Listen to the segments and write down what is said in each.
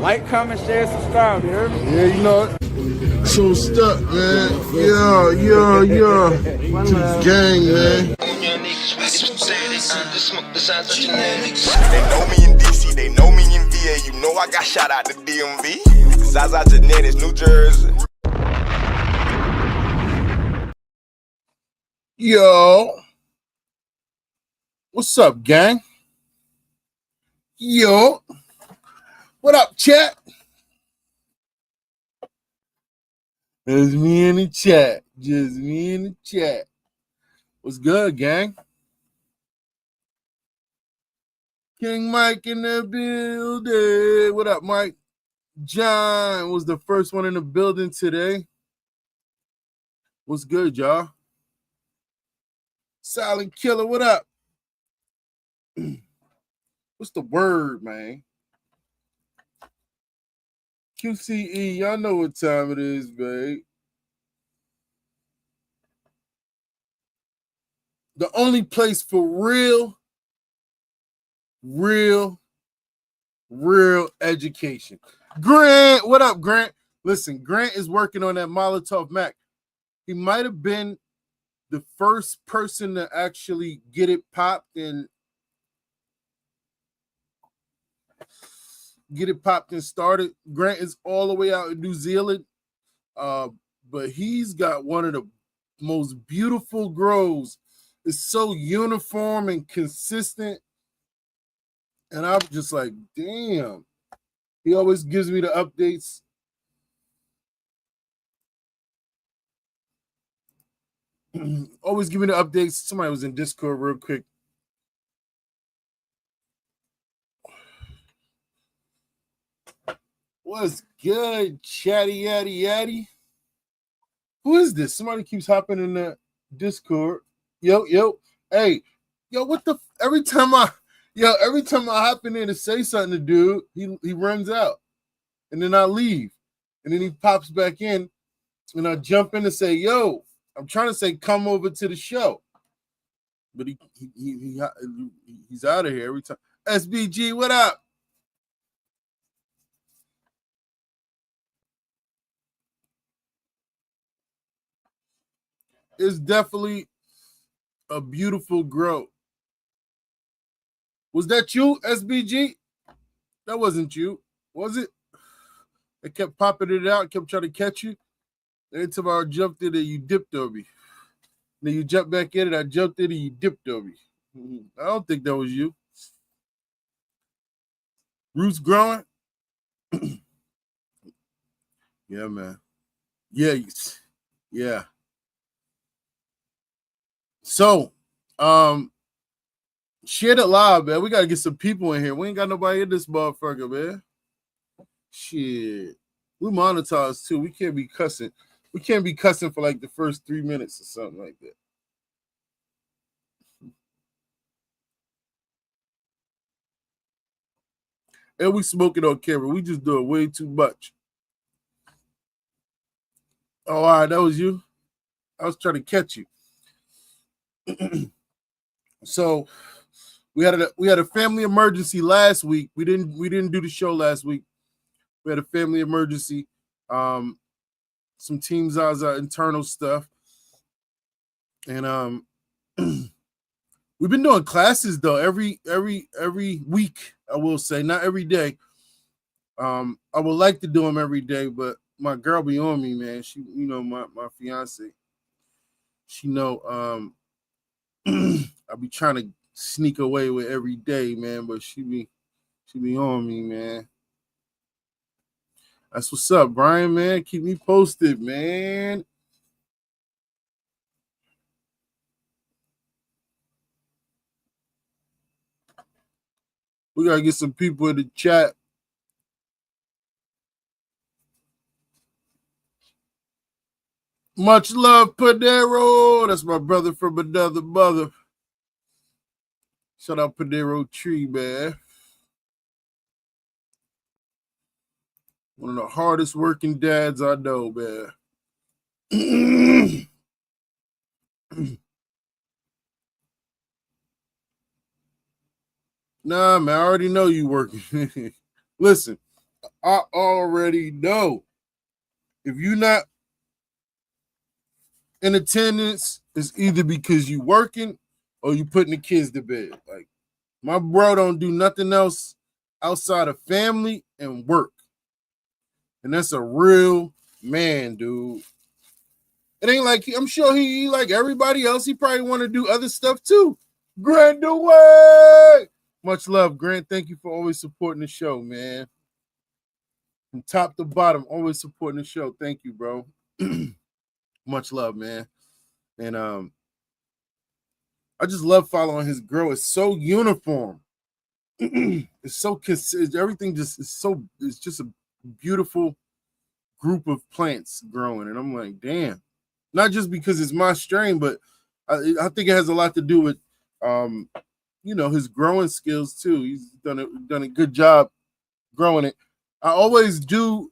Like, comment, share, subscribe, you hear me? Yeah, you know it. So stuck, man. Yeah. To the gang, man. They know me in DC, they know me in VA. You know I got shot out the DMV. Zaza Genetics, New Jersey. Yo. What's up, gang? Yo. What up, chat? It's me in the chat. Just me in the chat. What's good, gang? King Mike in the building. What up, Mike? John was the first one in the building today. What's good, y'all? Silent Killer, what up? What's the word, man? QCE, y'all know what time it is, babe. The only place for real education. Grant, what up, Grant? Listen, Grant is working on that Molotov Mac. He might have been the first person to actually get it popped and started. Grant is all the way out in New Zealand, but he's got one of the most beautiful grows. It's so uniform and consistent, and I'm just like, damn. He always gives me the updates. Always give me the updates. Somebody was in Discord real quick. What's good, chatty yaddy yaddy? Who is this? Somebody keeps hopping in the Discord. Yo. Hey, yo, what the every time I hop in there to say something to dude, he runs out. And then I leave. And then he pops back in and I jump in and say, yo, I'm trying to say come over to the show. But he's out of here every time. SBG, what up? It's definitely a beautiful grow. Was that you, SBG? That wasn't you, was it? I kept popping it out, kept trying to catch you. Every time I jumped in it, you dipped over me. Then you jumped back in it, I jumped in and you dipped over me. I don't think that was you. Roots growing? Yeah, man. Yeah. So, share it live, man. We gotta get some people in here. We ain't got nobody in this motherfucker, man. Shit. We monetize too. We can't be cussing. We can't be cussing for like the first 3 minutes or something like that. And we smoking on camera. We just doing way too much. Oh, all right, that was you. I was trying to catch you. So we had a family emergency last week. We didn't do the show last week. We had a family emergency. Some Team Zaza internal stuff. And we've been doing classes though every week, I will say, not every day. I would like to do them every day, but my girl be on me, man. She, my fiance. She know I be trying to sneak away with every day, man, but she be on me, man. That's what's up, Brian, man. Keep me posted, man. We gotta get some people in the chat. Much love, Padero. That's my brother from another mother. Shout out Padero Tree, man. One of the hardest working dads I know, man. Nah, man, I already know you working. Listen, I already know. If you're not in attendance, it's either because you working or you putting the kids to bed. Like my bro don't do nothing else outside of family and work. And that's a real man, dude. It ain't like I'm sure he like everybody else. He probably want to do other stuff too. Grant away. Much love, Grant. Thank you for always supporting the show, man. From top to bottom, always supporting the show. Thank you, bro. Much love, man. And I just love following his grow. It's so uniform. It's so consistent. Everything just is so. It's just a beautiful group of plants growing, and I'm like, damn. Not just because it's my strain, but I think it has a lot to do with, his growing skills too. He's done a good job growing it. I always do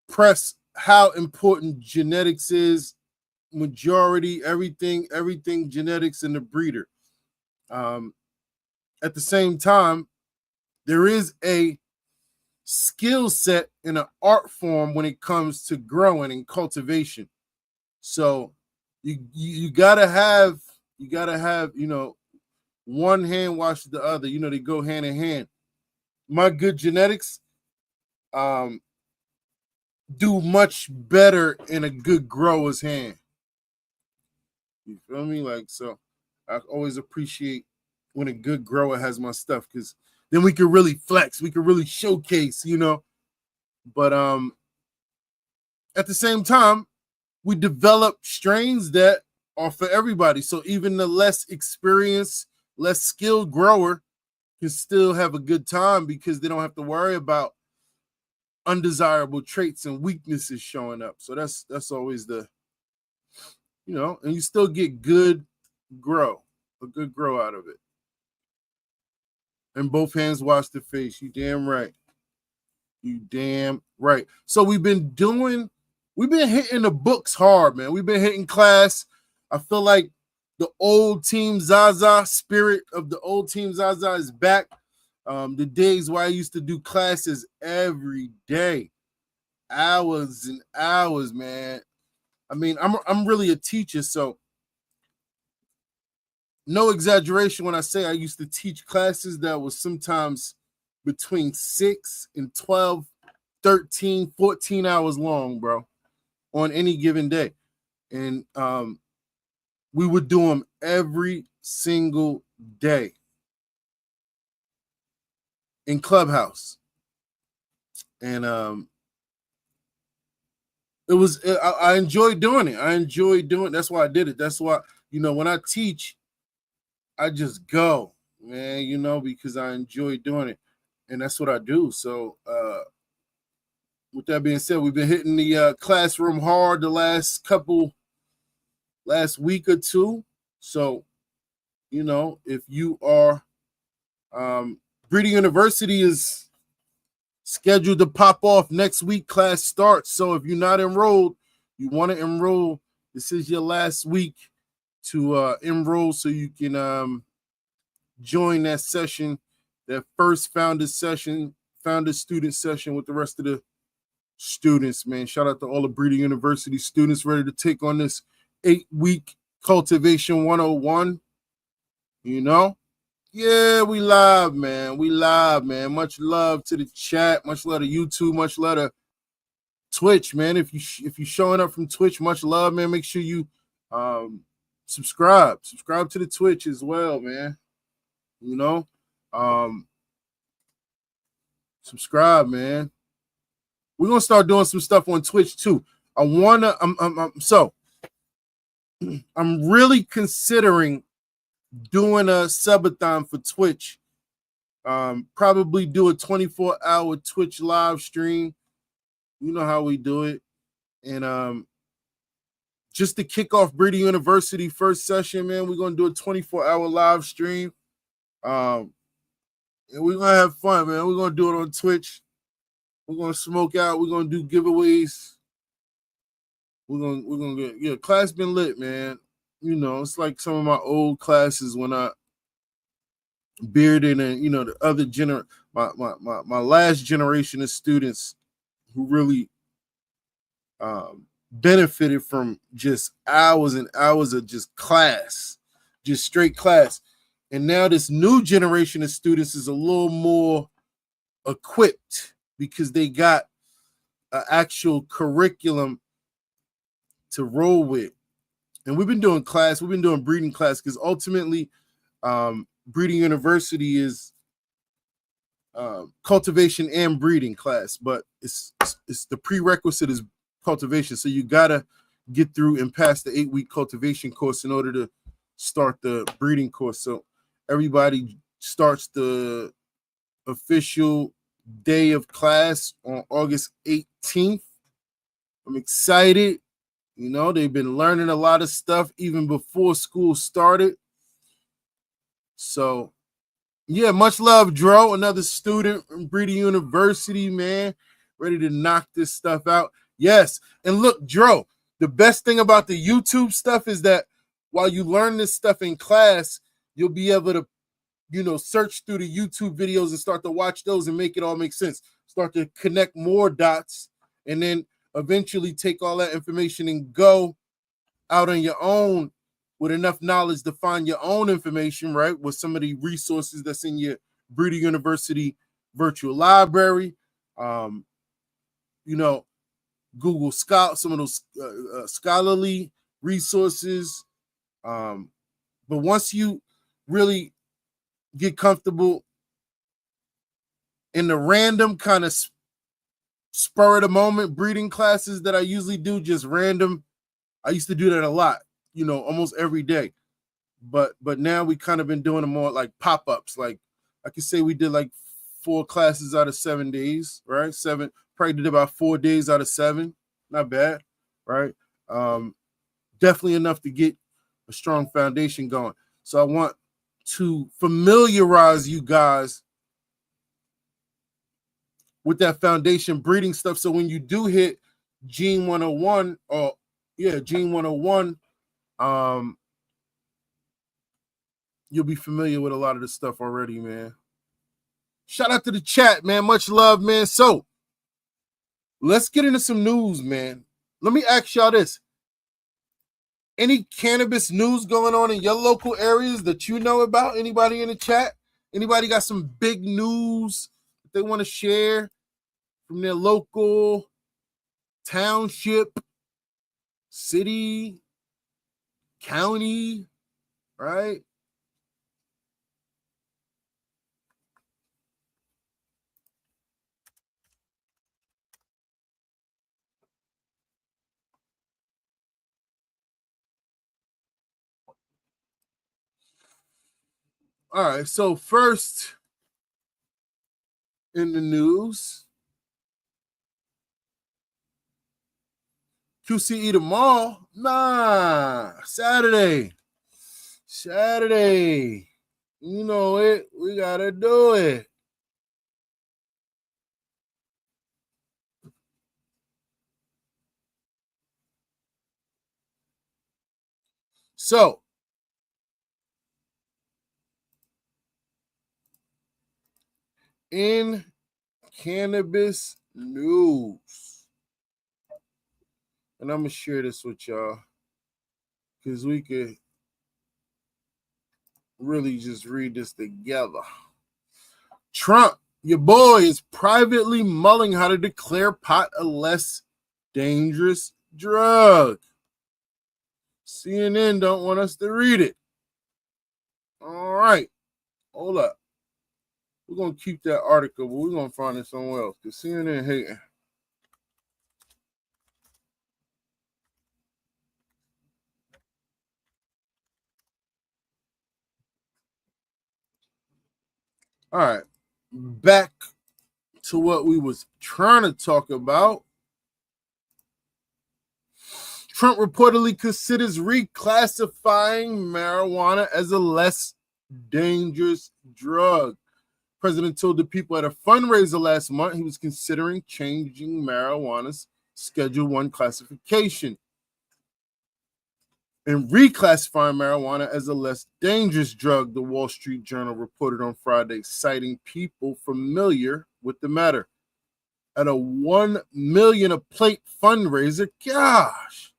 press how important genetics is. Majority, everything genetics in the breeder. At the same time, there is a skill set and an art form when it comes to growing and cultivation. So you gotta have one hand washes the other. They go hand in hand. My good genetics do much better in a good grower's hand. You feel me? Like, so I always appreciate when a good grower has my stuff, because then we can really flex, we can really showcase, But at the same time, we develop strains that are for everybody. So even the less experienced, less skilled grower can still have a good time because they don't have to worry about undesirable traits and weaknesses showing up. So that's always the, and you still get a good grow out of it. And both hands wash the face. You damn right. So we've been hitting the books hard, man. We've been hitting class. I feel like the old Team Zaza spirit of the old Team Zaza is back. The days where I used to do classes every day, hours and hours, man. I mean, I'm really a teacher, so no exaggeration when I say I used to teach classes that was sometimes between 6 and 12, 13, 14 hours long, bro, on any given day. And we would do them every single day in Clubhouse. And I enjoyed doing it. That's why I did it. That's why, when I teach, I just go, man, because I enjoy doing it. And that's what I do. So with that being said, we've been hitting the classroom hard the last week or two. So, if you are Breeding University is scheduled to pop off next week. Class starts. So if you're not enrolled, you want to enroll, this is your last week to enroll so you can join that session, that first founder student session with the rest of the students, man. Shout out to all the Breeding University students ready to take on this 8-week Cultivation 101. Yeah, we live, man. Much love to the chat, much love to YouTube, much love to Twitch, man. If you're showing up from Twitch, much love, man. Make sure you subscribe to the Twitch as well, man. Subscribe, man. We're gonna start doing some stuff on Twitch too. I'm really considering doing a subathon for Twitch. Probably do a 24-hour Twitch live stream. You know how we do it. And just to kick off Breeding University first session, man, we're gonna do a 24-hour live stream. And we're gonna have fun, man. We're gonna do it on Twitch. We're gonna smoke out. We're gonna do giveaways. We're gonna get class been lit, man. It's like some of my old classes when I Bearden and the other my last generation of students who really benefited from just hours and hours of just class, just straight class. And now this new generation of students is a little more equipped because they got an actual curriculum to roll with. And we've been doing breeding class because ultimately breeding university is cultivation and breeding class, but it's the prerequisite is cultivation. So you gotta get through and pass the 8-week cultivation course in order to start the breeding course. So everybody starts the official day of class on August 18th. I'm excited. They've been learning a lot of stuff even before school started. So yeah, much love, Dro, another student from Breeding University, man, ready to knock this stuff out. Yes, and look, Dro, the best thing about the YouTube stuff is that while you learn this stuff in class, you'll be able to, search through the YouTube videos and start to watch those and make it all make sense. Start to connect more dots, and then eventually take all that information and go out on your own with enough knowledge to find your own information, right? With some of the resources that's in your Breeder University virtual library, Google Scholar, some of those scholarly resources. But once you really get comfortable in the random kind of spur of the moment breeding classes that I usually do, just random, I used to do that a lot, almost every day. But now we kind of been doing them more like pop-ups. Like I could say we did like 4 classes out of 7 days, right? Probably did about 4 days out of 7. Not bad, right? Definitely enough to get a strong foundation going. So I want to familiarize you guys with that foundation breeding stuff. So when you do hit Gene 101, Gene 101, you'll be familiar with a lot of this stuff already, man. Shout out to the chat, man. Much love, man. So let's get into some news, man. Let me ask y'all this. Any cannabis news going on in your local areas that you know about? Anybody in the chat? Anybody got some big news that they want to share from their local township, city, county, right? All right, so first in the news, QCE tomorrow? Nah, Saturday. You know it. We got to do it. So, in cannabis news, and I'm going to share this with y'all because we could really just read this together. Trump, your boy, is privately mulling how to declare pot a less dangerous drug. CNN don't want us to read it. All right. Hold up. We're going to keep that article, but we're going to find it somewhere else because CNN hating. All right. Back to what we was trying to talk about. Trump reportedly considers reclassifying marijuana as a less dangerous drug. President told the people at a fundraiser last month he was considering changing marijuana's Schedule 1 classification. and reclassifying marijuana as a less dangerous drug, the Wall Street Journal reported on Friday, citing people familiar with the matter. At a $1 million a plate fundraiser, gosh,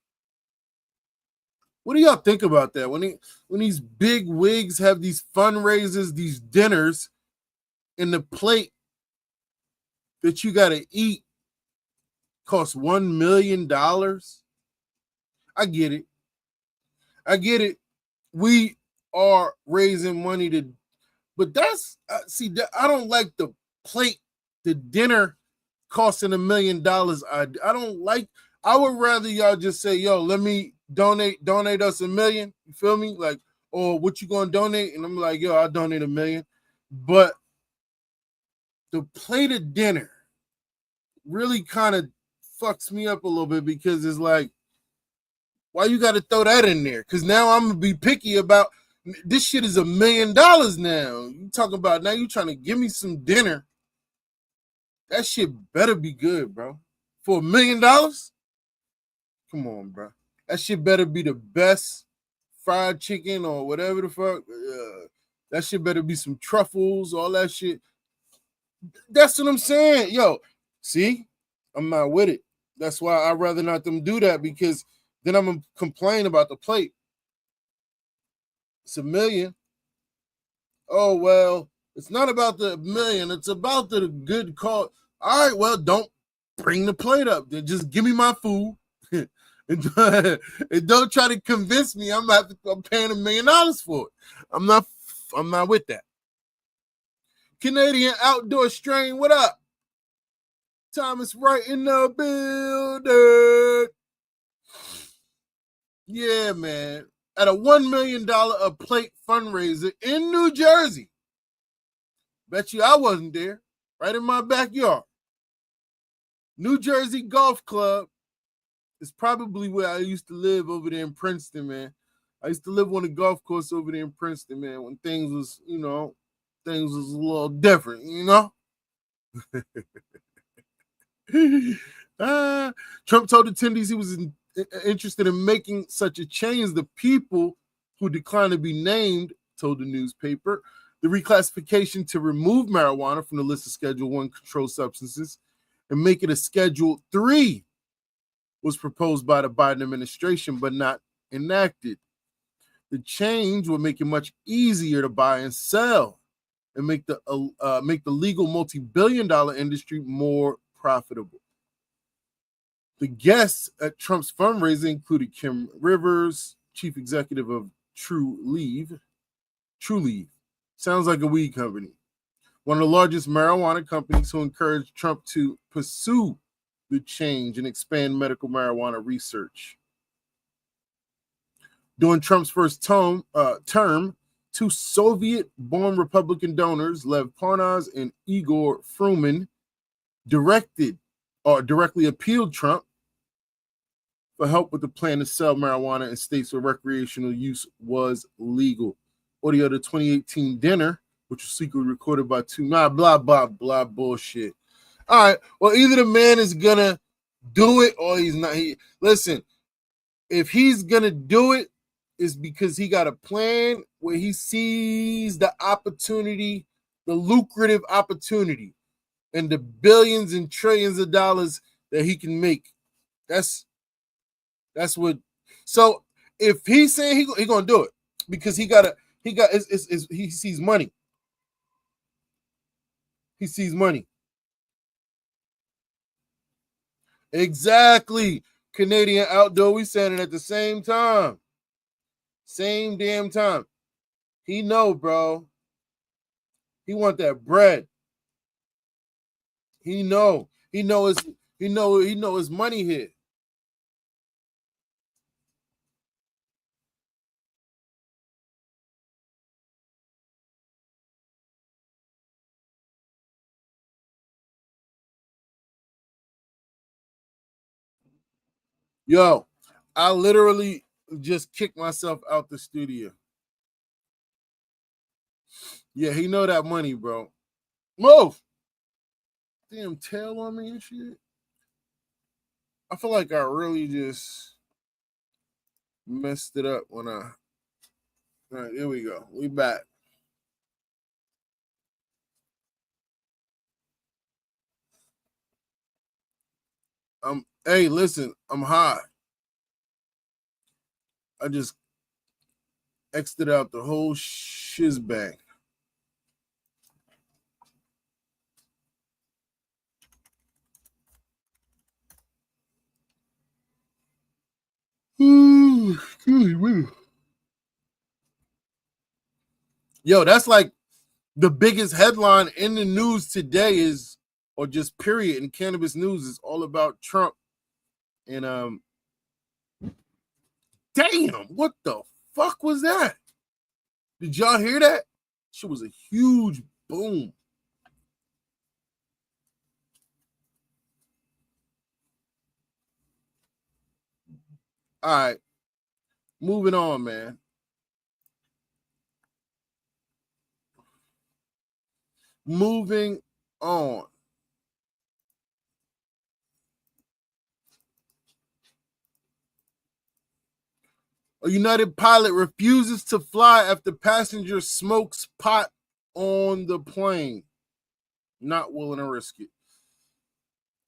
what do y'all think about that? When these big wigs have these fundraisers, these dinners, and the plate that you got to eat costs $1 million? I get it. We are raising money but that's I don't like the plate, the dinner costing $1 million. I don't like. I would rather y'all just say, "Yo, let me donate us $1 million." You feel me? Like, or what you gonna donate? And I'm like, "Yo, I'll donate $1 million." But the plate of dinner really kind of fucks me up a little bit because it's like, why you got to throw that in there? Because now I'm gonna be picky about this shit. Is $1 million now? You talking about now? You trying to give me some dinner? That shit better be good, bro. For $1 million? Come on, bro. That shit better be the best fried chicken or whatever the fuck. That shit better be some truffles, all that shit. That's what I'm saying. Yo, see? I'm not with it. That's why I'd rather not them do that, because then I'm going to complain about the plate. It's $1 million. Oh, well, it's not about the $1 million. It's about the good cause. All right, well, don't bring the plate up. Then just give me my food. and don't try to convince me I'm paying $1 million for it. I'm not with that. Canadian Outdoor Strain, what up? Thomas right in the building. Yeah, man. At a $1 million a plate fundraiser in New Jersey. Bet you I wasn't there. Right in my backyard. New Jersey Golf Club is probably where I used to live over there in Princeton, man. I used to live on the golf course over there in Princeton, man, when things was a little different, Trump told attendees he was interested in making such a change. The people who declined to be named told the newspaper the reclassification to remove marijuana from the list of Schedule 1 controlled substances and make it a Schedule 3 was proposed by the Biden administration but not enacted. The change would make it much easier to buy and sell and make the legal multi-billion-dollar industry more profitable. The guests at Trump's fundraiser included Kim Rivers, chief executive of True Leave. Sounds like a weed company. One of the largest marijuana companies who encouraged Trump to pursue the change and expand medical marijuana research. During Trump's first term, two Soviet-born Republican donors, Lev Parnas and Igor Fruman, directly appealed Trump for help with the plan to sell marijuana in states where recreational use was legal. Audio of the 2018 dinner, which was secretly recorded by blah, blah, blah, bullshit. All right, well, either the man is going to do it or he's not. Listen, if he's going to do it, it's because he got a plan where he sees the opportunity, the lucrative opportunity, and the billions and trillions of dollars that he can make. That's what. So if he's saying he gonna do it because he sees money. He sees money. Exactly. Canadian Outdoor. We saying it at the same time. Same damn time. He know, bro. He want that bread. He know his money here. Yo, I literally just kicked myself out the studio. Yeah, he know that money, bro. Move. Damn tail on me and shit. I feel like I really just messed it up when I. All right, here we go. We back. Hey, listen, I'm high. I just exited out the whole shiz bang. Yo, that's like the biggest headline in the news today is, or just period in cannabis news, is all about Trump. And damn, what the fuck was that? Did y'all hear that? Shit was a huge boom. All right, moving on, man. Moving on. A United pilot refuses to fly after passenger smokes pot on the plane. Not willing to risk it.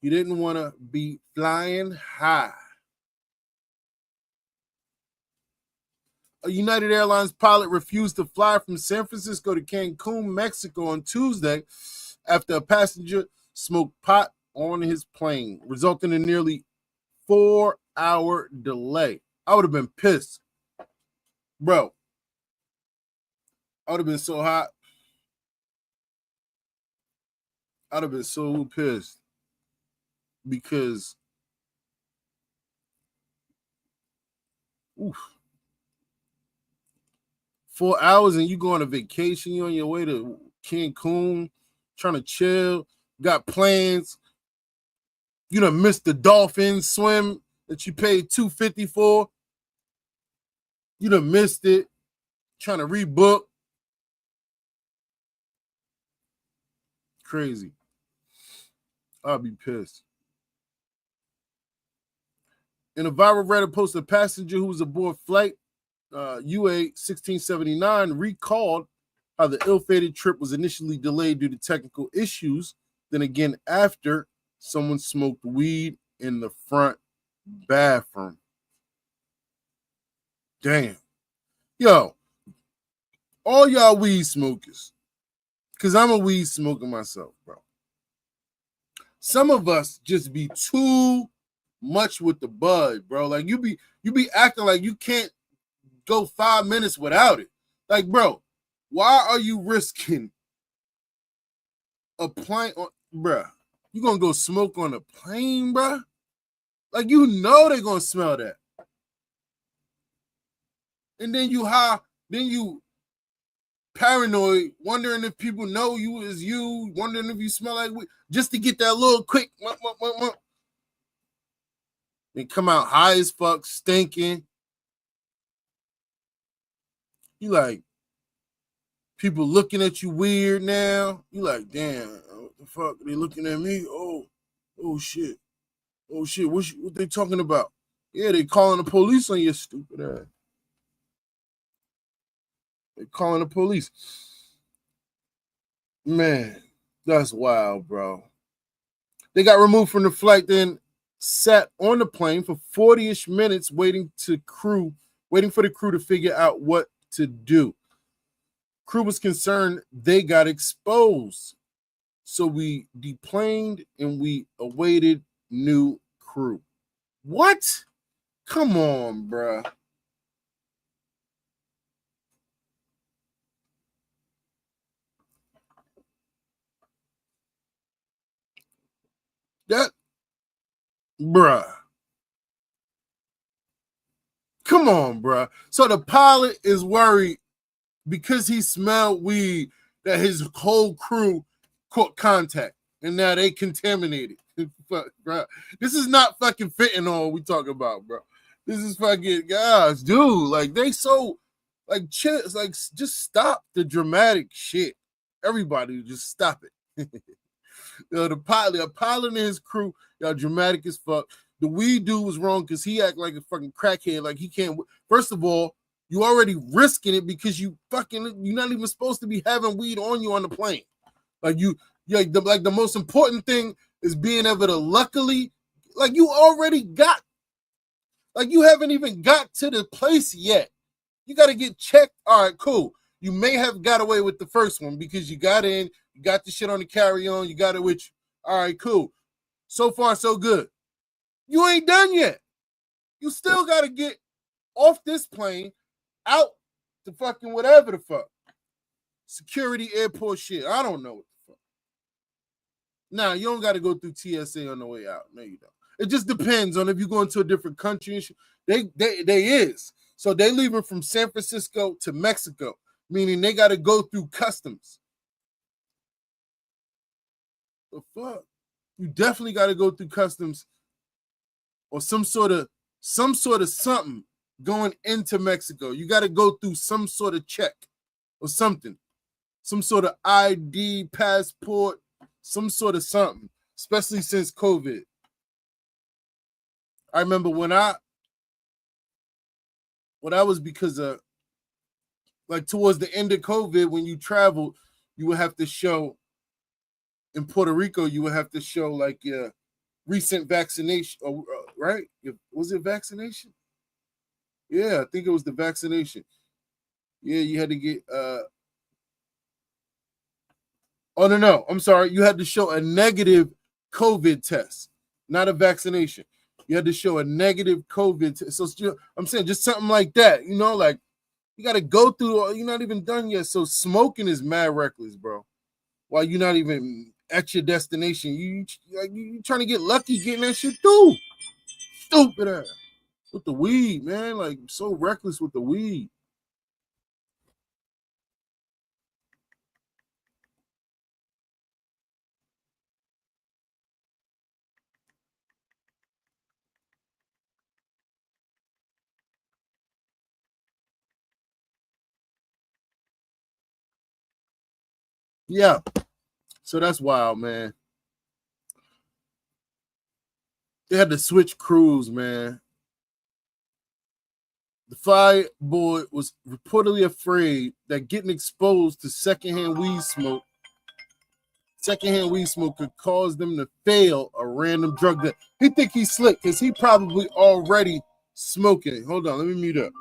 He didn't want to be flying high. A United Airlines pilot refused to fly from San Francisco to Cancun, Mexico on Tuesday after a passenger smoked pot on his plane, resulting in nearly 4-hour delay. I would have been pissed. Bro, I would have been so hot. I'd have been so pissed because, oof, 4 hours and you go on a vacation, you on your way to Cancun, trying to chill, got plans. You done missed the dolphin swim that you paid $250 for. You done missed it, trying to rebook. Crazy. I'll be pissed. In a viral Reddit post, a passenger who was aboard flight UA 1679 recalled how the ill-fated trip was initially delayed due to technical issues. Then again, after someone smoked weed in the front bathroom. Damn. Yo, all y'all weed smokers, because I'm a weed smoker myself, bro. Some of us just be too much with the bud, bro. Like you be acting like you can't go 5 minutes without it. Like, bro, why are you risking a plane, bruh? You gonna go smoke on a plane, bruh? Like, you know they're gonna smell that. And then you high, then you paranoid, wondering if people know you is you, wondering if you smell like weed, just to get that little quick. Then come out high as fuck, stinking. You like, people looking at you weird now. You like, damn, what the fuck? They looking at me? Oh shit. Oh shit, what they talking about? Yeah, they calling the police on your stupid ass. They calling the police. Man, that's wild, bro. They got removed from the flight, then sat on the plane for 40-ish minutes waiting for the crew to figure out what to do. Crew was concerned they got exposed. So we deplaned and we awaited new crew. What? Come on, bruh. Bruh. Come on, bruh. So the pilot is worried because he smelled weed that his whole crew caught contact and now they contaminated. Fuck, bro. This is not fucking fentanyl we talk about, bro. This is fucking guys, dude. Like they so like chill, like just stop the dramatic shit. Everybody just stop it. The pilot and his crew, y'all dramatic as fuck. The weed dude was wrong because he act like a fucking crackhead. Like he can't. First of all, you already risking it because you're not even supposed to be having weed on you on the plane. Like the most important thing is being able to luckily, like you already got, like you haven't even got to the place yet. You got to get checked. All right, cool. You may have got away with the first one because you got in, you got the shit on the carry-on, you got it with you. All right, cool. So far, so good. You ain't done yet. You still got to get off this plane, out to fucking whatever the fuck. Security airport shit. I don't know what the fuck. Nah, you don't got to go through TSA on the way out. No, you don't. It just depends on if you're going to a different country and shit. They is. So they leaving from San Francisco to Mexico, meaning they got to go through customs. The fuck? You definitely got to go through customs or some sort of something going into Mexico. You got to go through some sort of check or something, some sort of ID, passport, some sort of something, especially since COVID. I remember when I was because of like towards the end of COVID, when you traveled, you would have to show in Puerto Rico, you would have to show like your recent vaccination, right? Was it vaccination? Yeah, I think it was the vaccination. Yeah, you had to get oh no, I'm sorry. You had to show a negative COVID test, not a vaccination. You had to show a negative COVID test. So I'm saying just something like that, you know, like you got to go through, you're not even done yet. So smoking is mad reckless, bro. While you're not even at your destination, you trying to get lucky getting that shit through. Stupid ass. With the weed, man. Like, so reckless with the weed. Yeah. So that's wild, man. They had to switch crews, man. The fire boy was reportedly afraid that getting exposed to secondhand weed smoke could cause them to fail a random drug that he think he's slick because he probably already smoking. Hold on, let me mute up.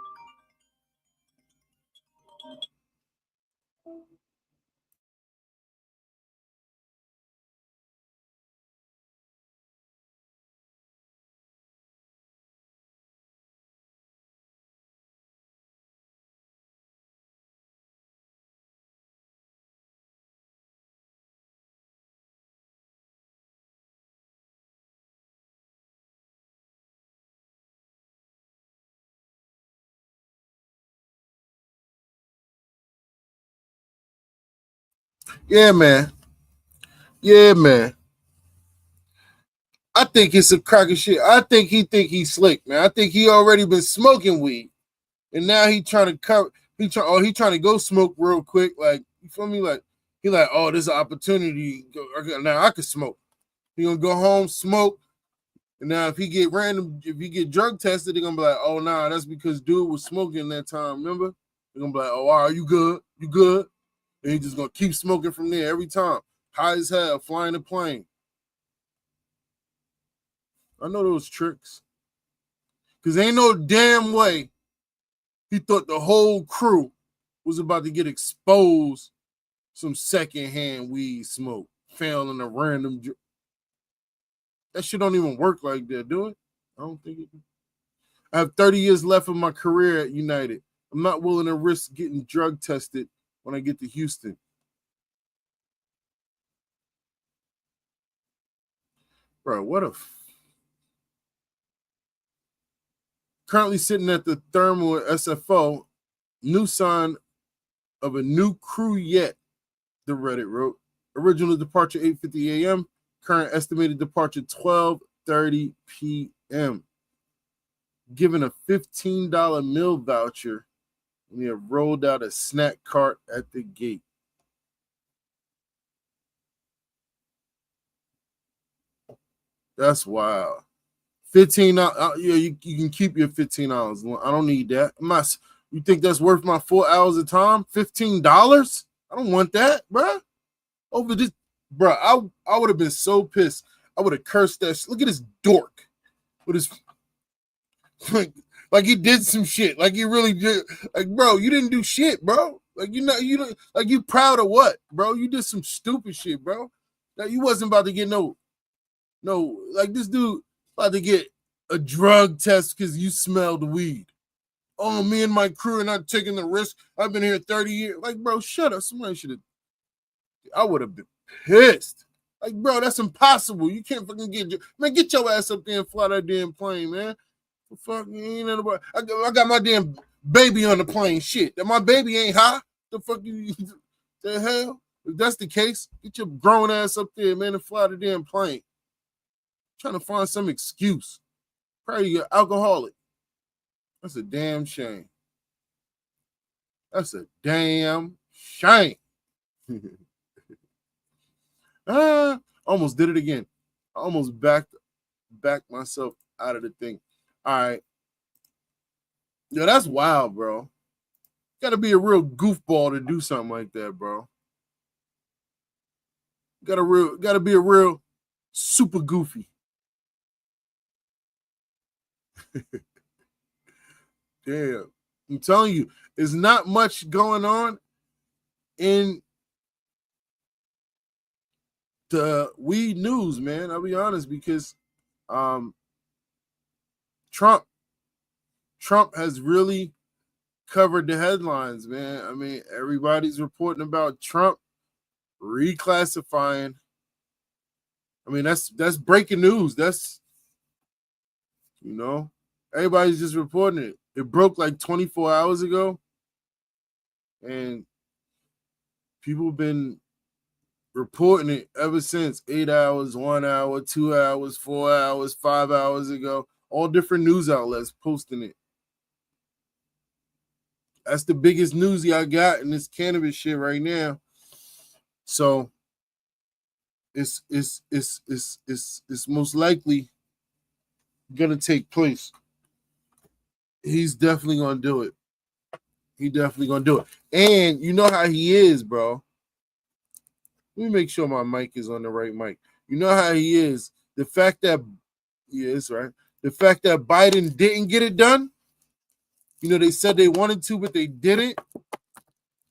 Yeah, man. Yeah, man. I think it's a crack of shit. I think he's slick, man. I think he already been smoking weed, and now he trying to cover. He trying to go smoke real quick. Like, you feel me? Like he like, oh, there's an opportunity. Now I can smoke. He gonna go home, smoke, and now if he get drug tested, they're gonna be like, oh, nah, that's because dude was smoking that time. Remember? They're gonna be like, oh, are you good? You good? And he just gonna keep smoking from there every time. High as hell, flying the plane. I know those tricks. Because ain't no damn way he thought the whole crew was about to get exposed some secondhand weed smoke. Failing a random. That shit don't even work like that, do it? I don't think it do. I have 30 years left of my career at United. I'm not willing to risk getting drug tested when I get to Houston. Bro, what a... Currently sitting at the thermal at SFO, new sign of a new crew yet, the Reddit wrote. Original departure 8:50 a.m., current estimated departure 12:30 p.m. Given a $15 meal voucher, we have rolled out a snack cart at the gate. That's wild. $15. Yeah, you can keep your $15. I don't need that. You think that's worth my 4 hours of time? $15? I don't want that, bro. Over this, bro. I would have been so pissed. I would have cursed that. Look at this dork with his like he did some shit. Like he really did. Like, bro, you didn't do shit, bro. Like you don't like you proud of what, bro? You did some stupid shit, bro. Like you wasn't about to get no like this dude about to get a drug test because you smelled weed. Oh, me and my crew are not taking the risk. I've been here 30 years. Like, bro, shut up. Somebody should have. I would have been pissed. Like, bro, that's impossible. You can't fucking get your ass up there and fly that damn plane, man. The fuck, ain't nobody. I got my damn baby on the plane. Shit, that my baby ain't high. The fuck you? The hell? If that's the case, get your grown ass up there, man, and fly the damn plane. Trying to find some excuse. Probably you're alcoholic. That's a damn shame. That's a damn shame. Almost did it again. I almost backed myself out of the thing. All right. Yo, that's wild, bro. Gotta be a real goofball to do something like that, bro. Gotta be a real super goofy. Damn. I'm telling you, there's not much going on in the weed news, man. I'll be honest, because Trump has really covered the headlines, man. I mean, everybody's reporting about Trump reclassifying. I mean, that's breaking news. That's, everybody's just reporting it. It broke like 24 hours ago, and people have been reporting it ever since. 8 hours, 1 hour, 2 hours, 4 hours, 5 hours ago. All different news outlets posting it. That's the biggest news y'all got in this cannabis shit right now. So it's most likely gonna take place. He's definitely gonna do it. And you know how he is, bro. Let me make sure my mic is on the right mic. You know how he is. The fact that, yeah, it's right. The fact that Biden didn't get it done. They said they wanted to, but they didn't.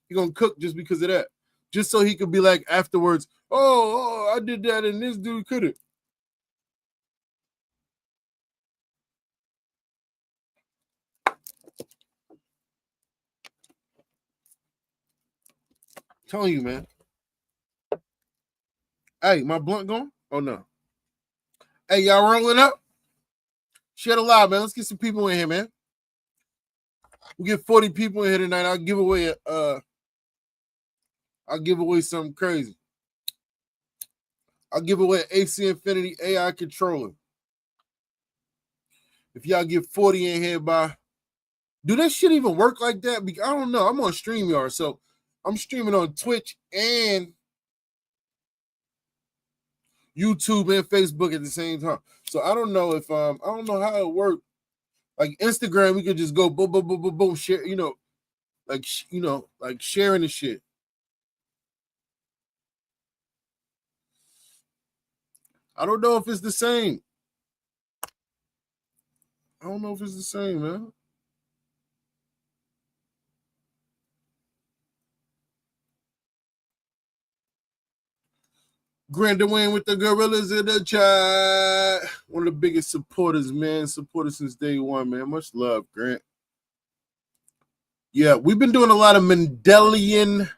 He's gonna cook just because of that. Just so he could be like afterwards, oh, I did that and this dude couldn't. Telling you, man. Hey, my blunt going? Oh no. Hey, y'all rolling up? Share the live, man. Let's get some people in here, man. We'll get 40 people in here tonight. I'll give away something crazy. I'll give away an AC Infinity AI controller. If y'all get 40 in here do that shit even work like that? I don't know. I'm on StreamYard, so I'm streaming on Twitch and YouTube and Facebook at the same time. So I don't know if I don't know how it works. Like Instagram, we could just go boom, boom, boom, boom, boom, share, like sharing the shit. I don't know if it's the same. I don't know if it's the same, man. Grant Dwayne with the gorillas in the chat. One of the biggest supporters, man. Supporters since day one, man. Much love, Grant. Yeah, we've been doing a lot of Mendel and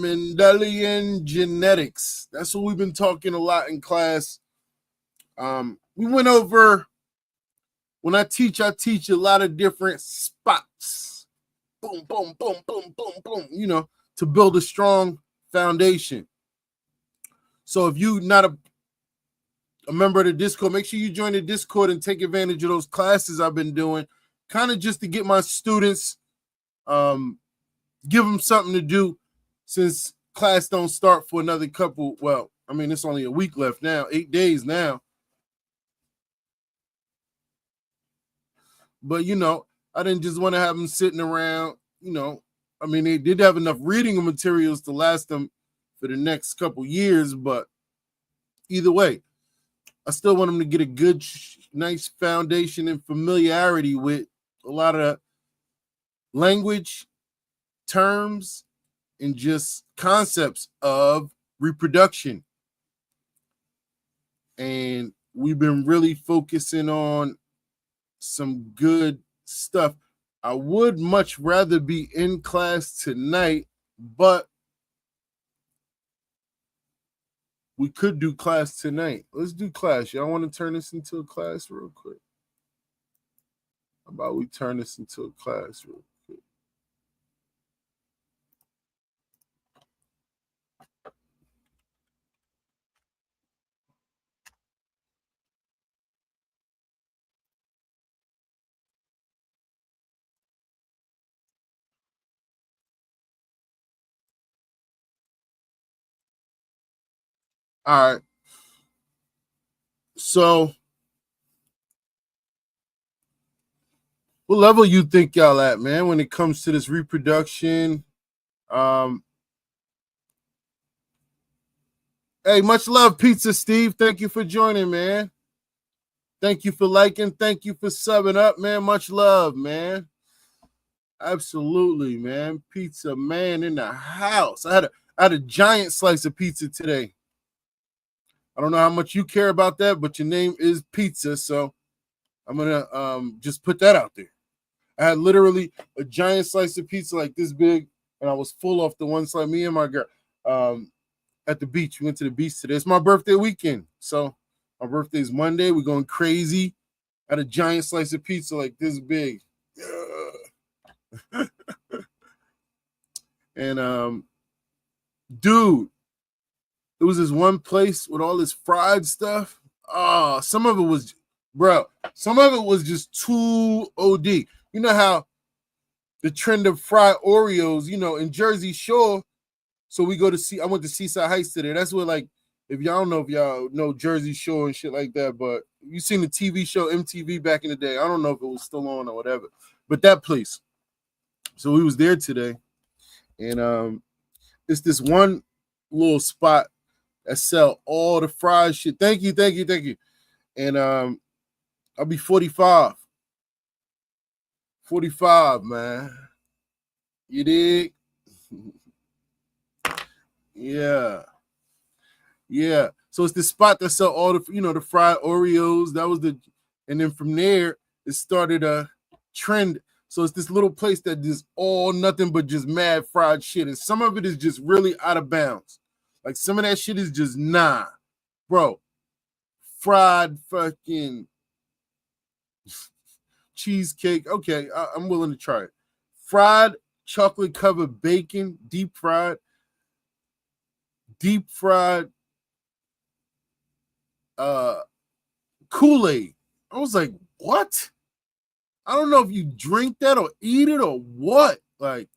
Mendelian genetics. That's what we've been talking a lot in class. We went over, when I teach a lot of different spots. Boom, boom, boom, boom, boom, boom, to build a strong foundation. So if you're not a member of the Discord, make sure you join the Discord and take advantage of those classes I've been doing, kind of just to get my students, give them something to do since class don't start for another couple. Well, I mean, it's only a week left now, 8 days now. But, I didn't just want to have them sitting around, I mean, they did have enough reading materials to last them for the next couple years, but either way, I still want them to get a good, nice foundation and familiarity with a lot of language, terms, and just concepts of reproduction. And we've been really focusing on some good stuff. I would much rather be in class tonight, but we could do class tonight. Let's do class. Y'all want to turn this into a class real quick? How about we turn this into a class real quick? All right. So, what level you think y'all at, man, when it comes to this reproduction? Hey, much love, Pizza Steve. Thank you for joining, man. Thank you for liking. Thank you for subbing up, man. Much love, man. Absolutely, man. Pizza man in the house. I had a giant slice of pizza today. I don't know how much you care about that, but your name is Pizza, so I'm gonna just put that out there. I had literally a giant slice of pizza like this big, and I was full off the one side. Me and my girl at the beach. We went to the beach today. It's my birthday weekend, so my birthday is Monday. We're going crazy. I had a giant slice of pizza like this big. And dude, it was this one place with all this fried stuff. Some of it was, some of it was just too OD. You know how the trend of fried Oreos, in Jersey Shore. So I went to Seaside Heights today. That's where, like, if y'all don't know if y'all know Jersey Shore and shit like that, but you seen the TV show MTV back in the day. I don't know if it was still on or whatever, but that place. So we was there today, and it's this one little spot that sell all the fried shit. Thank you. And I'll be 45. 45, man. You dig? Yeah. So it's the spot that sell all the, the fried Oreos. And then from there, it started a trend. So it's this little place that does all nothing but just mad fried shit. And some of it is just really out of bounds. Like some of that shit is just bro. Fried fucking cheesecake. Okay, I'm willing to try it. Fried chocolate covered bacon, deep fried Kool-Aid. I was like, what? I don't know if you drink that or eat it or what. Like,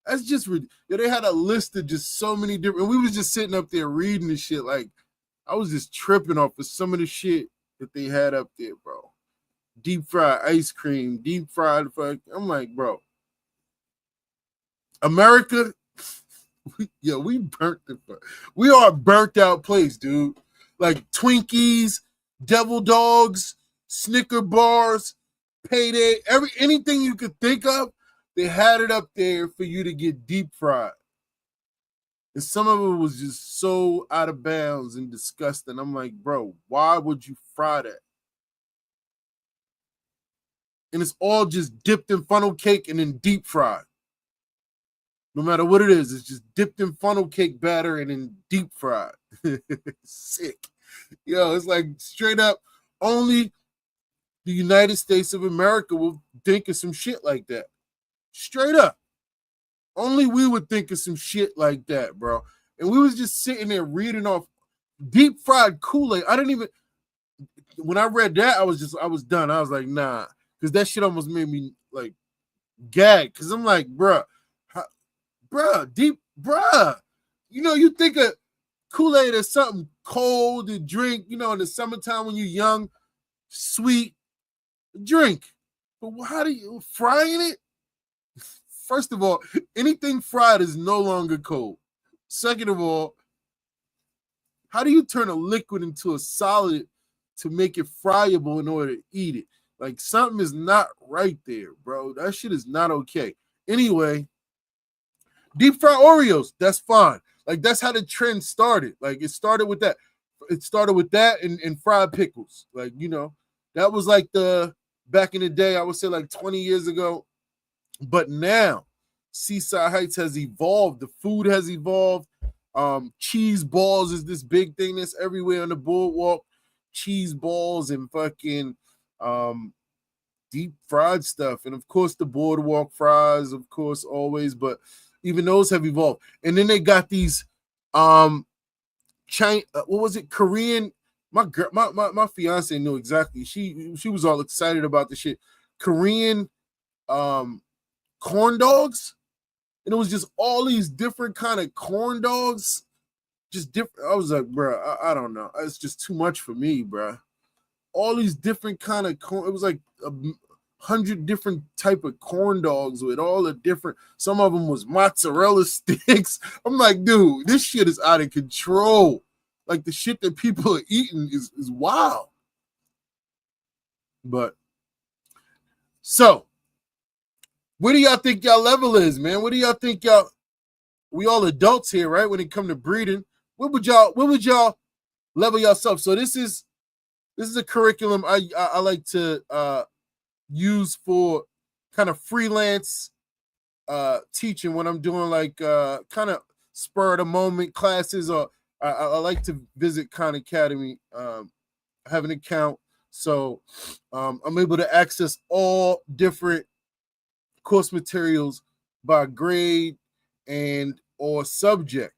that's just they had a list of just so many different. We was just sitting up there reading the shit. Like, I was just tripping off of some of the shit that they had up there, bro. Deep fried ice cream, deep fried fuck. I'm like, bro, America, we burnt the fuck. We are a burnt out place, dude. Like Twinkies, Devil Dogs, Snicker bars, Payday, anything you could think of, they had it up there for you to get deep fried. And some of it was just so out of bounds and disgusting. I'm like, bro, why would you fry that? And it's all just dipped in funnel cake and then deep fried. No matter what it is, it's just dipped in funnel cake batter and then deep fried. Sick. Yo, it's like straight up only the United States of America will think of some shit like that. Straight up. Only we would think of some shit like that, bro. And we was just sitting there reading off deep fried Kool-Aid. When I read that, I was done. I was like, nah. Because that shit almost made me like gag. Because I'm like, bruh. You think of Kool-Aid is something cold to drink, in the summertime when you're young, sweet, drink. But how do you frying it? First of all, anything fried is no longer cold. Second of all, how do you turn a liquid into a solid to make it friable in order to eat it? Like, something is not right there, bro. That shit is not okay. Anyway, deep fried Oreos, that's fine. Like, that's how the trend started. Like, it started with that. It started with that and fried pickles. Like, that was like back in the day, I would say like 20 years ago. But now, Seaside Heights has evolved. The food has evolved. Cheese balls is this big thing that's everywhere on the boardwalk. Cheese balls and fucking deep fried stuff. And of course, the boardwalk fries, of course, always. But even those have evolved. And then they got these China, what was it? Korean. My girl, my fiance knew exactly. She was all excited about the shit. Korean corn dogs. And it was just all these different kind of corn dogs. Just different. I was like, bro, I don't know. It's just too much for me, bro. All these different kind of corn. It was like 100 different type of corn dogs with all the different. Some of them was mozzarella sticks. I'm like, dude, this shit is out of control. Like, the shit that people are eating is wild. But so, where do y'all think y'all level is, man? What do y'all think y'all? We all adults here, right? When it come to breeding, what would y'all level yourself? So this is a curriculum I like to use for kind of freelance teaching when I'm doing like kind of spur of the moment classes, or I like to visit Khan Academy, have an account, so I'm able to access all different course materials by grade and or subject.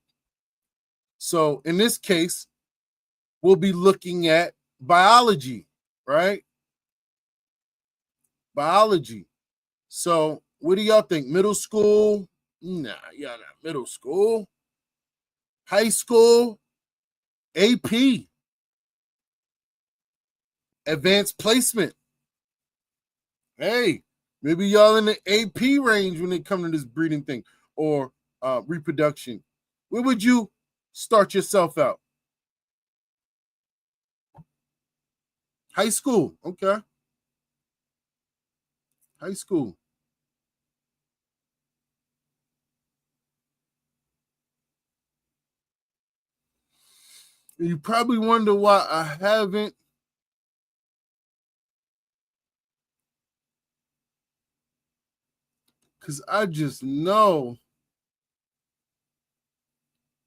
So in this case, we'll be looking at biology, right? Biology. So what do y'all think? Middle school? Nah, y'all not middle school. High school? AP. Advanced placement. Hey, maybe y'all in the AP range when it comes to this breeding thing or reproduction. Where would you start yourself out? High school. Okay. High school. You probably wonder why I haven't. Because I just know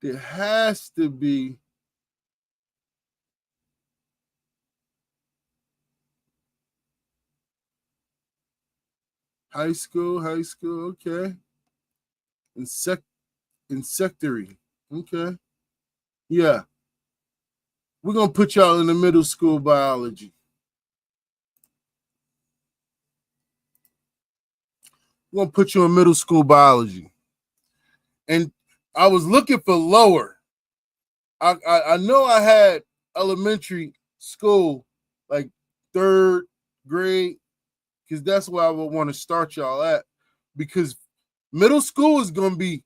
there has to be high school, okay. Insectary, okay. Yeah. We're going to put y'all in the middle school biology. We're going to put you in middle school biology. And I was looking for lower. I know I had elementary school, like 3rd grade, because that's where I would want to start y'all at. Because middle school is going to be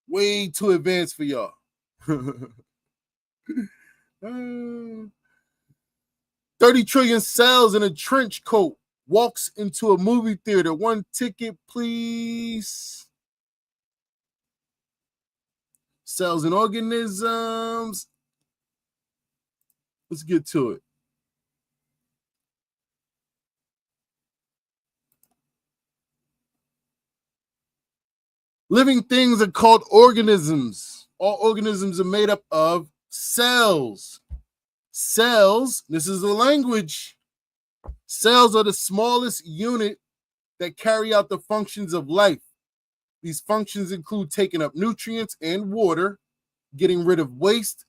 way too advanced for y'all. 30 trillion cells in a trench coat walks into a movie theater. 1 ticket, please. Cells and organisms. Let's get to it. Living things are called organisms. All organisms are made up of cells. Cells, this is the language. Cells are the smallest unit that carry out the functions of life. These functions include taking up nutrients and water, getting rid of waste,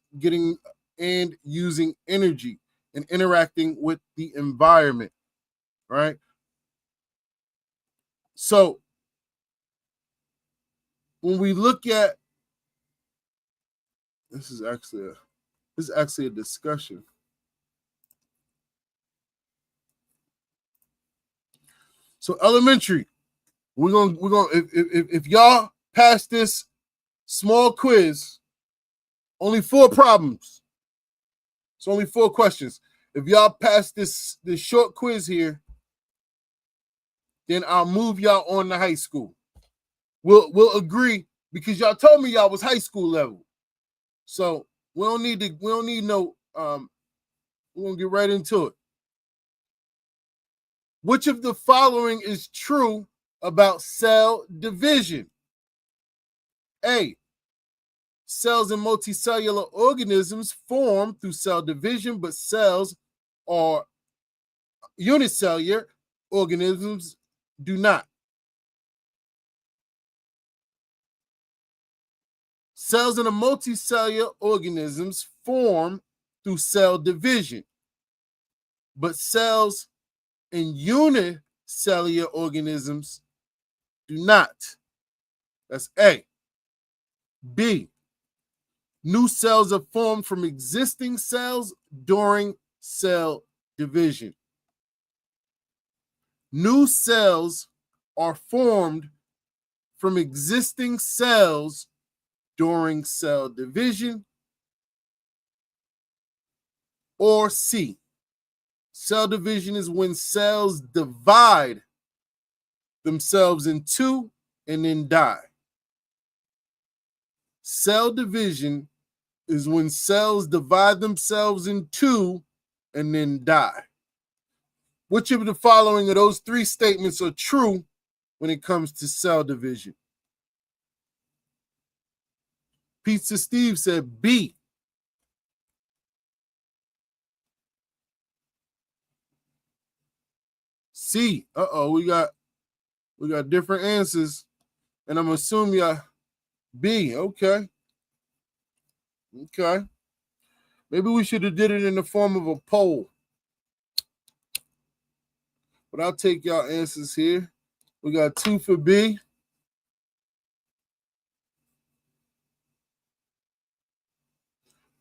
and using energy, and interacting with the environment, right? So when we look at This is actually a discussion. So elementary, we're gonna if y'all pass this small quiz, only 4 problems. It's only 4 questions. If y'all pass this short quiz here, then I'll move y'all on to high school. We'll agree because y'all told me y'all was high school level. So we don't need no we're gonna get right into it. Which of the following is true about cell division? A. Cells in multicellular organisms form through cell division, but cells or unicellular organisms do not. Cells in a multicellular organisms form through cell division, but cells in unicellular organisms do not. That's A. B. New cells are formed from existing cells during cell division. New cells are formed from existing cells during cell division. Or C. Cell division is when cells divide themselves in two and then die. Cell division is when cells divide themselves in two and then die. Which of the following of those 3 statements are true when it comes to cell division? Pizza Steve said B. C. We got different answers, and I'm assuming y'all B. Okay. Maybe we should have did it in the form of a poll. But I'll take y'all answers here. We got 2 for B.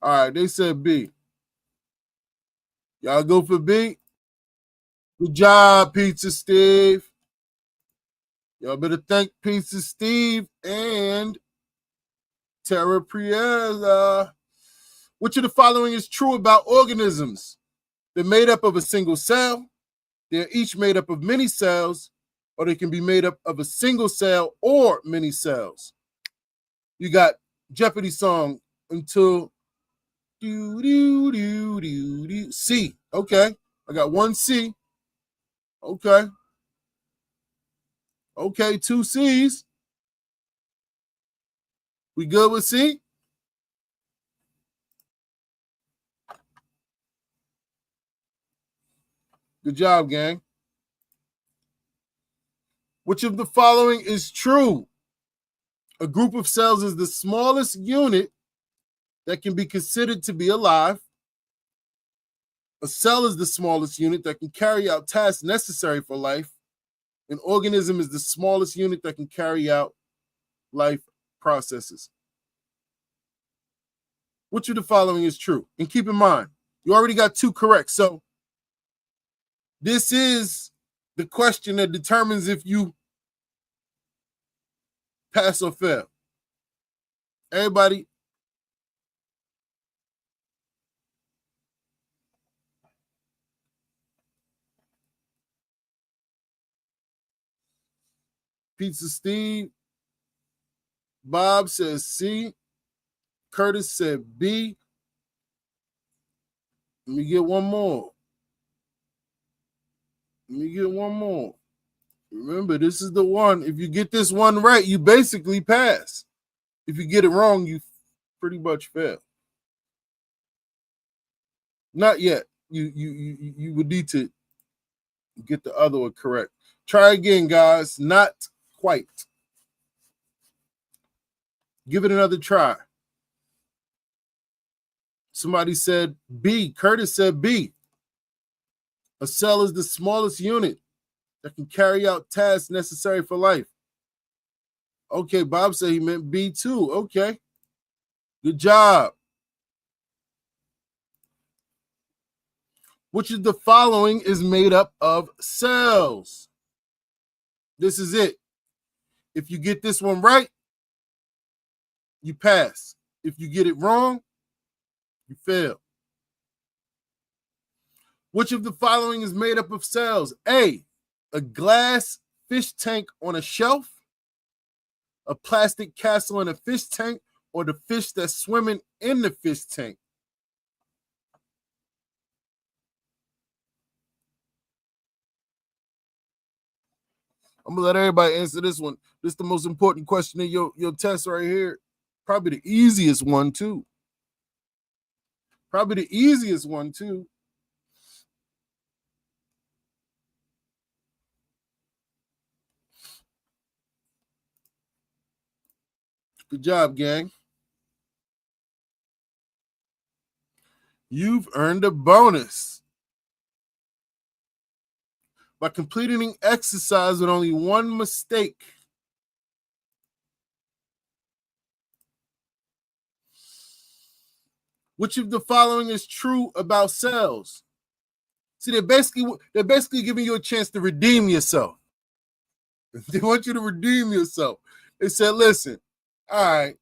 All right, they said B. Y'all go for B? Good job, Pizza Steve. Y'all better thank Pizza Steve and Tara Priella. Which of the following is true about organisms? They're made up of a single cell. They're each made up of many cells, or they can be made up of a single cell or many cells. You got Jeopardy song until C. Okay. I got 1 C. Okay. 2 C's. We good with C? Good job, gang. Which of the following is true? A group of cells is the smallest unit that can be considered to be alive. A cell is the smallest unit that can carry out tasks necessary for life. An organism is the smallest unit that can carry out life processes. Which of the following is true? And keep in mind, you already got 2 correct. So this is the question that determines if you pass or fail. Everybody, Pizza Steve, Bob says C. Curtis said B. Let me get one more. Remember, this is the one. If you get this one right, you basically pass. If you get it wrong, you pretty much fail. Not yet. You would need to get the other one correct. Try again, guys. Not quite. Give it another try. Somebody said B. Curtis said B. A cell is the smallest unit that can carry out tasks necessary for life. Okay, Bob said he meant B too. Okay. Good job. Which of the following is made up of cells? This is it. If you get this one right, you pass. If you get it wrong, you fail. Which of the following is made up of cells? A glass fish tank on a shelf, a plastic castle in a fish tank, or the fish that's swimming in the fish tank? I'm gonna let everybody answer this one. This is the most important question in your test right here. Probably the easiest one too. Probably the easiest one too. Good job, gang. You've earned a bonus by completing an exercise with only one mistake. Which of the following is true about cells? See, they're basically giving you a chance to redeem yourself. They want you to redeem yourself. They said, listen, all right,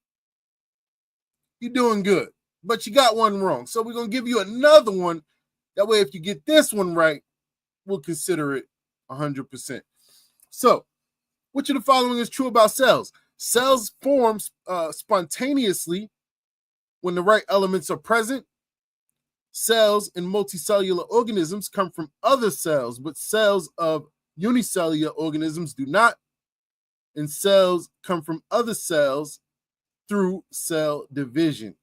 you're doing good, but you got one wrong. So we're going to give you another one. That way, if you get this one right, we'll consider it 100%. So, which of the following is true about cells? Cells form spontaneously when the right elements are present. Cells in multicellular organisms come from other cells, but cells of unicellular organisms do not. And cells come from other cells through cell division.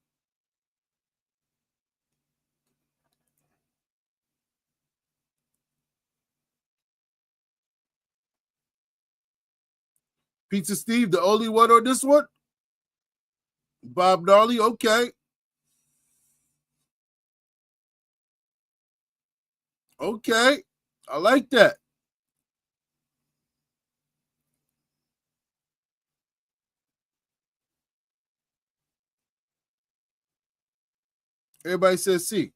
Pizza Steve, the only one or this one? Bob Darley, okay. Okay, I like that. Everybody says C.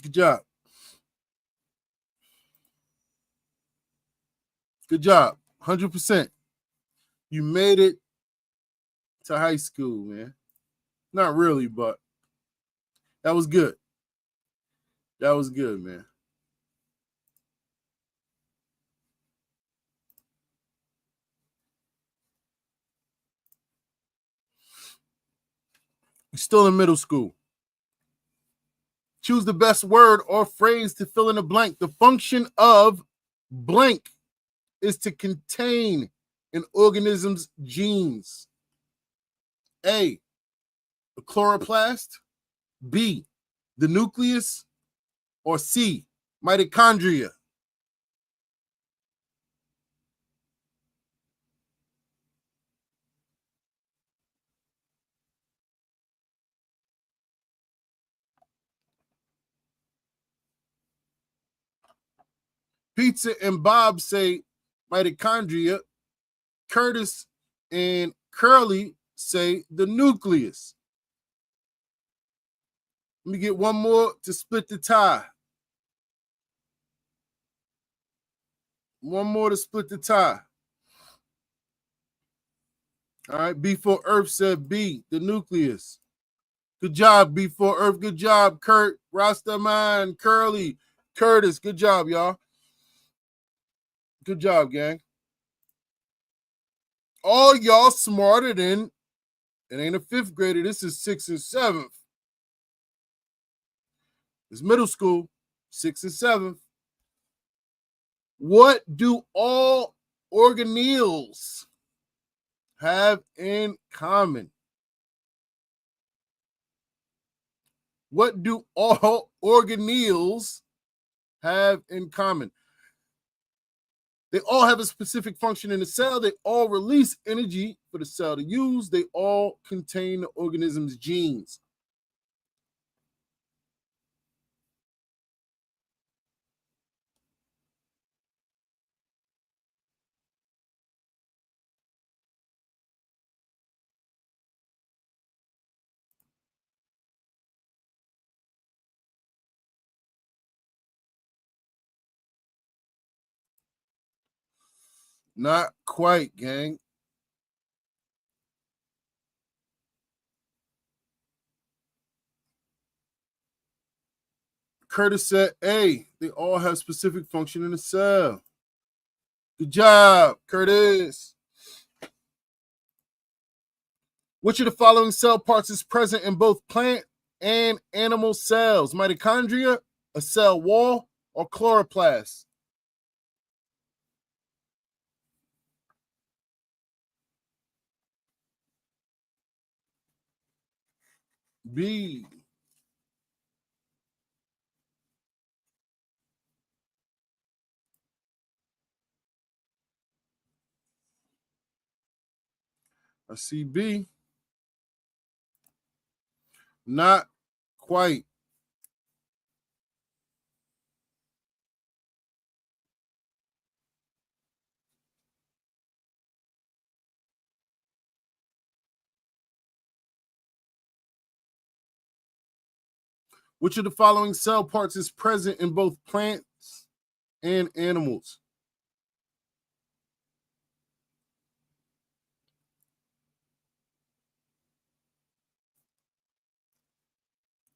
Good job. Good job. 100%. You made it to high school, man. Not really, but that was good. That was good, man. You're still in middle school. Choose the best word or phrase to fill in a blank. The function of blank is to contain an organism's genes. A, the chloroplast. B, the nucleus. Or C, mitochondria. Pizza and Bob say mitochondria. Curtis and Curly say the nucleus. Let me get one more to split the tie. One more to split the tie. All right, B4 Earth said B, the nucleus. Good job, B4 Earth. Good job, Kurt, Rastaman, Curly, Curtis. Good job, y'all. Good job, gang. All y'all smarter than, it ain't a fifth grader. This is 6th and 7th. It's middle school, 6th and 7th. What do all organelles have in common? What do all organelles have in common? They all have a specific function in the cell. They all release energy for the cell to use. They all contain the organism's genes. Not quite, gang. Curtis said, A, they all have specific function in the cell. Good job, Curtis. Which of the following cell parts is present in both plant and animal cells? Mitochondria, a cell wall, or chloroplast? B. I see B. Not quite. Which of the following cell parts is present in both plants and animals?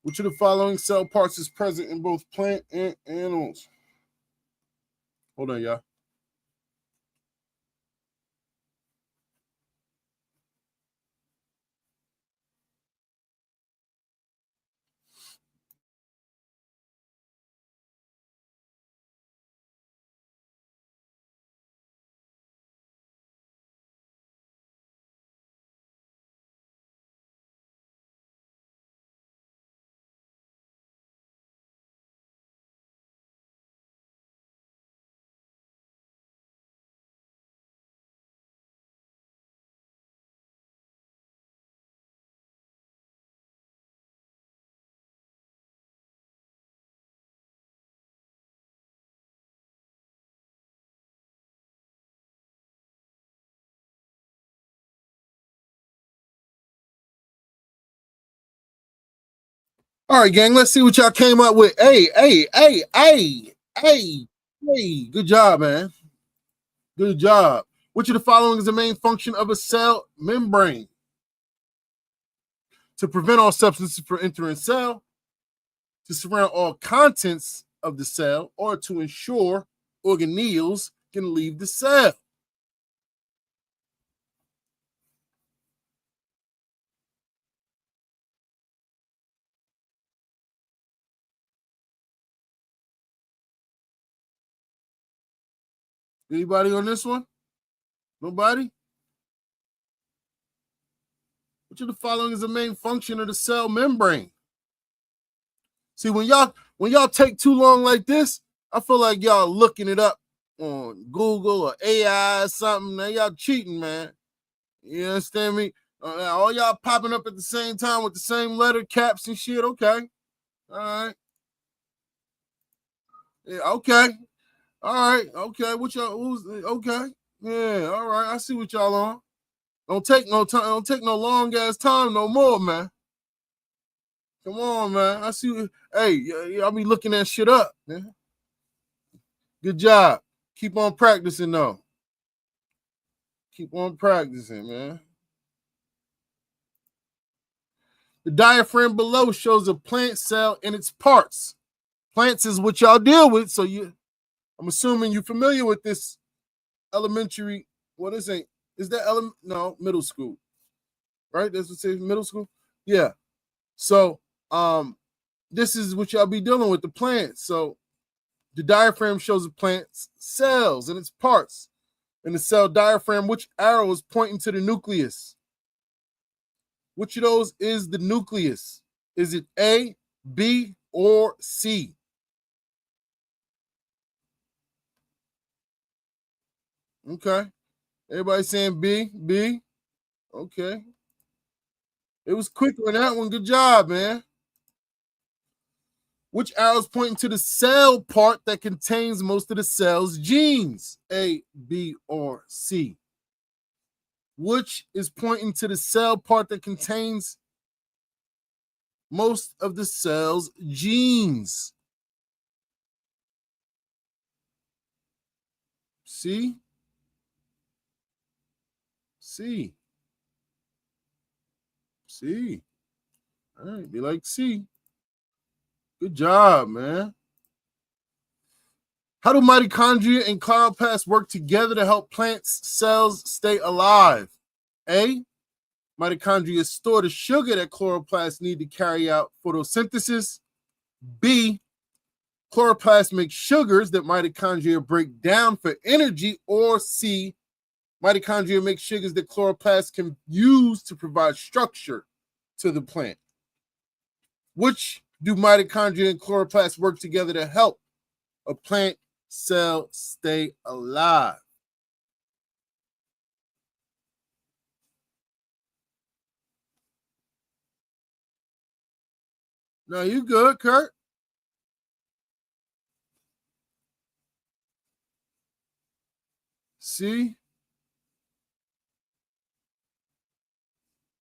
Which of the following cell parts is present in both plant and animals? Hold on, y'all. All right, gang, let's see what y'all came up with. Hey. Good job, man. Good job. Which of the following is the main function of a cell membrane? To prevent all substances from entering cell, to surround all contents of the cell, or to ensure organelles can leave the cell. Anybody on this one? Nobody? Which of the following is the main function of the cell membrane? See, when y'all take too long like this, I feel like y'all looking it up on Google or AI or something. Now y'all cheating, man. You understand me? All y'all popping up at the same time with the same letter caps and shit. Okay. All right. Yeah, okay. All right. Okay. What y'all who's okay? Yeah, all right. I see what y'all on. Don't take no time, don't take no long ass time no more, man. Come on, man. I see. Hey, I'll be looking that shit up, man. Good job. Keep on practicing, though. Keep on practicing, man. The diagram below shows a plant cell and its parts. Plants is what y'all deal with, so I'm assuming you're familiar with this elementary. What is it? Is that middle school? Right? That's what it says, middle school? Yeah. So, this is what y'all be dealing with, the plants. So the diaphragm shows the plant's cells and its parts. In the cell diaphragm, which arrow is pointing to the nucleus? Which of those is the nucleus? Is it A, B, or C? Okay. Everybody saying B, B. Okay. It was quick on that one. Good job, man. Which arrow is pointing to the cell part that contains most of the cell's genes? A, B, or C? Which is pointing to the cell part that contains most of the cell's genes? C, C. C. All right, they like C. Good job, man. How do mitochondria and chloroplasts work together to help plants' cells stay alive? A. Mitochondria store the sugar that chloroplasts need to carry out photosynthesis. B. Chloroplasts make sugars that mitochondria break down for energy. Or C. Mitochondria make sugars that chloroplasts can use to provide structure to the plant. Which do mitochondria and chloroplasts work together to help a plant cell stay alive? No, you good, Kurt? See?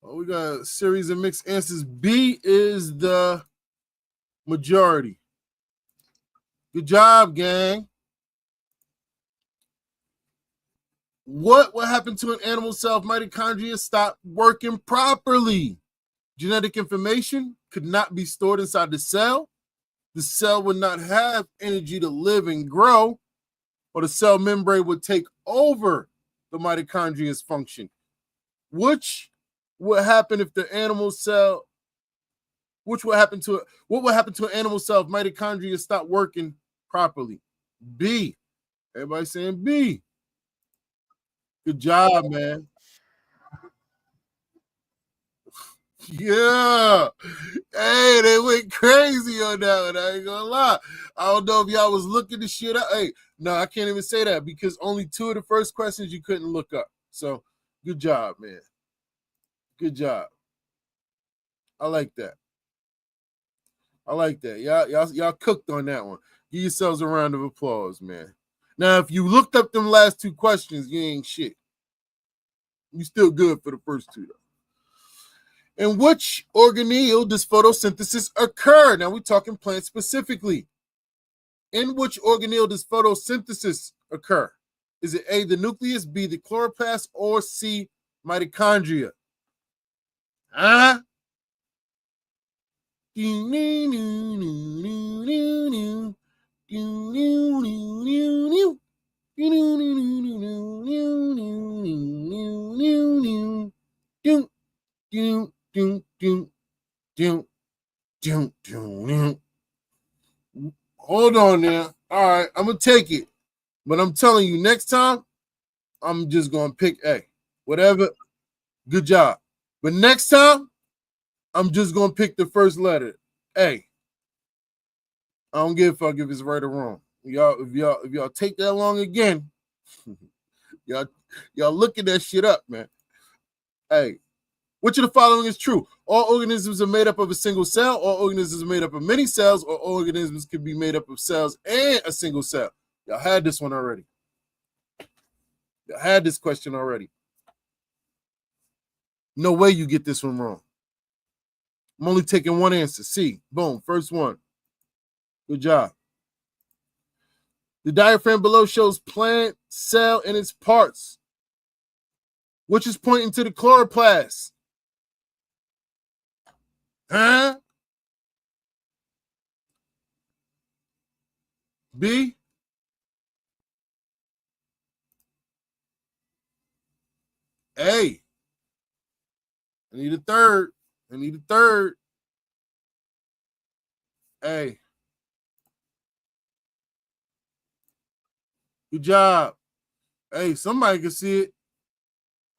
Oh, we got a series of mixed answers. B is the majority. Good job, gang. What will happen to an animal cell if mitochondria stop working properly? Genetic information could not be stored inside the cell. The cell would not have energy to live and grow, or the cell membrane would take over the mitochondria's function. Which would happen if the animal cell, what would happen to an animal cell if mitochondria stop working properly? B. Everybody saying B. Good job, man. Yeah. Hey, they went crazy on that one. I ain't gonna lie. I don't know if y'all was looking this shit up. Hey, no, I can't even say that because only 2 of the first questions you couldn't look up. So good job, man. Good job. I like that. I like that. Y'all cooked on that one. Give yourselves a round of applause, man. Now, if you looked up them last 2 questions, you ain't shit. You still good for the first 2, though. In which organelle does photosynthesis occur? Now we're talking plant specifically. In which organelle does photosynthesis occur? Is it A, the nucleus, B, the chloroplast, or C, mitochondria? Huh? Hold on now. All right, I'm gonna take it, but I'm telling you, next time I'm just gonna pick A. Whatever. Good job. But next time I'm just gonna pick the first letter, A. I don't give a fuck if it's right or wrong. If y'all take that long again, y'all looking that shit up, man. Hey, which of the following is true? All organisms are made up of a single cell. All organisms are made up of many cells. Or all organisms can be made up of cells and a single cell. Y'all had this one already. Y'all had this question already. No way you get this one wrong. I'm only taking one answer. C. Boom. First one. Good job. The diagram below shows plant cell and its parts, which is pointing to the chloroplast. Huh? B? A. I need a third. A. Good job. Hey, somebody can see it.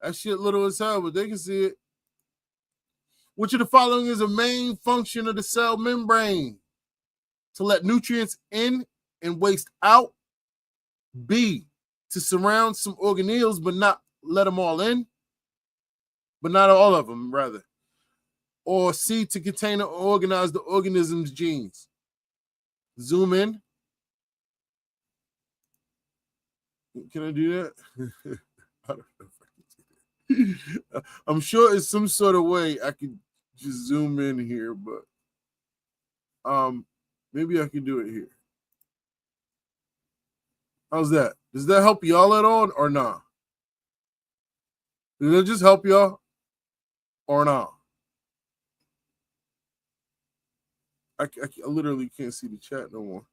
That shit little as hell, but they can see it. Which of the following is a main function of the cell membrane? To let nutrients in and waste out. B. To surround some organelles, but not let them all in. But not all of them, rather. Or C. To contain or organize the organism's genes. Zoom in. Can I do that? I don't know if I can do that. I'm sure it's some sort of way I could just zoom in here, but maybe I can do it here. How's that? Does that help y'all at all or not? Did it just help y'all or not? I literally can't see the chat no more.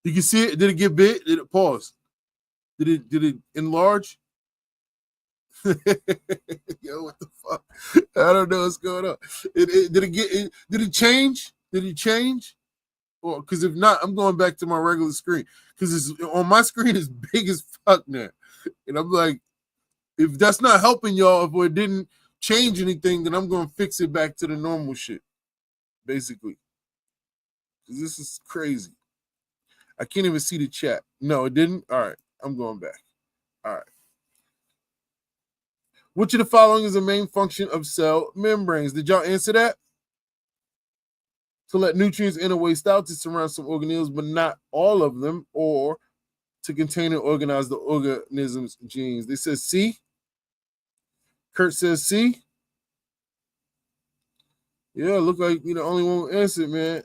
You can see it. Did it get big? Did it pause? Did it enlarge? Yo, what the fuck? I don't know what's going on. Did it change? Did it change? Or because if not, I'm going back to my regular screen. Because it's on my screen is big as fuck now. And I'm like, if that's not helping y'all, if it didn't change anything, then I'm gonna fix it back to the normal shit. Basically. Because this is crazy. I can't even see the chat. No, it didn't. All right. I'm going back. All right. Which of the following is the main function of cell membranes? Did y'all answer that? To let nutrients in or waste out to surround some organisms, but not all of them, or to contain and organize the organism's genes. They said C. Kurt says C. Yeah, look like you're the only one who answered, man.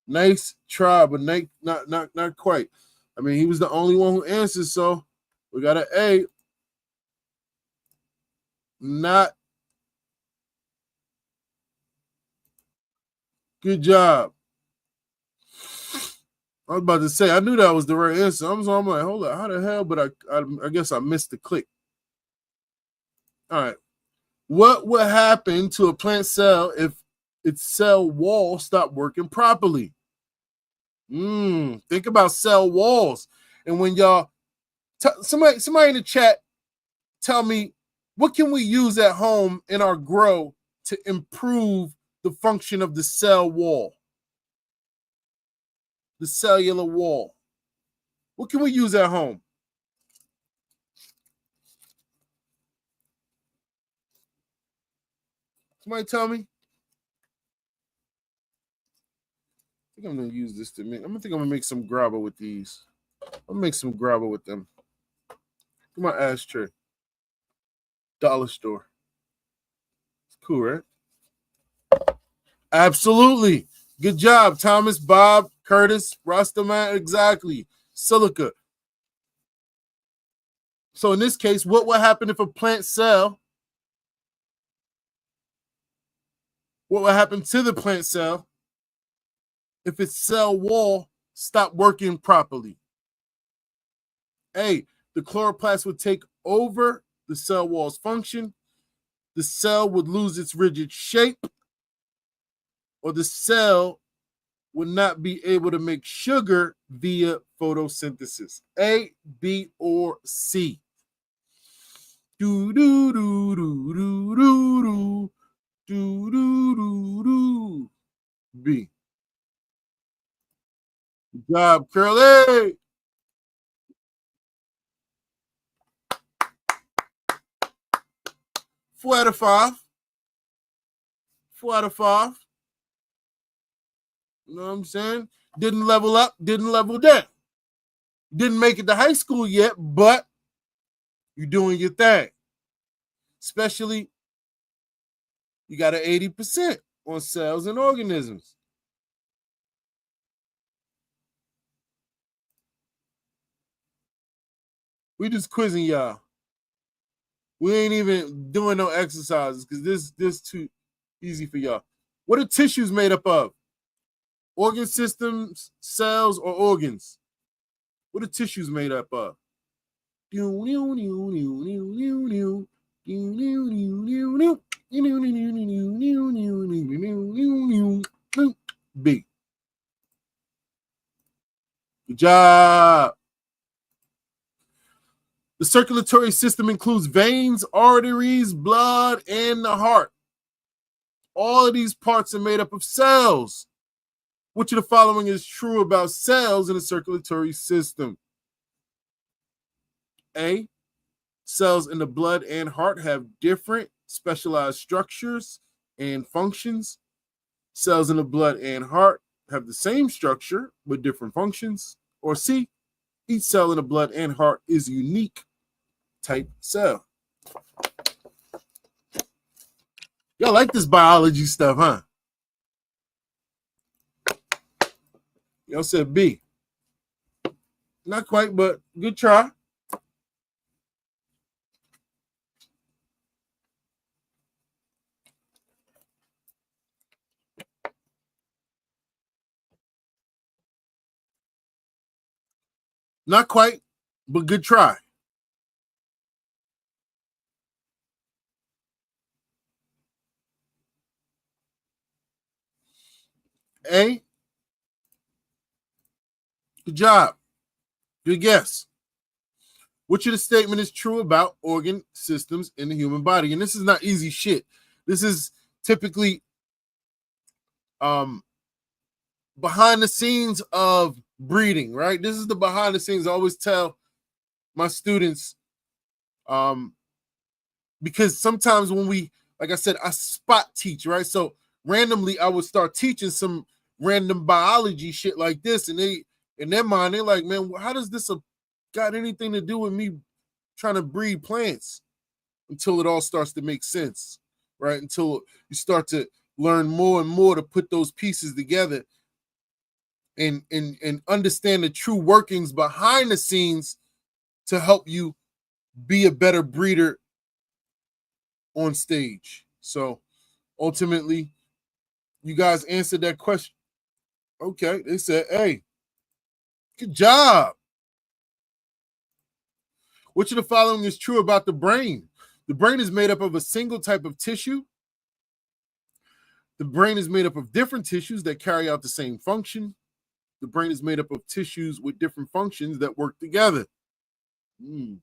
Nice try, but not quite. I mean, he was the only one who answered, so we got an A. Not good job. I was about to say, I knew that was the right answer. I'm like, hold on, how the hell? But I guess I missed the click. All right. What would happen to a plant cell if its cell wall stopped working properly? Think about cell walls. And when y'all, somebody in the chat, tell me, what can we use at home in our grow to improve the function of the cell wall? The cellular wall. What can we use at home? Somebody tell me. I think I'm going to use this to make. I'm going to make some grabber with these. I'm going to make some grabber with them. Look at my ashtray. Dollar store. It's cool, right? Absolutely. Good job, Thomas, Bob, Curtis, Rastaman. Exactly. Silica. So in this case, what would happen if a plant cell, what would happen to the plant cell if its cell wall stopped working properly? A, the chloroplast would take over the cell wall's function. The cell would lose its rigid shape, or the cell would not be able to make sugar via photosynthesis. A, B, or C. Do do do do do do do do do do. B. Good job, Curly. 4 out of 5. 4 out of 5. You know what I'm saying? Didn't level up, didn't level down. Didn't make it to high school yet, but you're doing your thing. Especially, you got an 80% on cells and organisms. We just quizzing y'all. We ain't even doing no exercises because this too easy for y'all. What are tissues made up of? Organ systems, cells, or organs? What are tissues made up of? B. Good job. The circulatory system includes veins, arteries, blood, and the heart. All of these parts are made up of cells. Which of the following is true about cells in the circulatory system? A, cells in the blood and heart have different specialized structures and functions. Cells in the blood and heart have the same structure but different functions. Or C, each cell in the blood and heart is a unique type cell. Y'all like this biology stuff, huh? Y'all said B. Not quite, but good try. Not quite, but good try. A. Good job. Good guess. Which of the statement is true about organ systems in the human body? And this is not easy shit. This is typically behind the scenes of breeding, right? This is the behind the scenes. I always tell my students, because sometimes when we, like I said, I spot teach, right? So randomly I would start teaching some random biology shit like this, and they, in their mind, they're like, man, how does this got anything to do with me trying to breed plants? Until it all starts to make sense, right? Until you start to learn more and more to put those pieces together and understand the true workings behind the scenes to help you be a better breeder on stage. So ultimately, you guys answered that question. Okay, they said, hey, good job. Which of the following is true about the brain? The brain is made up of a single type of tissue. The brain is made up of different tissues that carry out the same function. The brain is made up of tissues with different functions that work together. I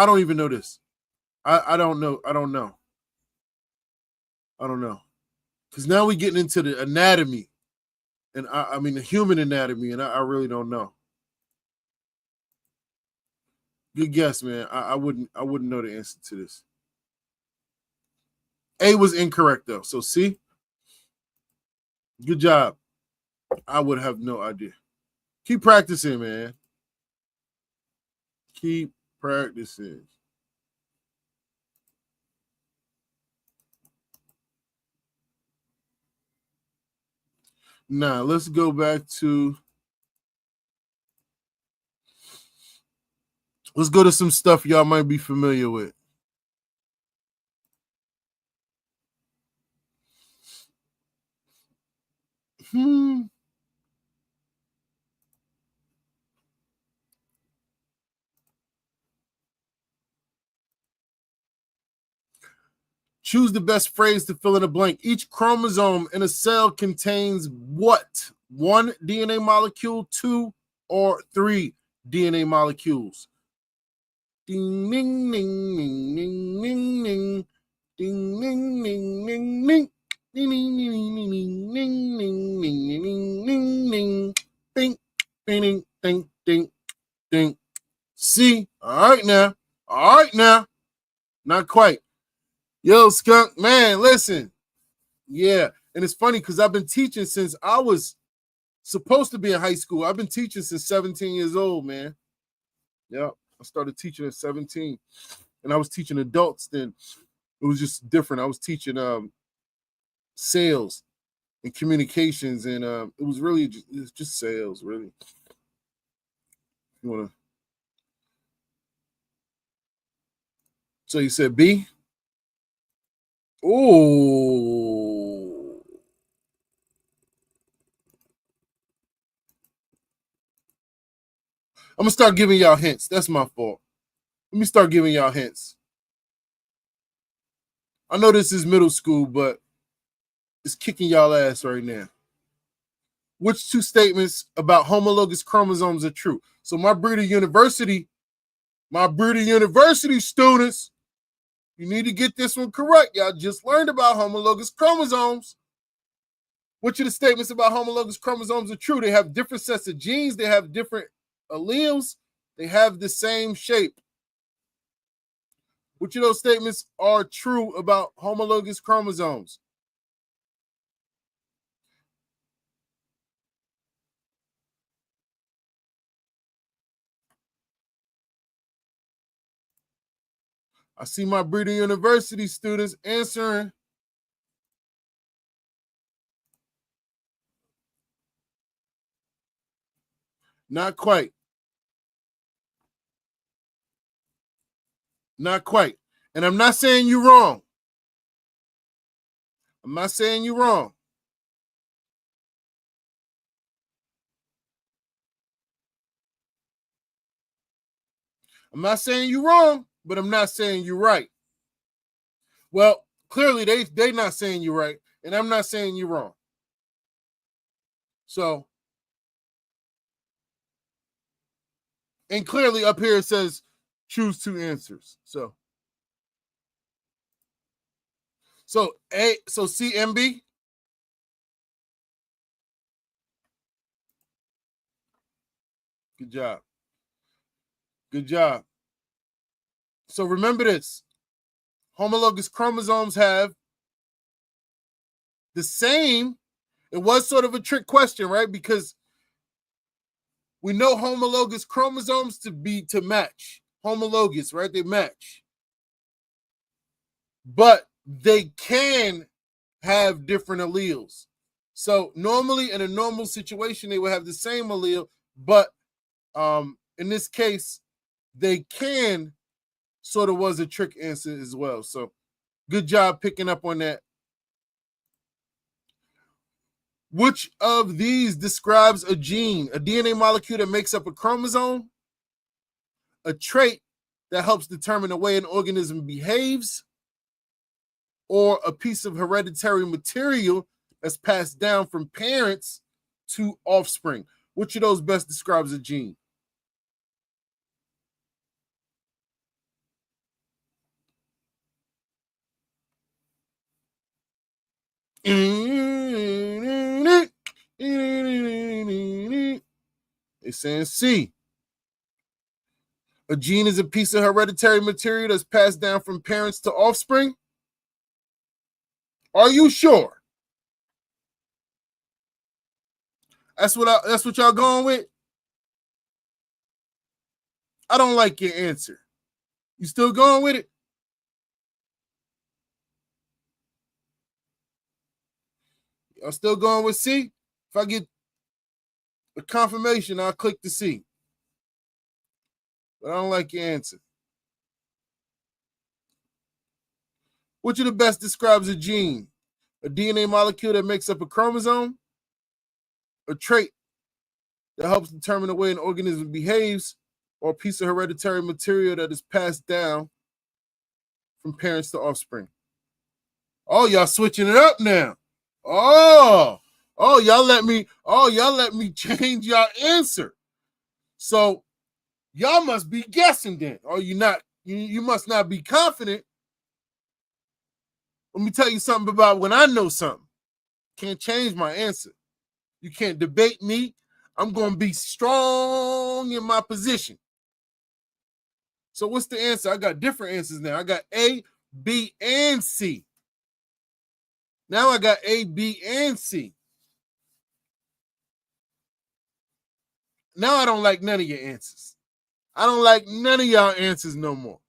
don't even know this. I don't know. I don't know. Because now we're getting into the anatomy. And I mean the human anatomy, and I really don't know. Good guess, man. I wouldn't know the answer to this. A was incorrect though. So C. Good job. I would have no idea. Keep practicing, man. Keep practicing. Now, let's go back to, let's go to some stuff y'all might be familiar with. Choose the best phrase to fill in a blank. Each chromosome in a cell contains what? 1 DNA molecule, 2 or 3 DNA molecules. Ding, ding, ding, ding, ding, ding, ding. Ding, ding, ding, ding, ding. Ding, ding, ding, ding, ding, ding, ding, ding, ding, ding. Ding, ding, ding, ding, ding. See? All right now. Not quite. Yo, Skunk, man, listen. Yeah, and it's funny because I've been teaching since I was supposed to be in high school. I've been teaching since 17 years old, man. Yeah, I started teaching at 17, and I was teaching adults then. It was just different. I was teaching sales and communications, and it was really just sales, really. You wanna? So you said B? Oh. I'm gonna start giving y'all hints. That's my fault. Let me start giving y'all hints. I know this is middle school, but it's kicking y'all ass right now. Which two statements about homologous chromosomes are true? So my Breeder University students, you need to get this one correct. Y'all just learned about homologous chromosomes. Which of the statements about homologous chromosomes are true? They have different sets of genes. They have different alleles. They have the same shape. Which of those statements are true about homologous chromosomes? I see my Breeder University students answering. Not quite. Not quite. And I'm not saying you're wrong. I'm not saying you're wrong. I'm not saying you're wrong, but I'm not saying you're right. Well, clearly they not saying you're right, and I'm not saying you're wrong. So, and clearly up here it says choose two answers. So CMB. Good job. Good job. So remember this. Homologous chromosomes have the same. It was sort of a trick question, right? Because we know homologous chromosomes to match. Homologous, right? They match. But they can have different alleles. So normally in a normal situation, they would have the same allele, but in this case, they can sort of was a trick answer as well. So good job picking up on that. Which of these describes a gene? A DNA molecule that makes up a chromosome, a trait that helps determine the way an organism behaves, or a piece of hereditary material that's passed down from parents to offspring? Which of those best describes a gene? It's saying C. A gene is a piece of hereditary material that's passed down from parents to offspring. Are you sure? That's what y'all going with? I don't like your answer. You still going with it? Y'all still going with C? If I get a confirmation, I'll click the C. But I don't like your answer. Which of the best describes a gene? A DNA molecule that makes up a chromosome? A trait that helps determine the way an organism behaves? Or a piece of hereditary material that is passed down from parents to offspring? Oh, y'all switching it up now. Y'all let me change y'all answer. So y'all must be guessing then. Or you not, you must not be confident. Let me tell you something about when I know something. Can't change my answer. You can't debate me. I'm going to be strong in my position. So what's the answer? I got different answers now. I got A, B, and C. Now I got A, B, and C. Now I don't like none of your answers. I don't like none of y'all answers no more.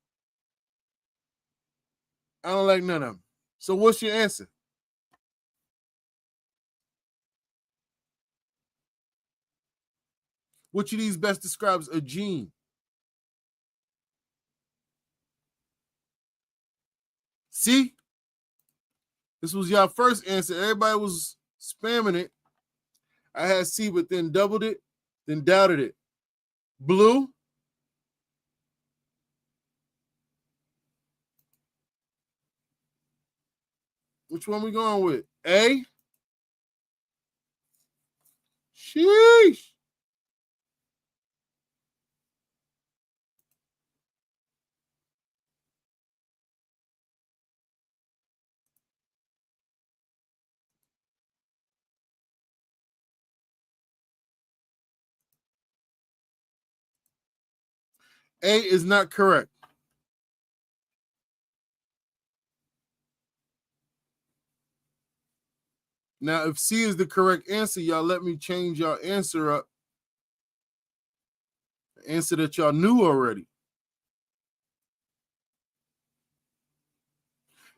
I don't like none of them. So what's your answer? Which of these best describes a gene? See? This was your first answer. Everybody was spamming it. I had C, but then doubled it, then doubted it. Blue. Which one we going with? A? Sheesh. A is not correct. Now, if C is the correct answer, y'all let me change y'all answer up. The answer that y'all knew already.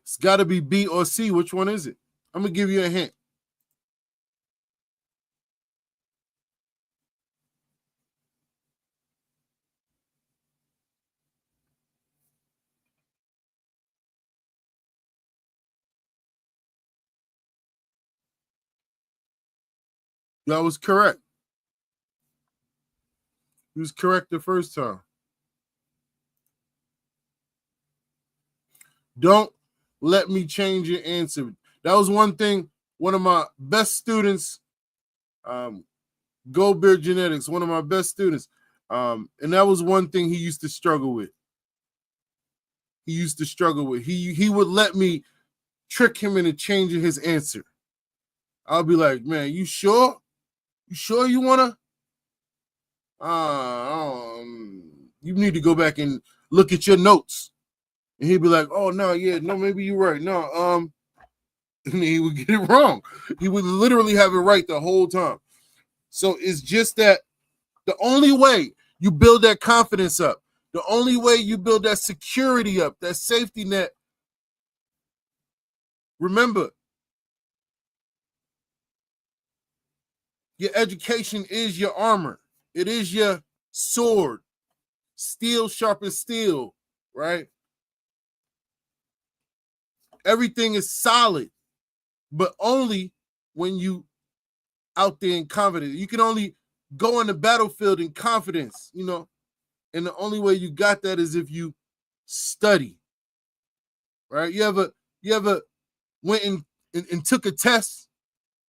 It's got to be B or C. Which one is it? I'm going to give you a hint. Y'all was correct. He was correct the first time. Don't let me change your answer. That was one thing. One of my best students, Goldberg Genetics, one of my best students. And that was one thing he used to struggle with. He would let me trick him into changing his answer. I'll be like, man, you sure? You sure you wanna? You need to go back and look at your notes. And he'd be like, oh no, yeah, no, maybe you're right. No, and he would get it wrong. He would literally have it right the whole time. So it's just that the only way you build that confidence up, the only way you build that security up, that safety net, remember, your education is your armor. It is your sword. Steel sharpens steel, right? Everything is solid, but only when you out there in confidence. You can only go on the battlefield in confidence, you know, and the only way you got that is if you study, right? You ever went and took a test,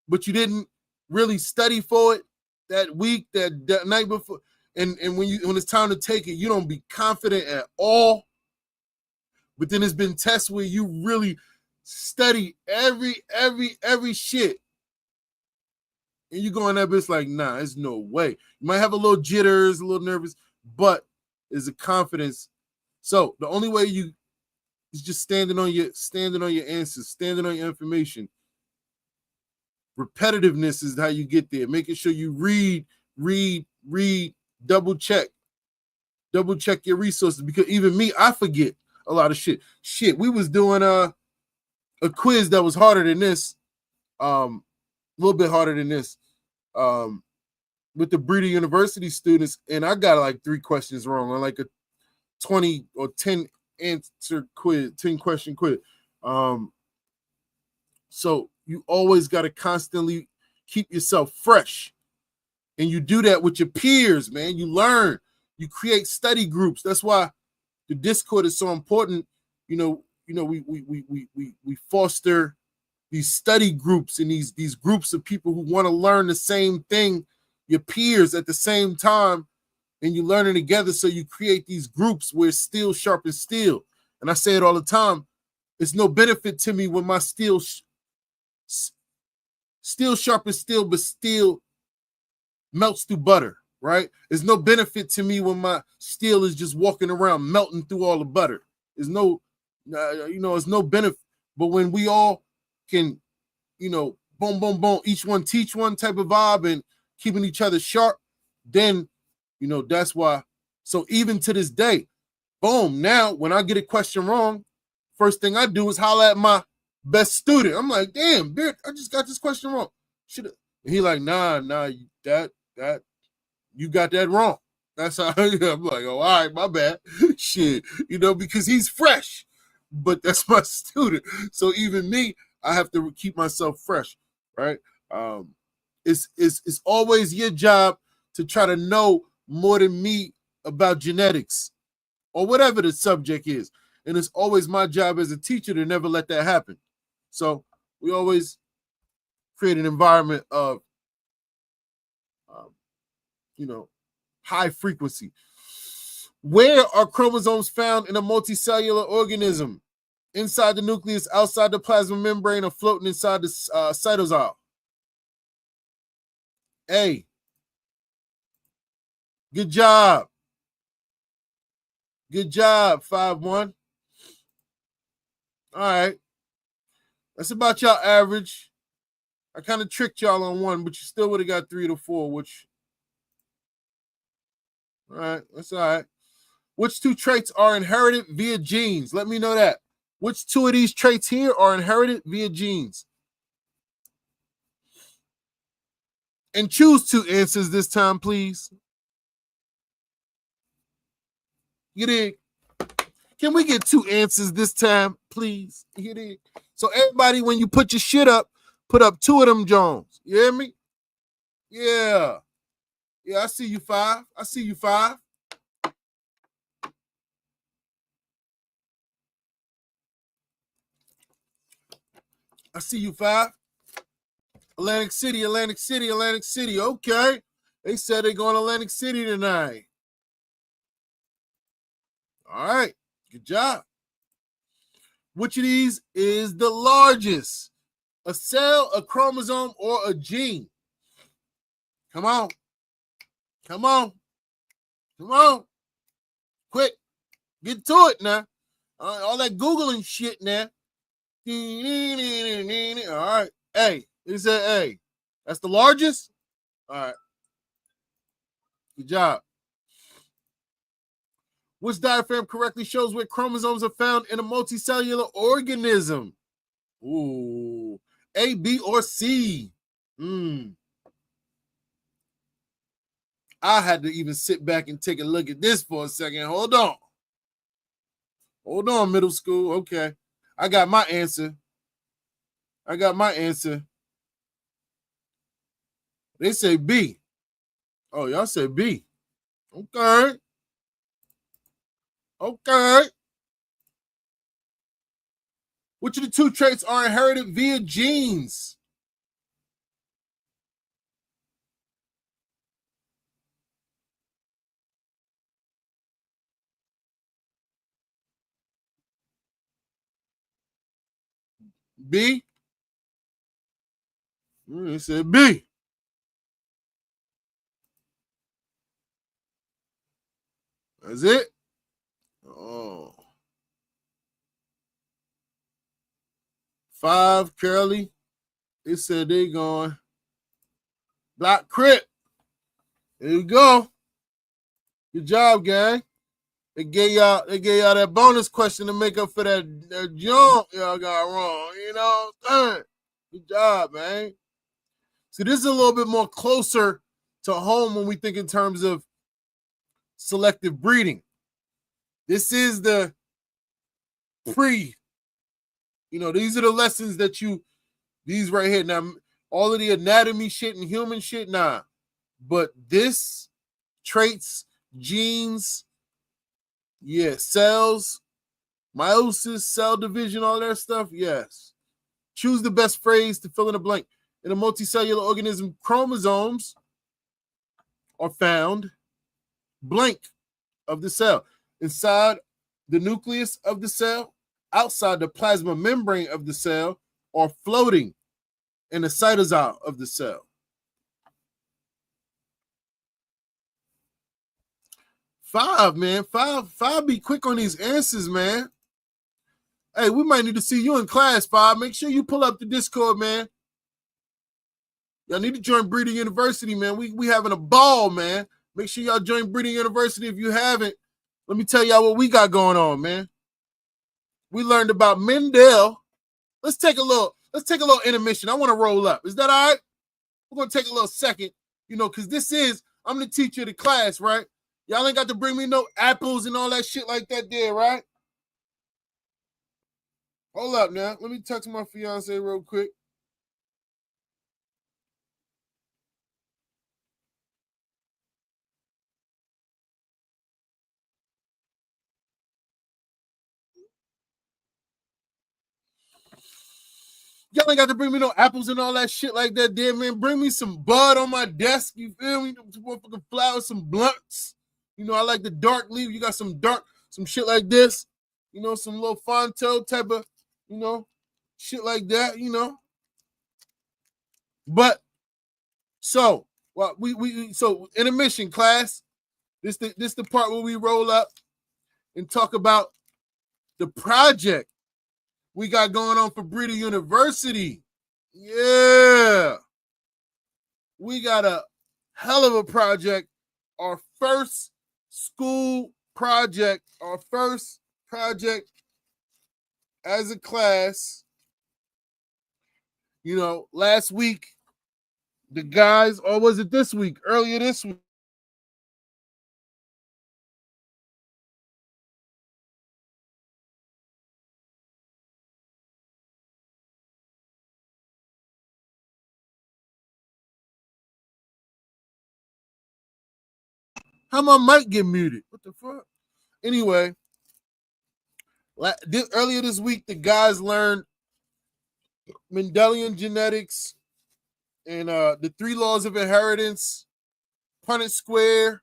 but you didn't really study for it that week, that night before, and when it's time to take it, you don't be confident at all. But then there's been tests where you really study every shit. And you go in that bitch like, nah, there's no way. You might have a little jitters, a little nervous, but there's a confidence. So the only way you is just standing on your answers, standing on your information. Repetitiveness is how you get there. Making sure you read, double check your resources, because even me, I forget a lot of shit. We was doing a quiz that was harder than this, a little bit harder than this, with the Breeder University students, and I got like 3 questions wrong on like a 20 or 10 answer quiz, 10 question quiz. So you always got to constantly keep yourself fresh, and you do that with your peers, man. You learn, you create study groups. That's why the Discord is so important. We foster these study groups and these groups of people who want to learn the same thing, your peers at the same time, and you learn it together. So you create these groups where steel sharpens steel. And I say it all the time. It's no benefit to me when my steel sharpens steel, but steel melts through butter, right? There's no benefit to me when my steel is just walking around melting through all the butter. There's no, there's no benefit. But when we all can, boom, boom, boom, each one teach one type of vibe and keeping each other sharp, then, that's why. So even to this day, boom, now when I get a question wrong, first thing I do is holler at my best student. I'm like, damn, Beard, I just got this question wrong. Should have. He like, nah, that you got that wrong. That's how I'm like, oh, all right, my bad. Shit, because he's fresh, but that's my student. So even me, I have to keep myself fresh, right? It's always your job to try to know more than me about genetics or whatever the subject is. And it's always my job as a teacher to never let that happen. So we always create an environment of, high frequency. Where are chromosomes found in a multicellular organism? Inside the nucleus, outside the plasma membrane, or floating inside the cytosol? A. Good job. Good job, 5-1. All right. That's about y'all average. I kind of tricked y'all on 1, but you still would have got 3 to 4, which, all right, that's all right. Which 2 traits are inherited via genes? Let me know that. Which two of these traits here are inherited via genes? And choose two answers this time, please. You dig? Can we get two answers this time, please? You dig? So everybody, when you put your shit up, put up two of them Jones. You hear me? Yeah. Yeah, I see you, 5. I see you, 5. I see you, 5. Atlantic City, Atlantic City, Atlantic City. Okay. They said they're going to Atlantic City tonight. All right. Good job. Which of these is the largest? A cell, a chromosome, or a gene? Come on. Come on. Come on. Quick. Get to it now. All that Googling shit now. All right. A. It said A. That's the largest? All right. Good job. Which diagram correctly shows where chromosomes are found in a multicellular organism? Ooh. A, B, or C? I had to even sit back and take a look at this for a second. Hold on. Hold on, middle school. Okay. I got my answer. They say B. Oh, y'all said B. Okay. Okay. Which of the two traits are inherited via genes? B? It said B. That's it? Oh. 5, Curly. They said they going Black Crip. There you go. Good job, gang. They gave y'all that bonus question to make up for that jump y'all got wrong. You know what I'm saying? Good job, man. So this is a little bit more closer to home when we think in terms of selective breeding. This is the pre. These are the lessons that these right here. Now, all of the anatomy shit and human shit, nah. But this, traits, genes, yeah, cells, meiosis, cell division, all that stuff, yes. Choose the best phrase to fill in a blank. In a multicellular organism, chromosomes are found blank of the cell. Inside the nucleus of the cell, outside the plasma membrane of the cell, or floating in the cytosol of the cell. 5, man. 5 be quick on these answers, man. Hey, we might need to see you in class, 5. Make sure you pull up the Discord, man. Y'all need to join Breeding University, man. We having a ball, man. Make sure y'all join Breeding University if you haven't. Let me tell y'all what we got going on, man. We learned about Mendel. Let's take a little intermission. I want to roll up. Is that all right? We're going to take a little second, because I'm the teacher of the class, right? Y'all ain't got to bring me no apples and all that shit like that there, right? Hold up now. Let me text my fiance real quick. Y'all ain't got to bring me no apples and all that shit like that there, man. Bring me some bud on my desk, you feel me? Some motherfucking flowers, some blunts. I like the dark leaf. You got some shit like this. Some little Fonto type of, shit like that, But, so, so intermission class, this the part where we roll up and talk about the project we got going on for Breeding University. Yeah. We got a hell of a project. Our first school project. Our first project as a class, you know, last week, the guys, or was it this week? Earlier this week. How my mic get muted? What the fuck? Anyway, earlier this week, the guys learned Mendelian genetics and the 3 laws of inheritance, Punnett square,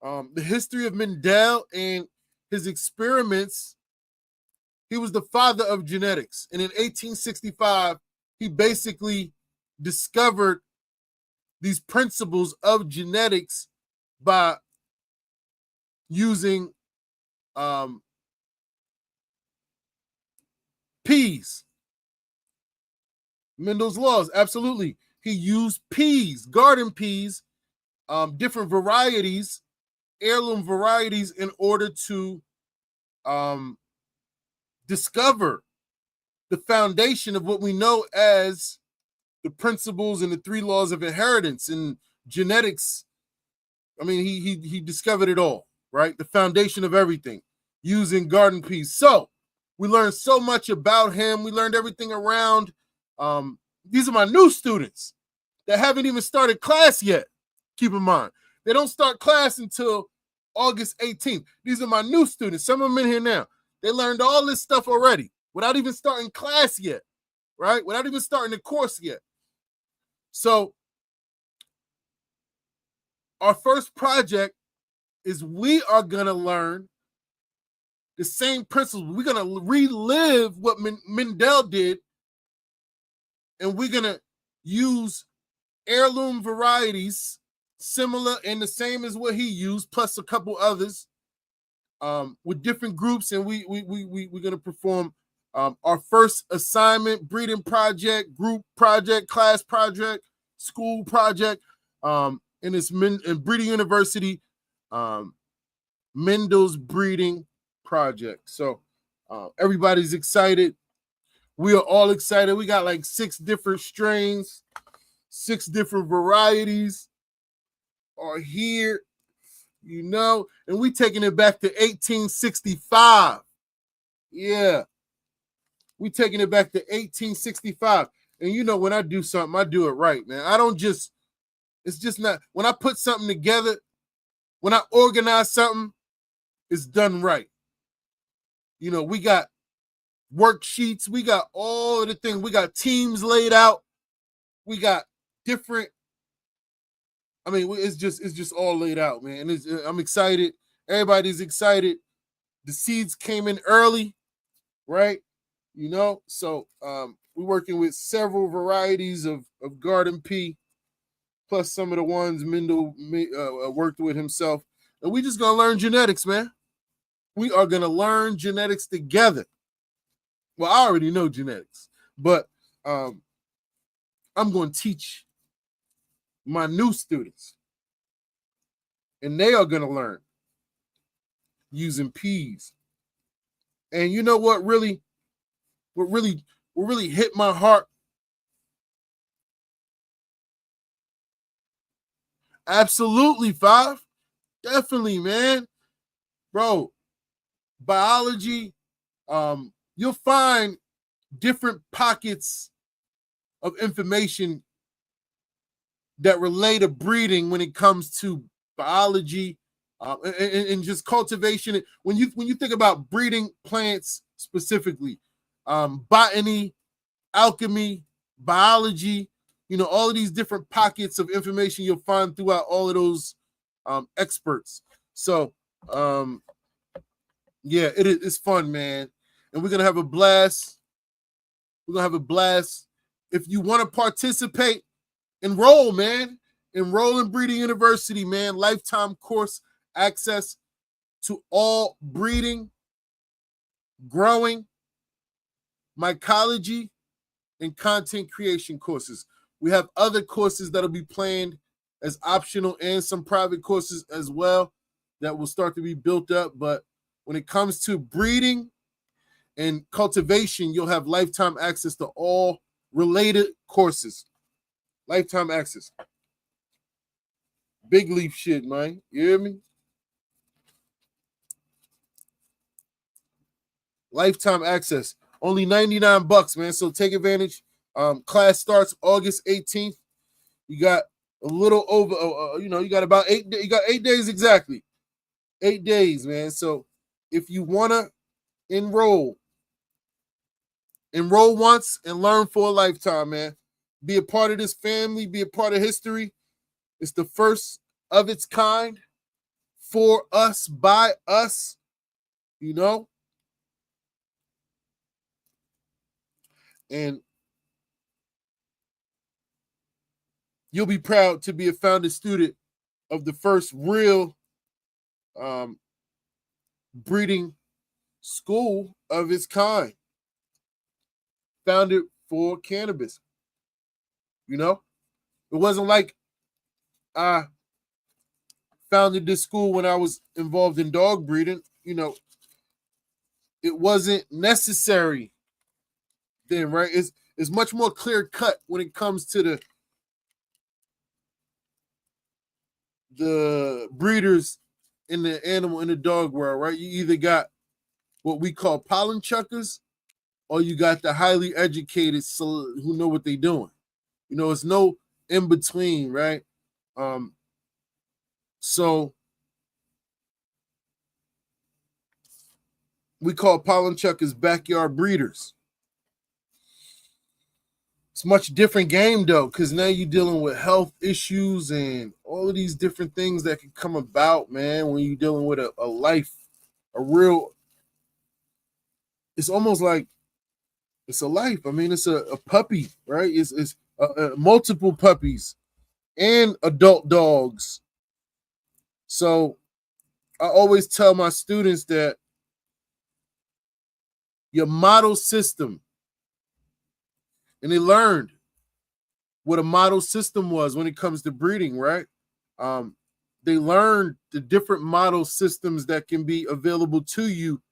the history of Mendel and his experiments. He was the father of genetics. And in 1865, he basically discovered these principles of genetics by using peas. Mendel's laws, absolutely. He used peas, garden peas, different varieties, heirloom varieties, in order to discover the foundation of what we know as the principles and the 3 laws of inheritance and genetics. I mean, he discovered it all, right? The foundation of everything using garden peas. So we learned so much about him. We learned everything around. These are my new students that haven't even started class yet. Keep in mind, they don't start class until August 18th. These are my new students. Some of them in here now. They learned all this stuff already without even starting class yet, right? Without even starting the course yet. So our first project is we are going to learn the same principles. We're going to relive what Mendel did, and we're going to use heirloom varieties similar and the same as what he used, plus a couple others, with different groups. And we're going to perform our first assignment, breeding project, group project, class project, school project, in this in Breeding University, Mendel's breeding project. So everybody's excited. We are all excited. We got like 6 different strains, 6 different varieties are here, you know, and we taking it back to 1865. Yeah, we taking it back to 1865. And you know, when I do something, I do it right, man. I don't just, it's just not, when I put something together, when I organize something, it's done right. You know, we got worksheets, we got all of the things, we got teams laid out, we got different, I mean, it's just all laid out, man. And I'm excited. Everybody's excited. The seeds came in early, right? You know, so we're working with several varieties of garden pea, plus some of the ones Mendel worked with himself. And we just gonna learn genetics, man. We are gonna learn genetics together. Well, I already know genetics, but I'm going to teach my new students, and they are going to learn using peas. And you know what really hit my heart? Absolutely, 5. Definitely, man. Bro, biology, you'll find different pockets of information that relate to breeding when it comes to biology and just cultivation. When you think about breeding plants specifically, botany, alchemy, biology, you know, all of these different pockets of information you'll find throughout all of those experts. So yeah, it's fun, man. And we're gonna have a blast. We're gonna have a blast. If you want to participate, enroll, man. Enroll in Breeding University, man. Lifetime course access to all breeding, growing, mycology, and content creation courses. We have other courses that'll be planned as optional and some private courses as well that will start to be built up. But when it comes to breeding and cultivation, you'll have lifetime access to all related courses. Lifetime access. Big leaf shit, man. You hear me? Lifetime access. Only $99, man. So take advantage. Class starts August 18th. You got a little over, you got about 8 days. You got 8 days exactly. 8 days, man. So if you want to enroll once and learn for a lifetime, man. Be a part of this family. Be a part of history. It's the first of its kind for us, by us, and you'll be proud to be a founding student of the first real breeding school of its kind, founded for cannabis. It wasn't like I founded this school when I was involved in dog breeding. It wasn't necessary then, right? It's much more clear cut when it comes to the breeders in the dog world, right? You either got what we call pollen chuckers, or you got the highly educated who know what they're doing. It's no in between, right? So we call pollen chuckers backyard breeders. It's a much different game though, because now you're dealing with health issues and all of these different things that can come about, man, when you're dealing with a life, a real, it's almost like it's a life. I mean, it's a puppy, right? It's multiple puppies and adult dogs. So I always tell my students that your model system, and they learned what a model system was when it comes to breeding, right? They learned the different model systems that can be available to you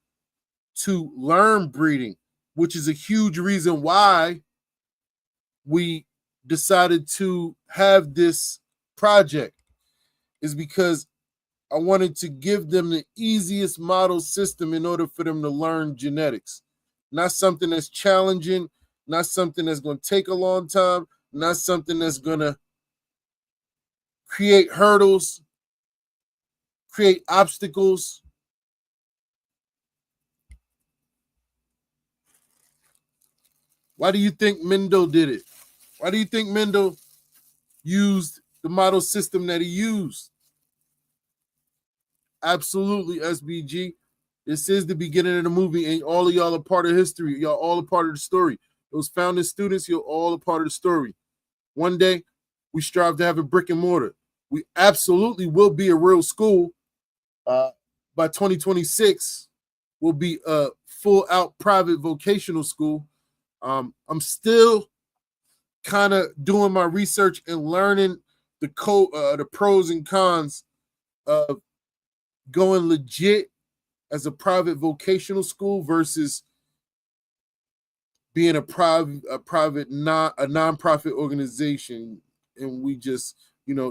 to learn breeding, which is a huge reason why we decided to have this project, is because I wanted to give them the easiest model system in order for them to learn genetics. Not something that's challenging, not something that's going to take a long time, not something that's going to create hurdles, create obstacles. Why do you think Mendo did it? Why do you think Mendo used the model system that he used? Absolutely, SBG. This is the beginning of the movie, and all of y'all are part of history. Y'all all a part of the story. Those founding students, you're all a part of the story. One day, we strive to have a brick and mortar. We absolutely will be a real school. By 2026, we'll be a full-out private vocational school. I'm still kind of doing my research and learning the pros and cons of going legit as a private vocational school versus being a nonprofit organization. And we just,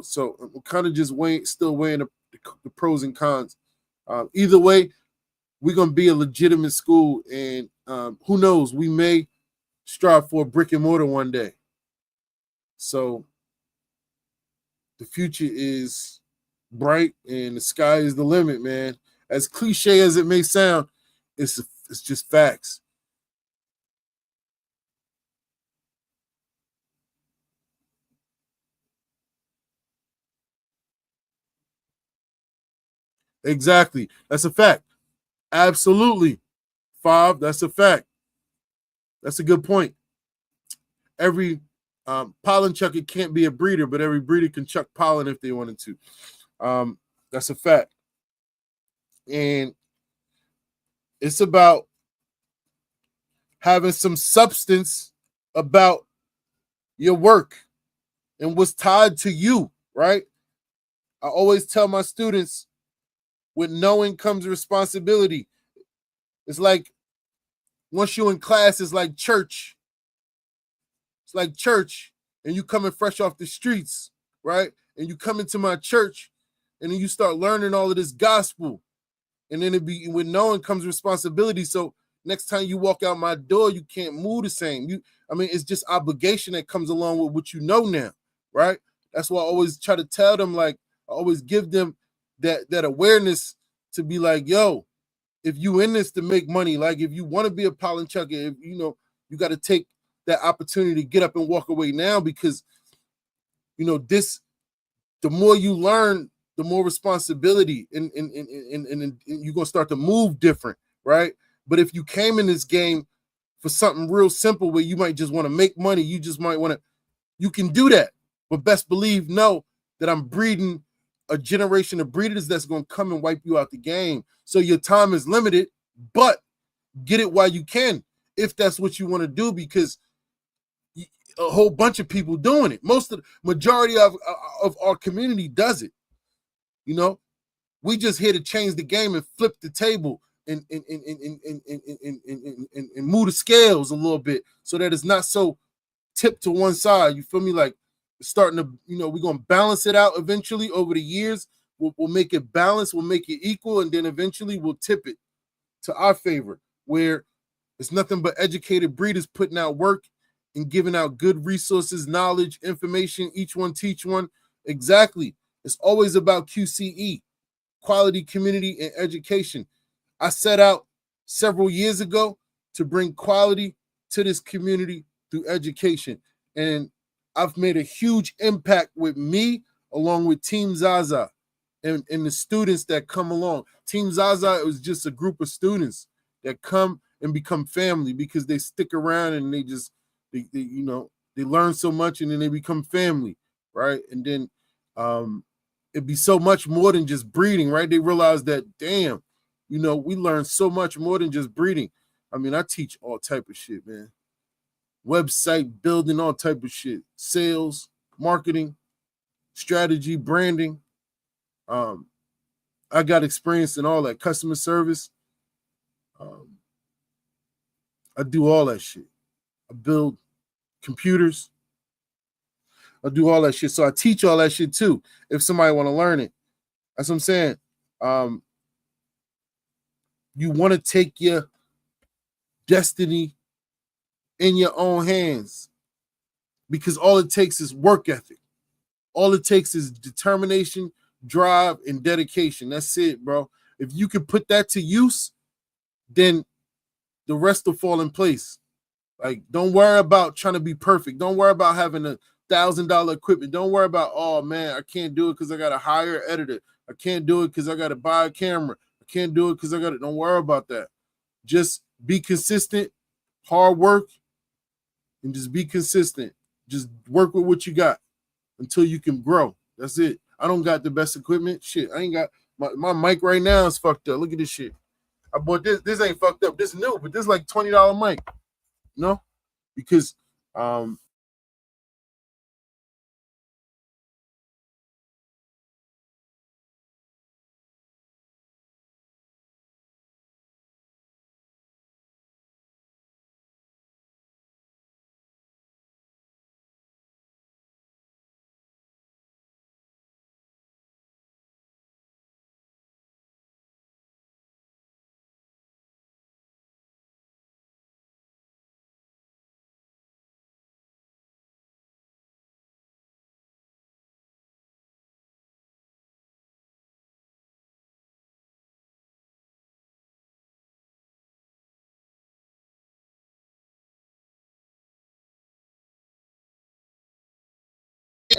so I'm kind of just still weighing the pros and cons. Either way, we're going to be a legitimate school, and who knows, we may strive for a brick and mortar one day. So the future is bright and the sky is the limit, man. As cliche as it may sound, it's just facts. Exactly. That's a fact. Absolutely. Five, that's a fact. That's a good point. Every pollen chucker can't be a breeder, but every breeder can chuck pollen if they wanted to. That's a fact. And it's about having some substance about your work and what's tied to you, right? I always tell my students, with knowing comes responsibility. It's like once you're in class, it's like church. It's like church, and you coming fresh off the streets, right? And you come into my church, and then you start learning all of this gospel. And then with knowing comes responsibility. So next time you walk out my door, you can't move the same. It's just obligation that comes along with what you know now, right? That's why I always try to tell them, like, I always give them that awareness to be like, yo, if you in this to make money, like if you want to be a pollen chucker, if you got to take that opportunity to get up and walk away now, because the more you learn, the more responsibility and you're gonna start to move different, right? But if you came in this game for something real simple where you might just want to make money, you just might want to, you can do that. But best believe, know that I'm breeding a generation of breeders that's gonna come and wipe you out the game. So your time is limited, but get it while you can, if that's what you want to do, because a whole bunch of people doing it. Majority of our community does it. We just here to change the game and flip the table and move the scales a little bit so that it's not so tipped to one side. You feel me? Like it's starting to, we're gonna balance it out eventually over the years. We'll make it balanced, we'll make it equal, and then eventually we'll tip it to our favor, where it's nothing but educated breeders putting out work and giving out good resources, knowledge, information, each one teach one. Exactly. It's always about QCE, quality community and education. I set out several years ago to bring quality to this community through education. And I've made a huge impact with me, along with Team Zaza and the students that come along. Team Zaza was just a group of students that come and become family because they stick around and they learn so much, and then they become family, right? And then it'd be so much more than just breeding, right? They realize that, damn, we learn so much more than just breeding. I teach all type of shit, man. Website building, all type of shit. Sales, marketing, strategy, branding. I got experience in all that. Customer service. I do all that shit. I build computers. I do all that shit. So I teach all that shit too, if somebody want to learn it. That's what I'm saying. You want to take your destiny in your own hands, because all it takes is work ethic. All it takes is determination, drive, and dedication. That's it, bro. If you can put that to use, then the rest will fall in place. Like, don't worry about trying to be perfect. Don't worry about having $1,000 equipment. Don't worry about, oh man, I can't do it because I got to hire an editor. I can't do it because I got to buy a camera. I can't do it because I got to. Don't worry about that. Just be consistent, hard work, and just be consistent. Just work with what you got until you can grow. That's it. I don't got the best equipment. Shit, I ain't got my mic right now is fucked up. Look at this shit. I bought this. This ain't fucked up. This new, but this is like $20 mic. Because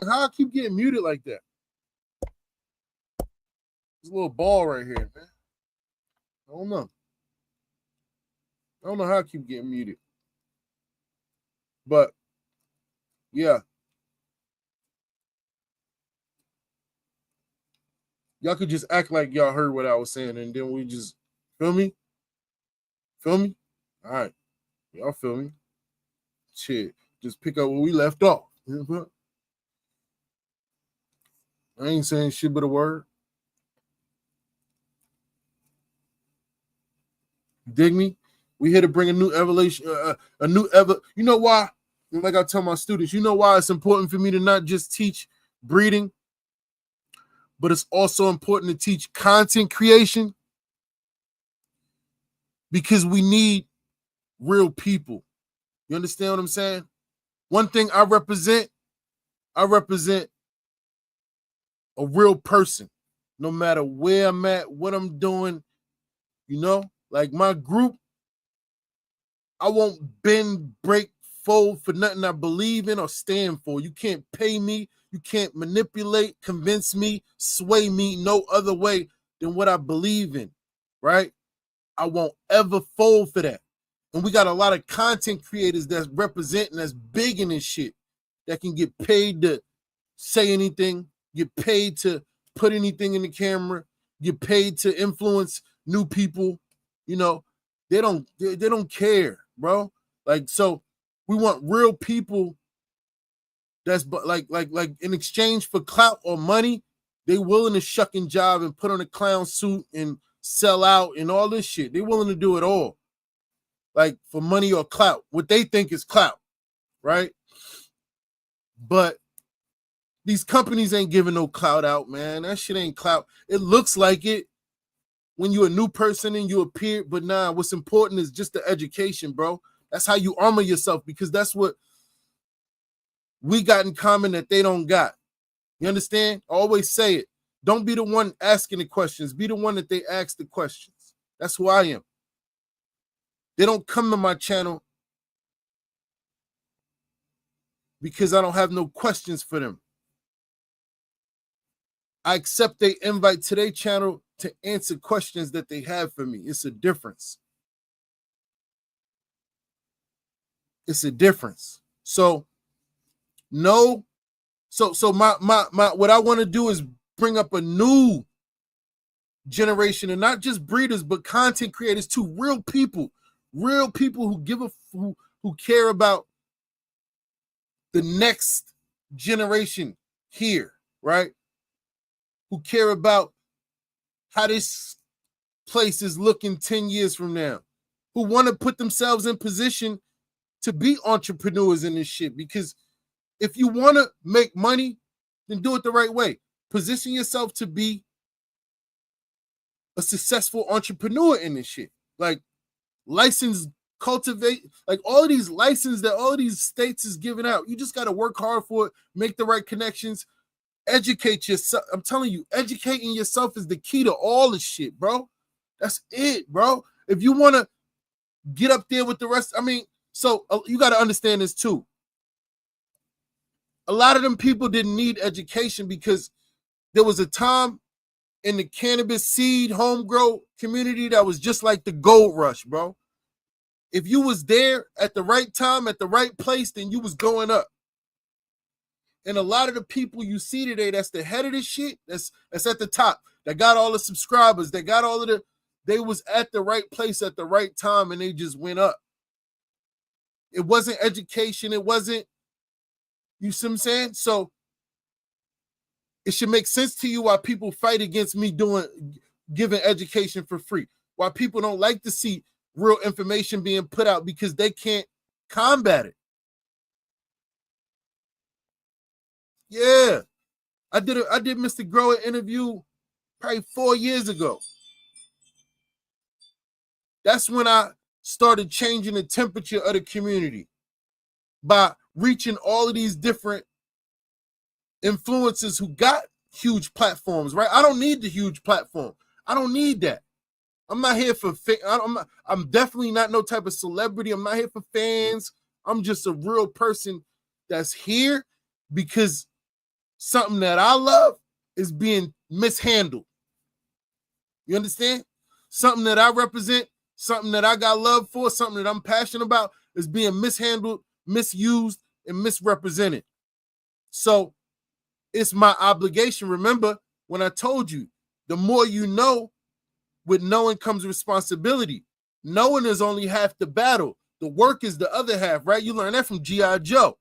how I keep getting muted like that? This little ball right here, man. I don't know. I don't know how I keep getting muted. But yeah. Y'all could just act like y'all heard what I was saying, and then we just feel me? Feel me? All right. Y'all feel me? Shit. Just pick up where we left off. I ain't saying shit but a word. You dig me? We here to bring a new evolution, You know why? Like I tell my students, you know why it's important for me to not just teach breeding, but it's also important to teach content creation, because we need real people. You understand what I'm saying? One thing I represent a real person, no matter where I'm at, what I'm doing, like my group, I won't bend, break, fold for nothing I believe in or stand for. You can't pay me. You can't manipulate, convince me, sway me no other way than what I believe in, right? I won't ever fold for that. And we got a lot of content creators that's representing, that's big in this shit, that can get paid to say anything, get paid to put anything in the camera, get paid to influence new people. They don't care, bro. Like, so we want real people that's like in exchange for clout or money, they willing to shuck and jive and put on a clown suit and sell out and all this shit. They willing to do it all, like for money or clout, what they think is clout, right? But these companies ain't giving no clout out, man. That shit ain't clout. It looks like it when you're a new person and you appear, but nah, what's important is just the education, bro. That's how you armor yourself, because that's what we got in common that they don't got. You understand? I always say it. Don't be the one asking the questions. Be the one that they ask the questions. That's who I am. They don't come to my channel because I don't have no questions for them. I accept their invite to their channel to answer questions that they have for me. It's a difference. It's a difference. So my what I want to do is bring up a new generation, and not just breeders, but content creators too. Real people who care about the next generation here, right? Who care about how this place is looking 10 years from now, who want to put themselves in position to be entrepreneurs in this shit. Because if you want to make money, then do it the right way. Position yourself to be a successful entrepreneur in this shit. Like, license, cultivate, like all of these licenses that all of these states is giving out. You just got to work hard for it, make the right connections, educate yourself. I'm telling you, educating yourself is the key to all this shit, bro. That's it, bro. If you want to get up there with the rest, so you got to understand this too. A lot of them people didn't need education because there was a time in the cannabis seed home grow community that was just like the gold rush, bro. If you was there at the right time, at the right place, then you was going up. And a lot of the people you see today that's the head of this shit, that's at the top, that got all the subscribers, that got all of they was at the right place at the right time, and they just went up. It wasn't education. It wasn't, you see what I'm saying? So it should make sense to you why people fight against me giving education for free. Why people don't like to see real information being put out, because they can't combat it. Yeah. I did Mr. Grower interview probably 4 years ago. That's when I started changing the temperature of the community by reaching all of these different influencers who got huge platforms, right? I don't need the huge platform. I don't need that. I'm not here for I'm definitely not no type of celebrity. I'm not here for fans. I'm just a real person that's here because something that I love is being mishandled. You understand? Something that I represent, something that I got love for, something that I'm passionate about is being mishandled, misused, and misrepresented. So it's my obligation. Remember when I told you, the more you know, with knowing comes responsibility. Knowing is only half the battle. The work is the other half, right? You learn that from G.I. Joe.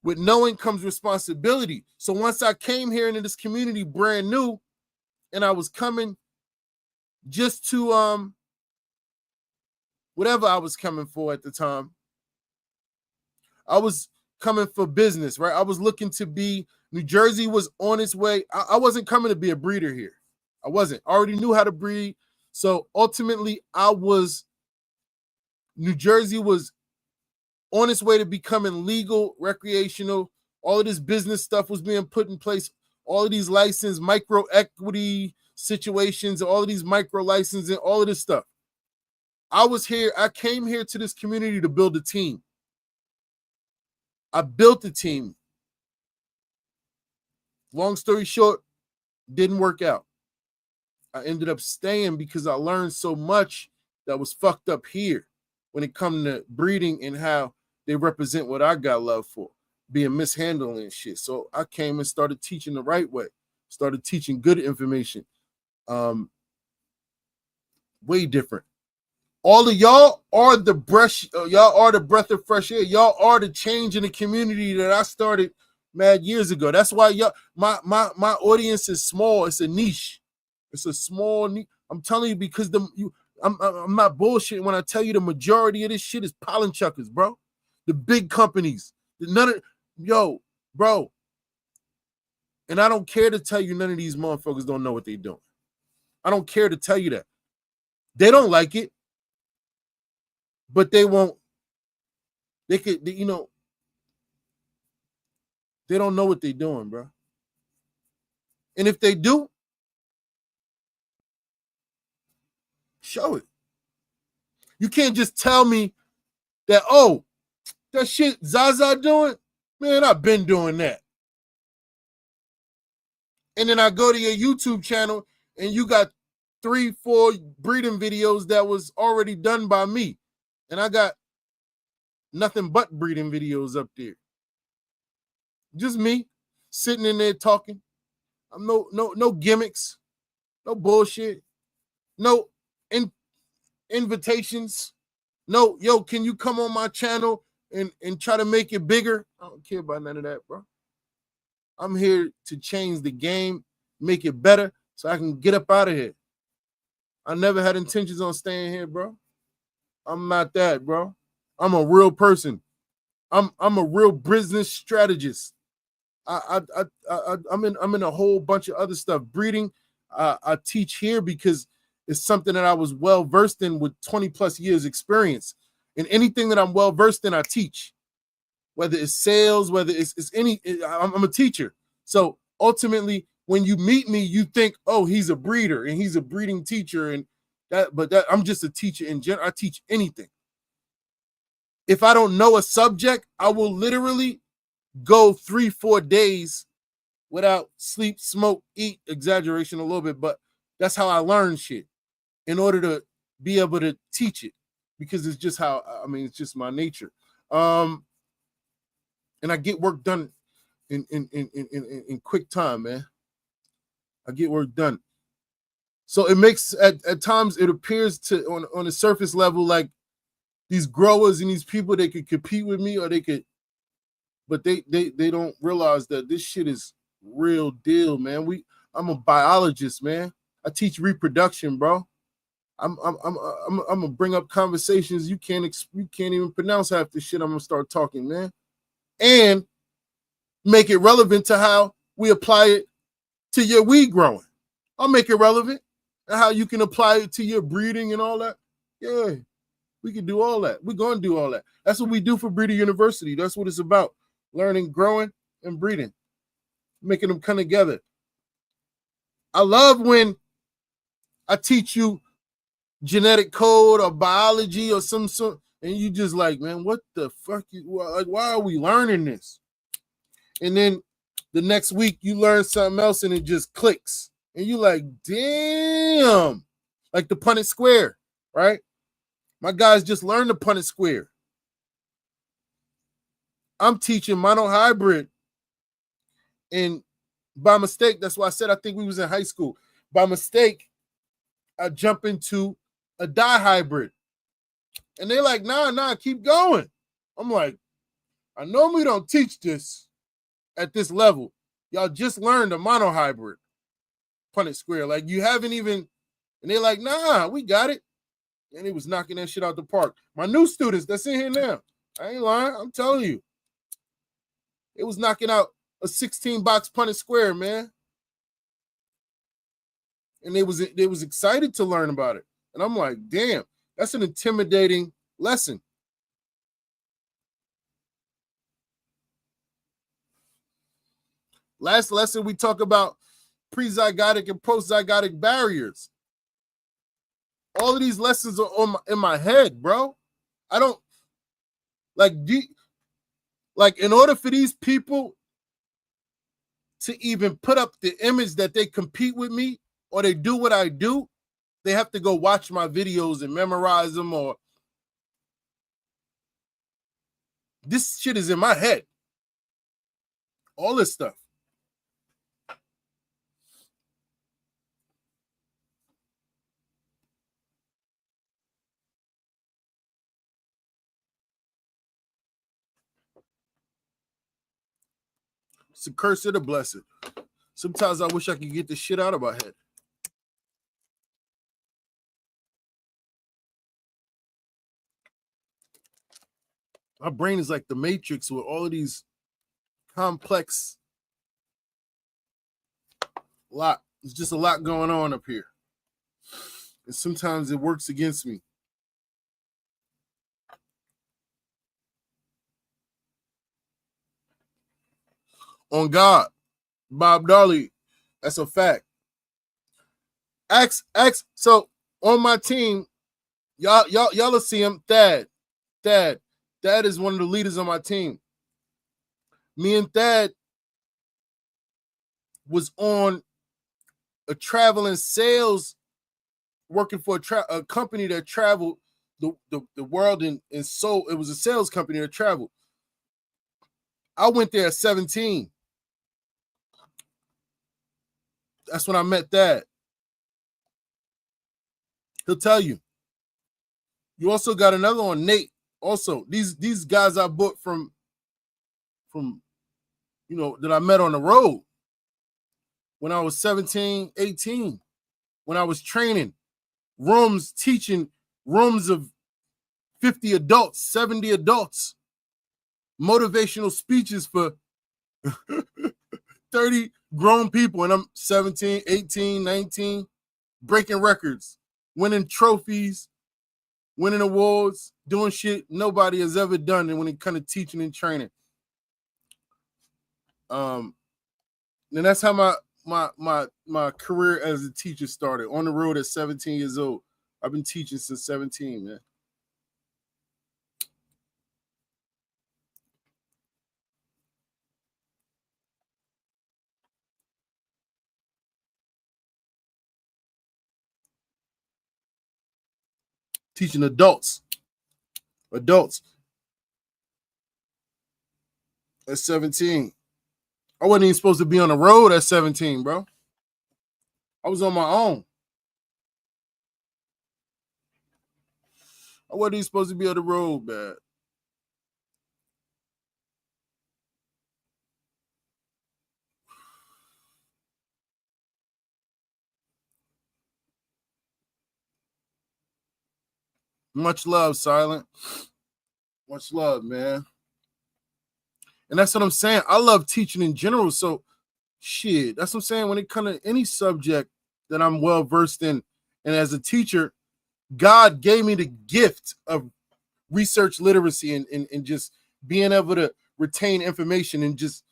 With knowing comes responsibility. So once I came here into this community brand new, and I was coming just to whatever I was coming for at the time. I was coming for business, right? I was looking to be, New Jersey was on its way. I wasn't coming to be a breeder here. I wasn't. I already knew how to breed. So ultimately, New Jersey was on its way to becoming legal, recreational. All of this business stuff was being put in place. All of these licensed micro equity situations, all of these micro licensing, all of this stuff. I came here to this community to build a team. I built a team. Long story short, didn't work out. I ended up staying because I learned so much that was fucked up here when it comes to breeding and how they represent what I got love for, being mishandled and shit. So I came and started teaching the right way, started teaching good information. Way different. All of y'all are the breath, of fresh air. Y'all are the change in the community that I started mad years ago. That's why y'all, my audience is small. It's a niche. It's a small niche. I'm telling you because I'm not bullshitting when I tell you the majority of this shit is pollen chuckers, bro. The big companies. Bro. And I don't care to tell you none of these motherfuckers don't know what they're doing. I don't care to tell you that. They don't like it. But they won't, they don't know what they're doing, bro. And if they do, show it. You can't just tell me that, oh, that shit Zaza doing, man, I've been doing that. And then I go to your YouTube channel and you got 3-4 breeding videos that was already done by me. And I got nothing but breeding videos up there. Just me sitting in there talking. I'm no gimmicks, no bullshit, no invitations. No, yo, can you come on my channel and try to make it bigger? I don't care about none of that, bro. I'm here to change the game, make it better so I can get up out of here. I never had intentions on staying here, bro. I'm not that, bro. I'm a real person. I'm a real business strategist. I'm in a whole bunch of other stuff. Breeding, I teach here because it's something that I was well versed in with 20 plus years experience. And anything that I'm well versed in, I teach. Whether it's sales, whether it's I'm a teacher. So ultimately, when you meet me, you think, oh, he's a breeder and he's a breeding teacher, and but I'm just a teacher in general. I teach anything. If I don't know a subject, I will literally go 3-4 days without sleep, smoke, eat, exaggeration a little bit, but that's how I learn shit in order to be able to teach it, because it's just it's just my nature. And I get work done in quick time, man. I get work done. So it makes at times it appears to on the surface level like these growers and these people, they could compete with me, or they could, but they don't realize that this shit is real deal, man. I'm a biologist, man. I teach reproduction, bro. I'm gonna bring up conversations you can't even pronounce half the shit I'm gonna start talking, man, and make it relevant to how we apply it to your weed growing. I'll make it relevant and how you can apply it to your breeding and all that. Yeah, we can do all that. We're gonna do all that. That's what we do for Breeder University. That's what it's about: learning, growing, and breeding, making them come together. I love when I teach you genetic code or biology or some sort, and you just like, man, what the fuck? Why are we learning this? And then the next week you learn something else and it just clicks. And you like, damn, like the Punnett square, right? My guys just learned the Punnett square. I'm teaching monohybrid, and by mistake, that's why I said I think we was in high school. By mistake, I jump into a dihybrid. And they're like, nah, keep going. I'm like, I normally don't teach this at this level. Y'all just learned a monohybrid Punnett square. Like, you haven't even And they're like, nah, we got it. And he was knocking that shit out the park. My new students that's in here now, I ain't lying, I'm telling you. It was knocking out a 16-box Punnett square, man. And they was excited to learn about it. And I'm like, damn, that's an intimidating lesson. Last lesson, we talk about pre-zygotic and post-zygotic barriers. All of these lessons are in my head, bro. I don't, like, in order for these people to even put up the image that they compete with me or they do what I do, they have to go watch my videos and memorize them, or this shit is in my head. All this stuff. It's a curse and a blessing. Sometimes I wish I could get this shit out of my head. My brain is like the Matrix with all of these complex lot. There's just a lot going on up here. And sometimes it works against me. On God, Bob Darley, that's a fact. So on my team, y'all will see him. Thad is one of the leaders on my team. Me and Thad was on a traveling sales, working for a company that traveled the world, and so it was a sales company that traveled. I went there at 17. That's when I met Thad. He'll tell you. You also got another one, Nate. Also, these guys I bought from that I met on the road when I was 17, 18, when I was training rooms, teaching rooms of 50 adults, 70 adults, motivational speeches for 30 grown people, and I'm 17, 18, 19, breaking records, winning trophies, winning awards, doing shit nobody has ever done when it comes to teaching and training. And that's how my career as a teacher started, on the road at 17 years old. I've been teaching since 17, man. Teaching adults at 17. I wasn't even supposed to be on the road at 17, bro. I was on my own. I wasn't even supposed to be on the road, man. Much love, Silent. Much love, man. And that's what I'm saying. I love teaching in general. So, shit, that's what I'm saying. When it comes to any subject that I'm well versed in, and as a teacher, God gave me the gift of research literacy and just being able to retain information, and just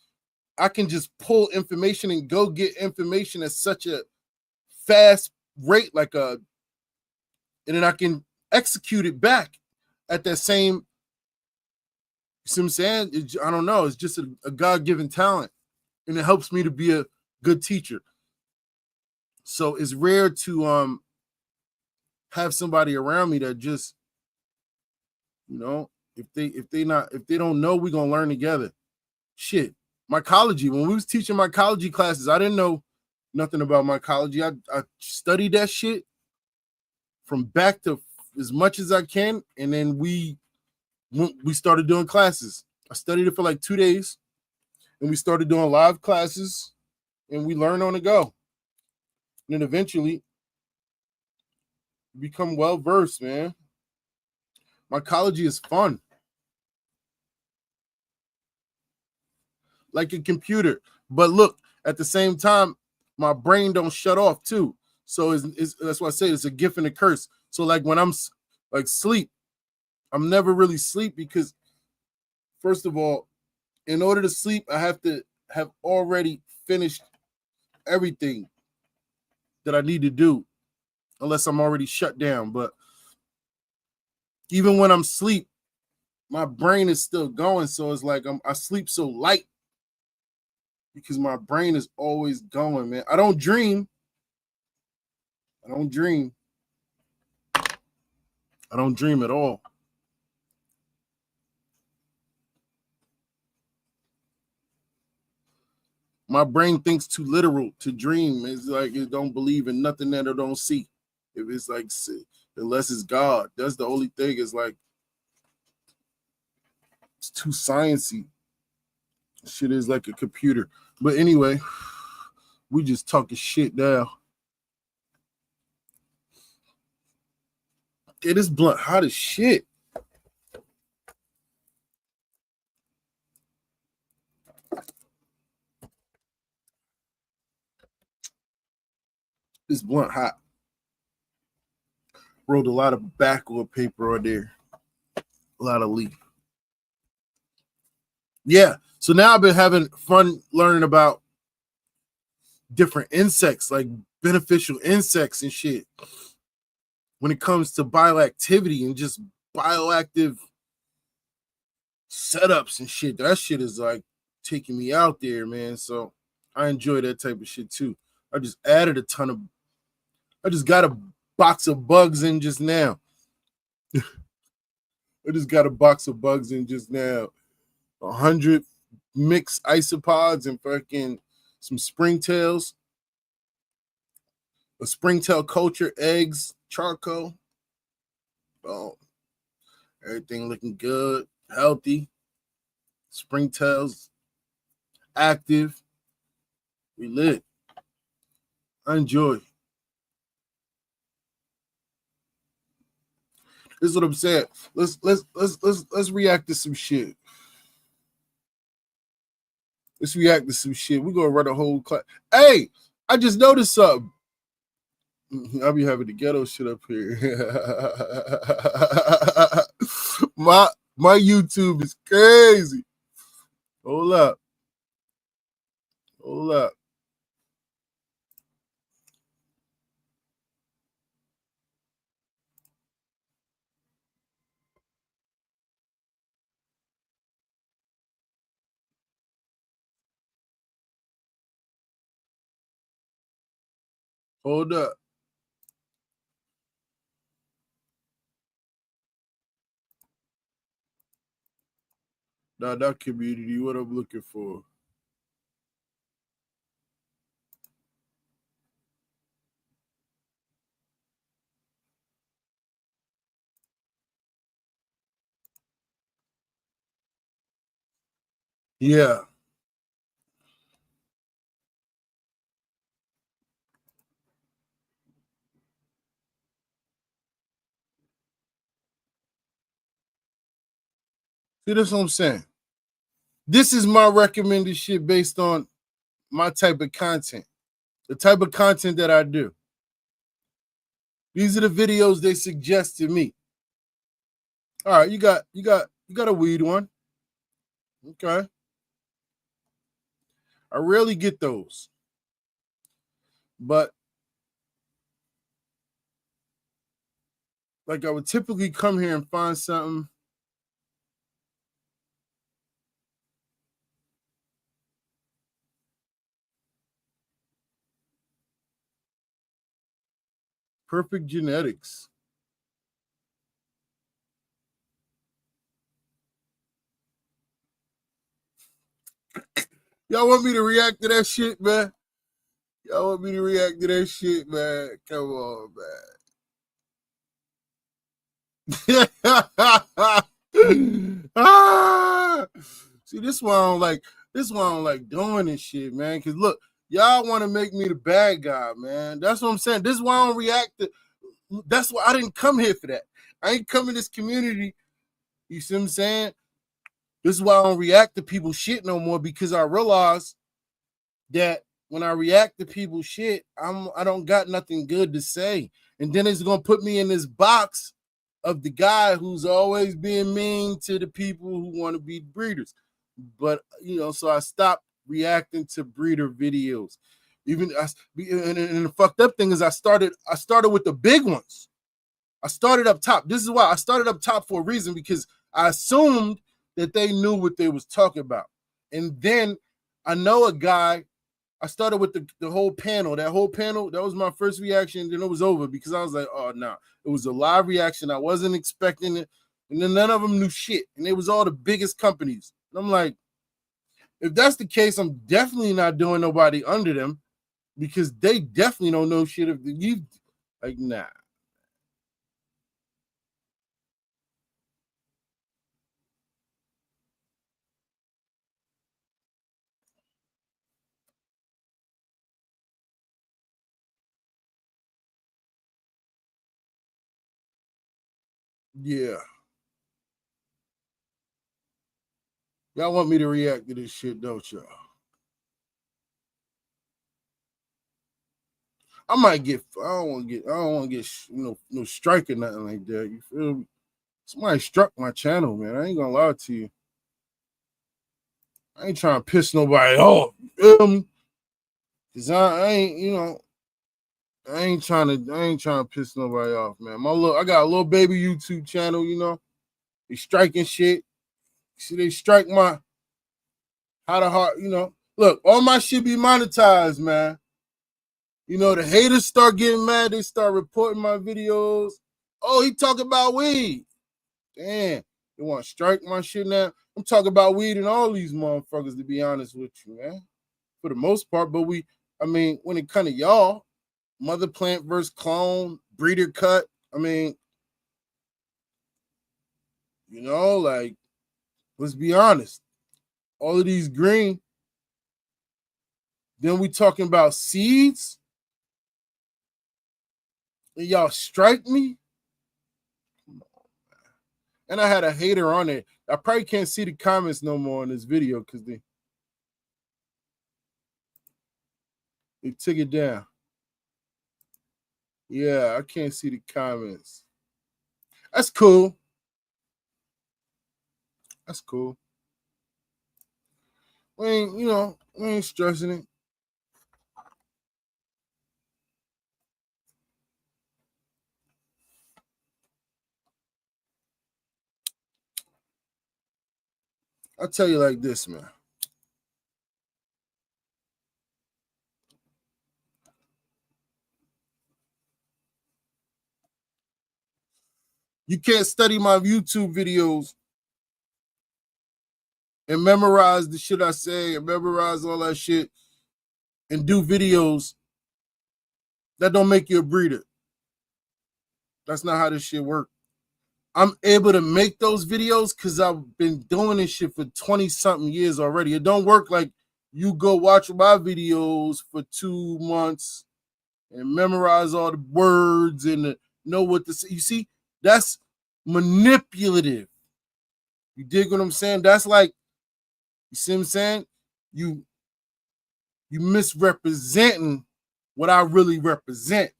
I can just pull information and go get information at such a fast rate, and then I can execute it back at that same. You see what I'm saying? I don't know. It's just a God-given talent, and it helps me to be a good teacher. So it's rare to have somebody around me that just, if they don't know, we're gonna learn together. Shit. Mycology. When we was teaching mycology classes, I didn't know nothing about mycology. I studied that shit from back to as much as I can, and then we started doing classes. I studied it for like 2 days, and we started doing live classes, and we learned on the go. And then eventually, become well versed, man. Mycology is fun. Like a computer. But look, at the same time, my brain don't shut off too. So that's why I say it's a gift and a curse. So like when I'm like sleep, I'm never really sleep because first of all, in order to sleep, I have to have already finished everything that I need to do, unless I'm already shut down. But even when I'm asleep, my brain is still going. So it's like I sleep so light because my brain is always going, man. I don't dream. I don't dream at all. My brain thinks too literal to dream. It's like it don't believe in nothing that it don't see. If it's like, unless it's God, that's the only thing. Is like it's too sciencey. Shit is like a computer. But anyway, we just talking shit now. It is blunt hot as shit. This blunt hot. Wrote a lot of backward paper on there. A lot of leaf. Yeah. So now I've been having fun learning about different insects, like beneficial insects and shit. When it comes to bioactivity and just bioactive setups and shit, that shit is like taking me out there, man. So I enjoy that type of shit too. I just got a box of bugs in just now. I just got a box of bugs in just now. 100 mixed isopods and fucking some springtails. A springtail culture, eggs, charcoal. Oh, everything looking good, healthy. Springtails active. We lit. I enjoy. This is what I'm saying. Let's react to some shit. Let's react to some shit. We're gonna run a whole class. Hey, I just noticed something. I'll be having the ghetto shit up here. my YouTube is crazy. Hold up. Hold up. Now that community, what I'm looking for. Yeah. See, that's what I'm saying. This is my recommended shit based on my type of content, the type of content that I do. These are the videos they suggest to me. All right, you got a weed one. Okay. I rarely get those. But like I would typically come here and find something. Perfect genetics. Y'all want me to react to that shit, man? Y'all want me to react to that shit, man? Come on, man. See, this one I don't like. This one I don't like doing this shit, man. Cause look, y'all want to make me the bad guy, man. That's what I'm saying. This is why I don't react to. that's why I didn't come here for that. I ain't come in this community. You see what I'm saying? This is why I don't react to people's shit no more, because I realize that when I react to people's shit, I don't got nothing good to say. And then it's gonna put me in this box of the guy who's always being mean to the people who want to be breeders. But so I stopped reacting to breeder videos. And the fucked up thing is I started with the big ones. I started up top. This is why I started up top, for a reason, because I assumed that they knew what they was talking about. And then I know a guy. I started with the whole panel. That whole panel, that was my first reaction. Then it was over, because I was like, oh, no. It was a live reaction. I wasn't expecting it. And then none of them knew shit. And it was all the biggest companies. And I'm like, if that's the case, I'm definitely not doing nobody under them, because they definitely don't know shit. If you like, nah. Yeah. Y'all want me to react to this shit, don't y'all? I might get. I don't want to get no strike or nothing like that. You feel me? Somebody struck my channel, man. I ain't gonna lie to you. I ain't trying to piss nobody off. You feel me? Cause I ain't, I ain't trying to piss nobody off, man. I got a little baby YouTube channel, They striking shit. See, they strike my how to heart, Look, all my shit be monetized, man. The haters start getting mad. They start reporting my videos. Oh, he talking about weed. Damn, they want to strike my shit now. I'm talking about weed and all these motherfuckers, to be honest with you, man. For the most part, but when it comes to y'all, mother plant versus clone, breeder cut, like, let's be honest. All of these green. Then we talking about seeds. And y'all strike me. And I had a hater on it. I probably can't see the comments no more in this video, because they took it down. Yeah, I can't see the comments. That's cool. That's cool. We ain't stressing it. I'll tell you like this, man. You can't study my YouTube videos and memorize the shit I say and memorize all that shit and do videos that don't make you a breeder. That's not how this shit works. I'm able to make those videos because I've been doing this shit for 20-something years already. It don't work like you go watch my videos for 2 months and memorize all the words and know what to say. You see, that's manipulative. You dig what I'm saying? That's like, you see what I'm saying? You misrepresenting what I really represent.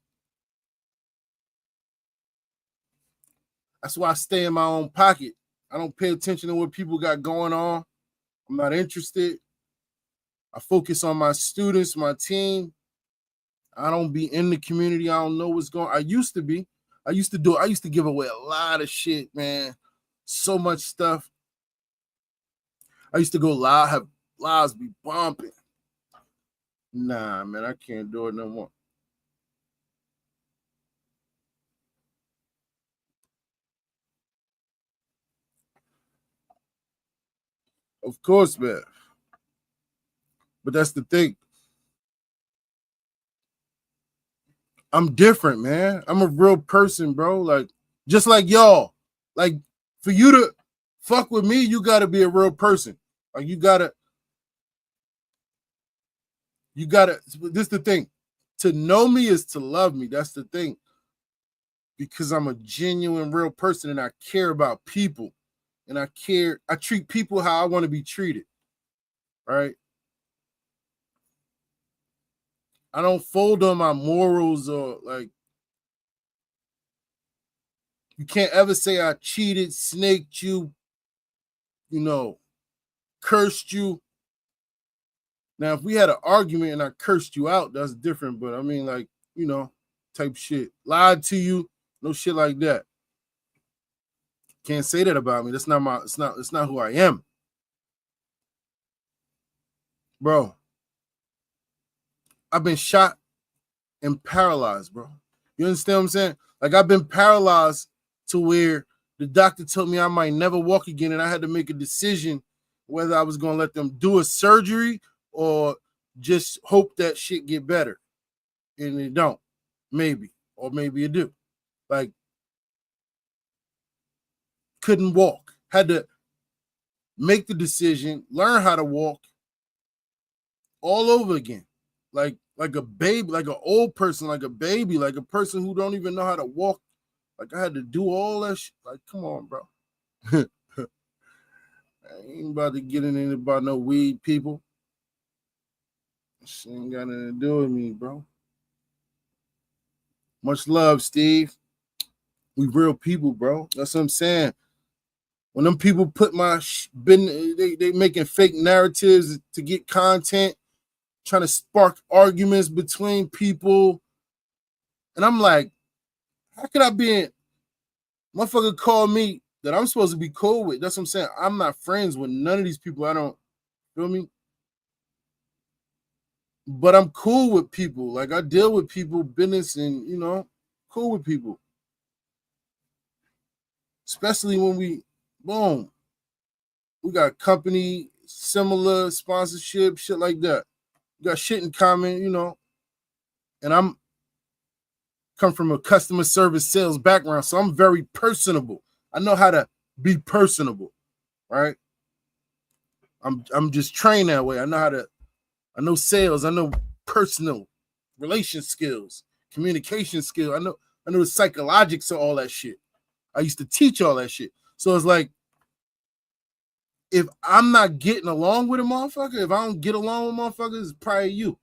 That's why I stay in my own pocket. I don't pay attention to what people got going on. I'm not interested. I focus on my students, my team. I don't be in the community. I don't know what's going on. I used to be. I used to give away a lot of shit, man. So much stuff. I used to go live, have lives be bumping. Nah, man, I can't do it no more. Of course, man. But that's the thing. I'm different, man. I'm a real person, bro. Like, just like y'all. Like, for you to fuck with me, you gotta be a real person. Like, you gotta, this is the thing. To know me is to love me. That's the thing. because I'm a genuine, real person and I care about people. And I treat people how I want to be treated. Right? I don't fold on my morals or like, you can't ever say I cheated, snaked you, cursed you. Now, if we had an argument and I cursed you out, that's different. But I mean, like, type shit. Lied to you, no shit like that. Can't say that about me. That's not it's not who I am. Bro, I've been shot and paralyzed, bro. You understand what I'm saying? Like, I've been paralyzed to where the doctor told me I might never walk again, and I had to make a decision whether I was going to let them do a surgery or just hope that shit get better. And it don't. Maybe. Or maybe it do. Like, couldn't walk. Had to make the decision, learn how to walk all over again. Like a baby, like an old person, like a baby, like a person who don't even know how to walk. Like, I had to do all that shit. Like, come on, bro. I ain't about to get in about no weed, people. Shit ain't got nothing to do with me, bro. Much love, Steve. We real people, bro. That's what I'm saying. When them people put they making fake narratives to get content, trying to spark arguments between people. And I'm like, how could I be motherfucker call me that I'm supposed to be cool with? That's what I'm saying. I'm not friends with none of these people. I don't, feel me? But I'm cool with people. Like, I deal with people, business, and, cool with people. Especially when we got company, similar sponsorship, shit like that. We got shit in common, and I'm come from a customer service sales background, so I'm very personable. I know how to be personable, right? I'm just trained that way. I know sales, I know personal relation skills, communication skills. I know the psychologics of all that shit. I used to teach all that shit. So it's like, if I'm not getting along with a motherfucker, if I don't get along with motherfuckers, it's probably you.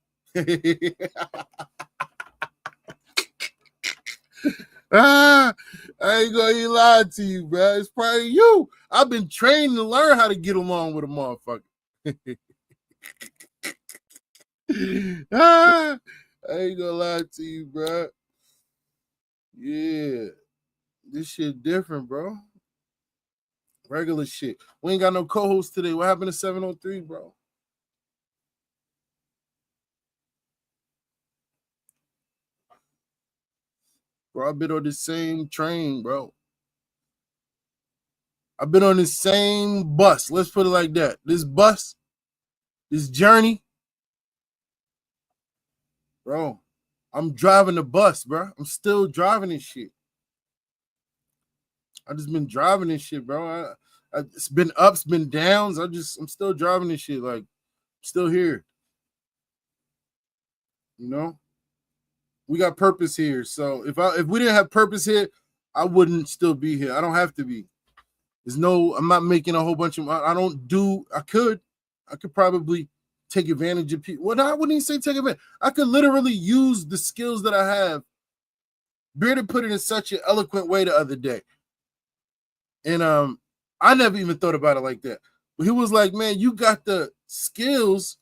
I ain't gonna lie to you, bro. It's probably you. I've been trained to learn how to get along with a motherfucker. I ain't gonna lie to you, bro. Yeah. This shit different, bro. Regular shit. We ain't got no co-host today. What happened to 703, bro? Bro, I've been on the same train, bro. I've been on the same bus. Let's put it like that. This bus, this journey, bro, I'm driving the bus, bro. I'm still driving this shit. I just been driving this shit, bro. It's been ups, been downs. I'm still driving this shit. Like, I'm still here. We got purpose here. So if we didn't have purpose here, I wouldn't still be here. I don't have to be. I'm not making a whole bunch of, I could probably take advantage of people. Well, I wouldn't even say take advantage. I could literally use the skills that I have. Bearded put it in such an eloquent way the other day. And I never even thought about it like that. But he was like, man, you got the skills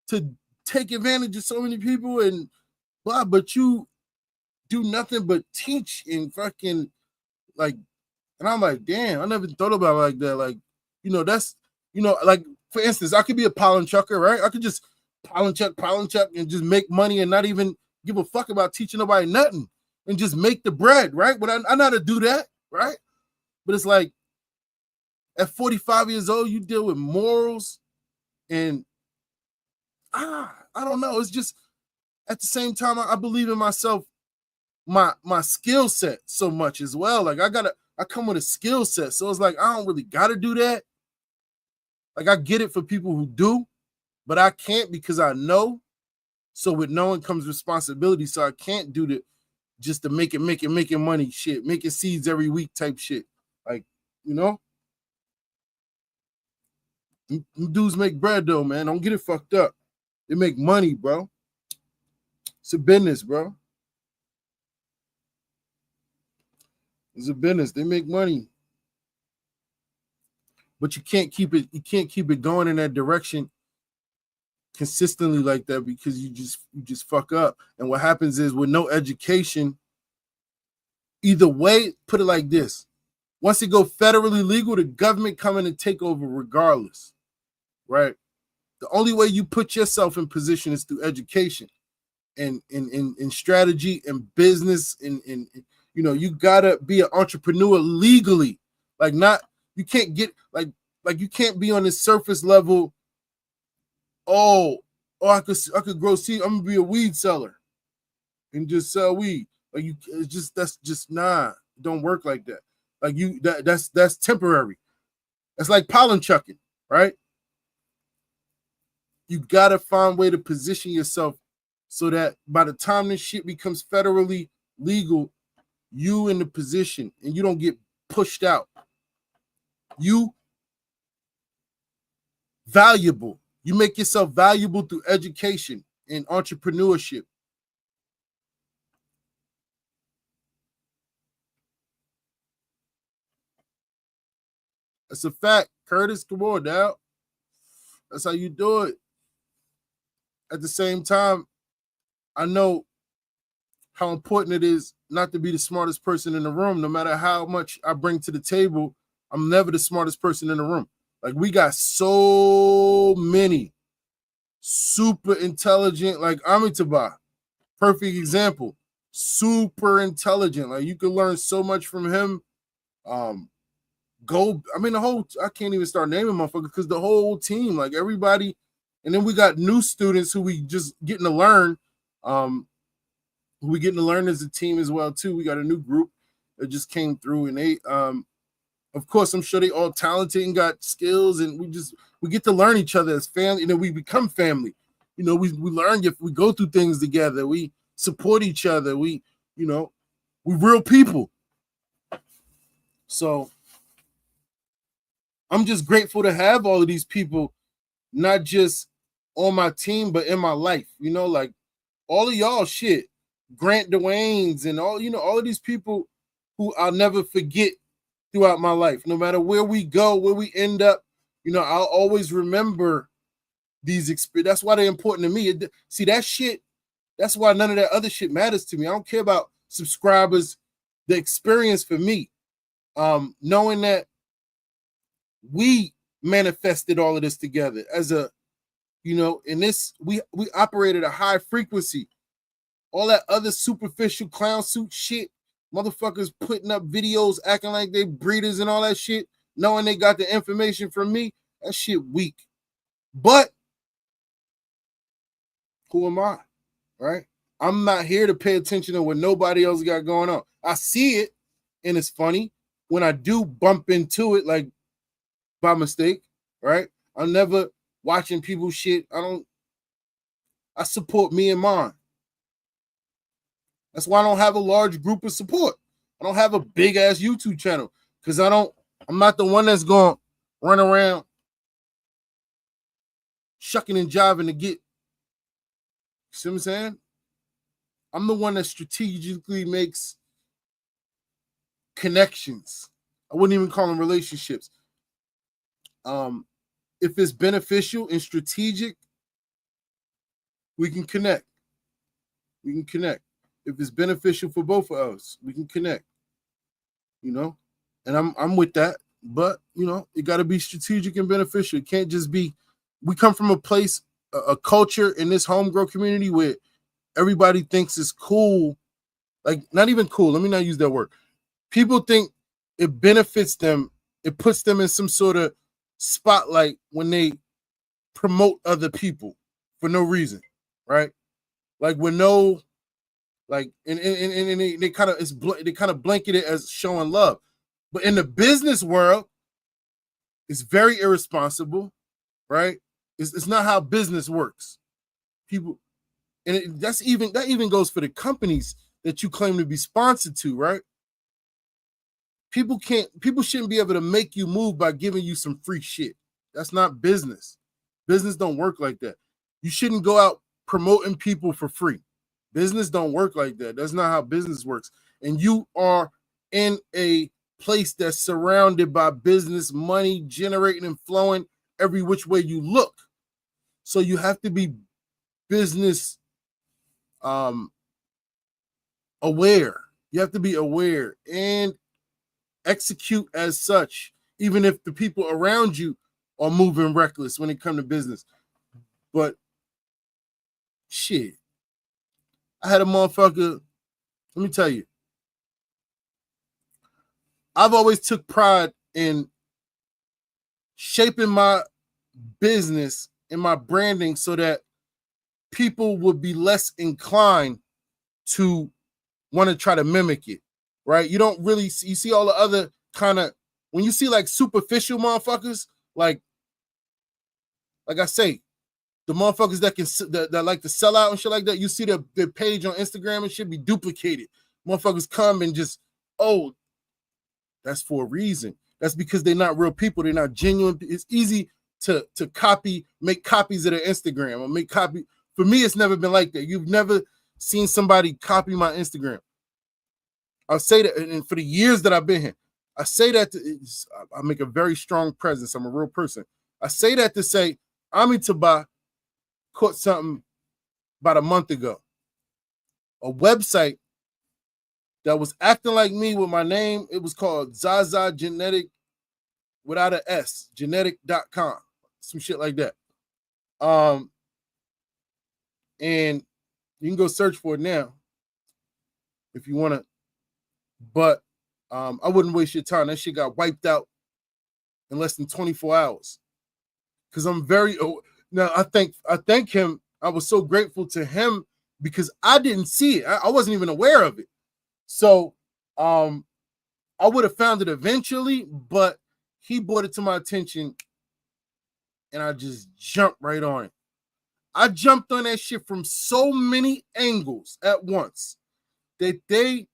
to take advantage of so many people and blah, but you do nothing but teach and fucking like, and I'm like, damn, I never thought about it like that. Like, that's, like, for instance, I could be a pollen chucker, right? I could just pollen chuck and just make money and not even give a fuck about teaching nobody nothing and just make the bread, right? But I know how to do that, right? But it's like, at 45 years old, you deal with morals and I don't know. It's just, at the same time, I believe in myself, my skill set so much as well. Like, I come with a skill set. So it's like, I don't really got to do that. Like, I get it for people who do, but I can't because I know. So with knowing comes responsibility. So I can't do just to making money shit, making seeds every week type shit. Like, you know, dudes make bread though, man. Don't get it fucked up. They make money, bro. It's a business, bro. It's a business. They make money. But you can't keep it going in that direction consistently like that, because you just fuck up. And what happens is, with no education, either way, put it like this: once it go federally legal, the government come in and take over regardless, right? The only way you put yourself in position is through education and in strategy and business, and you know, you gotta be an entrepreneur legally. Like, not, you can't get like you can't be on the surface level. Oh, I could grow seed. I'm gonna be a weed seller and just sell weed. Like, that's just nah. It don't work like that. Like, that's temporary. That's like pollen chucking, right? You gotta find a way to position yourself so that by the time this shit becomes federally legal, you in the position and you don't get pushed out. You valuable. You make yourself valuable through education and entrepreneurship. That's a fact. Curtis, come on now. That's how you do it. At the same time, I know how important it is not to be the smartest person in the room. No matter how much I bring to the table, I'm never the smartest person in the room. Like, we got so many super intelligent, like Amitabha, perfect example, super intelligent. Like, you can learn so much from him. I can't even start naming motherfuckers, because the whole team, like everybody, and then we got new students who we just getting to learn. We getting to learn as a team as well too. We got a new group that just came through, and they of course, I'm sure they all talented and got skills, and we get to learn each other as family. You know, we become family. You know, we learn, if we go through things together, we support each other. We real people. So I'm just grateful to have all of these people, not just on my team, but in my life. You know, like all of y'all shit, Grant Dwayne's and all, you know, all of these people who I'll never forget throughout my life. No matter where we go, where we end up, you know, I'll always remember these experiences. That's why they're important to me. See, that shit, that's why none of that other shit matters to me. I don't care about subscribers. The experience for me, knowing that we manifested all of this together as a, you know, in this, we operate at a high frequency. All that other superficial clown suit shit, motherfuckers putting up videos acting like they breeders and all that shit, knowing they got the information from me, that shit weak. But who am I, right? I'm not here to pay attention to what nobody else got going on. I see it, and it's funny when I do bump into it, like by mistake, right? I'm never watching people's shit. I support me and mine. That's why I don't have a large group of support. I don't have a big ass YouTube channel, because I'm not the one that's going to run around shucking and jiving to get. See what I'm saying? I'm the one that strategically makes connections. I wouldn't even call them relationships. If it's beneficial and strategic, we can connect. We can connect. If it's beneficial for both of us, we can connect. You know, and I'm with that. But you know, it got to be strategic and beneficial. It can't just be. We come from a place, a culture in this homegrown community where everybody thinks it's cool. Like, not even cool. Let me not use that word. People think it benefits them. It puts them in some sort of spotlight when they promote other people for no reason, right? Like, with no, like, and they kind of blanket it as showing love. But in the business world, it's very irresponsible, right? It's not how business works. People, and that even goes for the companies. that you claim to be sponsored to, right? People shouldn't be able to make you move by giving you some free shit. That's not business. Business don't work like that. You shouldn't go out promoting people for free. Business don't work like that. That's not how business works. And you are in a place that's surrounded by business, money generating and flowing every which way you look. So you have to be business aware. You have to be aware and execute as such, even if the people around you are moving reckless when it comes to business. But shit, I had a motherfucker, let me tell you, I've always took pride in shaping my business and my branding so that people would be less inclined to want to try to mimic it, right? You don't really see, you see all the other kind of, when you see like superficial motherfuckers, like I say, the motherfuckers that like to sell out and shit like that, you see their page on Instagram and shit be duplicated. Motherfuckers come and just, oh, that's for a reason. That's because they're not real people. They're not genuine. It's easy to copy, make copies of their Instagram or make copy. For me, it's never been like that. You've never seen somebody copy my Instagram. I'll say that, and for the years that I've been here, I say that I make a very strong presence. I'm a real person. I say that to say, Amitabha caught something about a month ago. A website that was acting like me with my name. It was called Zaza Genetic without an S, genetic.com, some shit like that. And you can go search for it now if you want to. But I wouldn't waste your time. That shit got wiped out in less than 24 hours. Because I'm now I thank him. I was so grateful to him because I didn't see it. I wasn't even aware of it. So I would have found it eventually, but he brought it to my attention and I just jumped right on it. I jumped on that shit from so many angles at once that they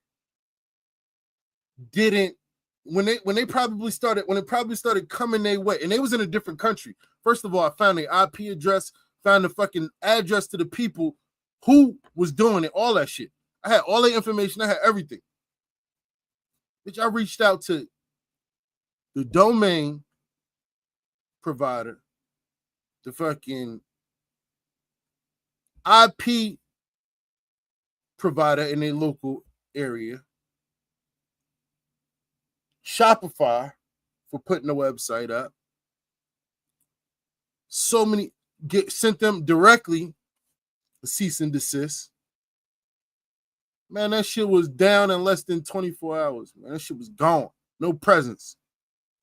didn't, when it probably started coming their way, and they was in a different country. First of all, I found their IP address, found the fucking address to the people who was doing it, all that shit. I had all the information, I had everything. Bitch, I reached out to the domain provider, the fucking IP provider in a local area, Shopify for putting the website up. So many sent them directly a cease and desist. Man, that shit was down in less than 24 hours. Man, that shit was gone. No presence.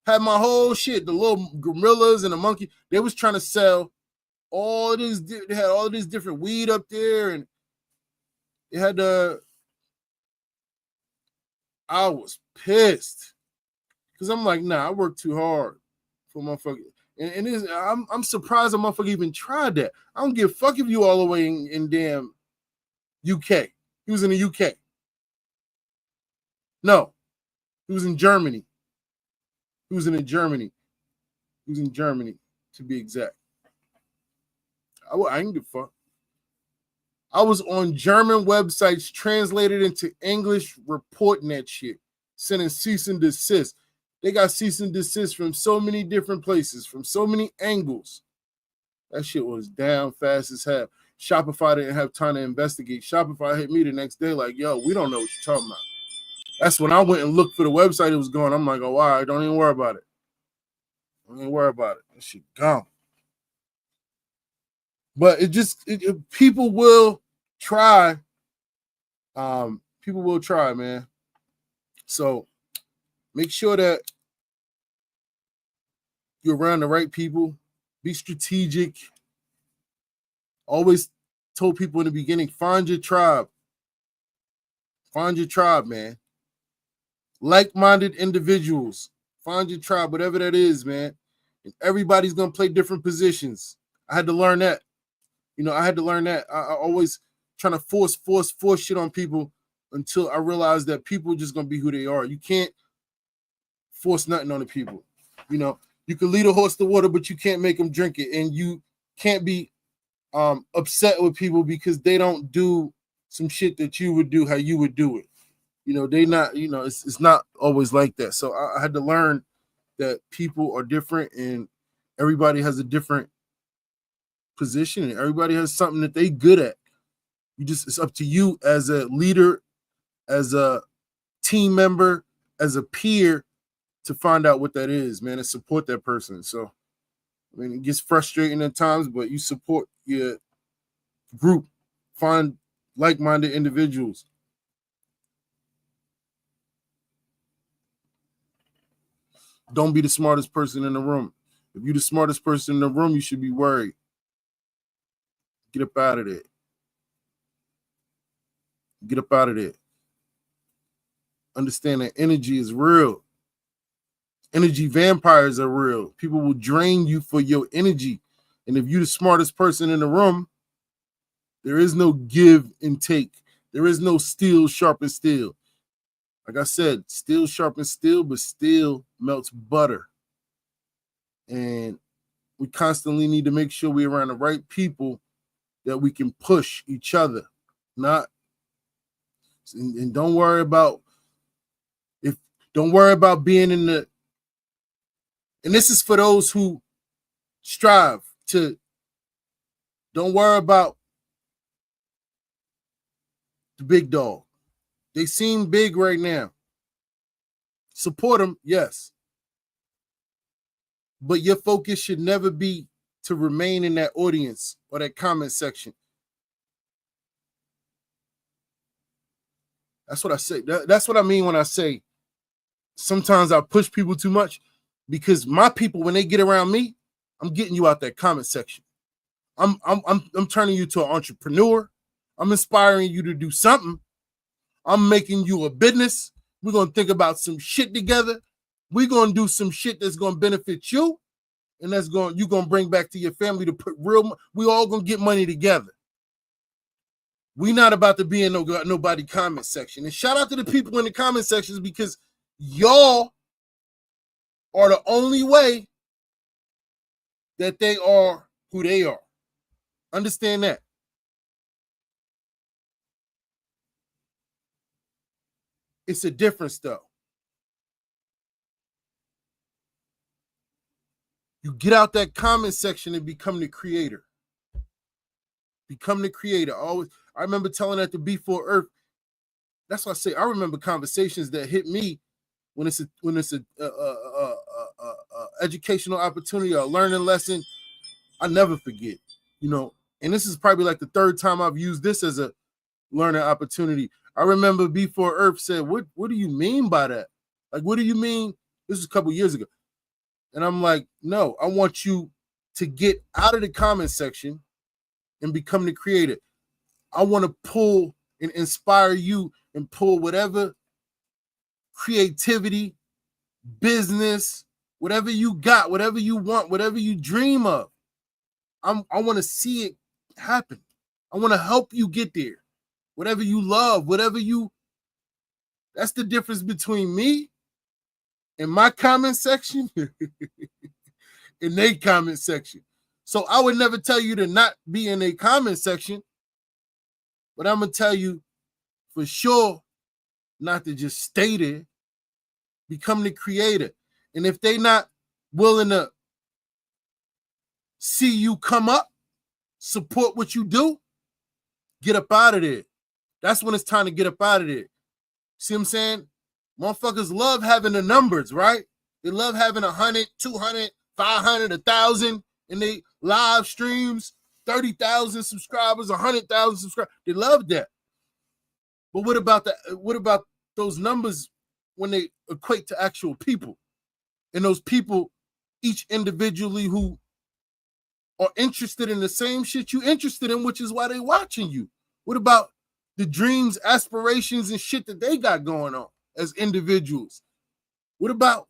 Had my whole shit, the little gorillas and the monkey. They was trying to sell all this. They had all this different weed up there, and they had I was pissed because I'm like, nah, I worked too hard for motherfucker. And I'm surprised a motherfucker even tried that. I don't give a fuck if you all the way in damn UK. He was in the UK. No, he was in Germany. He was in Germany. He was in Germany, to be exact. I didn't give a fuck. I was on German websites translated into English, reporting that shit, sending cease and desist. They got cease and desist from so many different places, from so many angles. That shit was down fast as hell. Shopify didn't have time to investigate. Shopify hit me the next day like, yo, we don't know what you're talking about. That's when I went and looked for the website it was going. I'm like, oh, all right, don't even worry about it. Don't even worry about it. That shit gone. But people will try. People will try, man. So make sure that you're around the right people. Be strategic. Always told people in the beginning, find your tribe. Find your tribe, man. Like-minded individuals. Find your tribe, whatever that is, man. And everybody's going to play different positions. I had to learn that. I had to learn that. I always trying to force shit on people. until I realized that people are just gonna be who they are. You can't force nothing on the people. You know, you can lead a horse to water, but you can't make them drink it, and you can't be upset with people because they don't do some shit that you would do how you would do it. You know, they not, you know, it's not always like that. So I had to learn that people are different and everybody has a different position and everybody has something that they good at. It's up to you as a leader, as a team member, as a peer to find out what that is, man, and support that person. So, I mean, it gets frustrating at times, but you support your group, find like-minded individuals. Don't be the smartest person in the room. If you're the smartest person in the room, you should be worried. Get up out of there. Get up out of there. Understand that energy is real. Energy vampires are real. People will drain you for your energy. And if you're the smartest person in the room, there is no give and take. There is no steel sharpen steel. Like I said, steel sharpens steel, but steel melts butter. And we constantly need to make sure we're around the right people that we can push each other. And don't worry about being in the, and this is for those who strive to, don't worry about the big dog. They seem big right now. Support them, yes. But your focus should never be to remain in that audience or that comment section. That's what I say. That's what I mean when I say sometimes I push people too much, because my people, when they get around me, I'm getting you out that comment section. I'm turning you to an entrepreneur. I'm inspiring you to do something. I'm making you a business. We're going to think about some shit together. We're going to do some shit that's going to benefit you, and you're going to bring back to your family to put real. We all going to get money together. We not about to be in nobody comment section. And shout out to the people in the comment sections, because y'all are the only way that they are who they are. Understand that. It's a difference, though. You get out that comment section and become the creator. Become the creator. Always. I remember telling that to B4 Earth. That's why I say I remember conversations that hit me when it's a educational opportunity or a learning lesson. I never forget, you know. And this is probably like the third time I've used this as a learning opportunity. I remember B4 Earth said, "What do you mean by that? Like, what do you mean?" This was a couple years ago, and I'm like, "No, I want you to get out of the comment section and become the creator. I want to pull and inspire you and pull whatever creativity, business, whatever you got, whatever you want, whatever you dream of. I want to see it happen. I want to help you get there. Whatever you love, that's the difference between me and my comment section and their comment section. So I would never tell you to not be in a comment section, but I'm going to tell you for sure not to just stay there. Become the creator. And if they not willing to see you come up, support what you do, get up out of there. That's when it's time to get up out of there. See what I'm saying? Motherfuckers love having the numbers, right? They love having 100, 200, 500, 1,000 in their live streams, 30,000 subscribers, 100,000 subscribers. They love that. But what about those numbers when they equate to actual people? And those people, each individually, who are interested in the same shit you're interested in, which is why they're watching you. What about the dreams, aspirations, and shit that they got going on as individuals? What about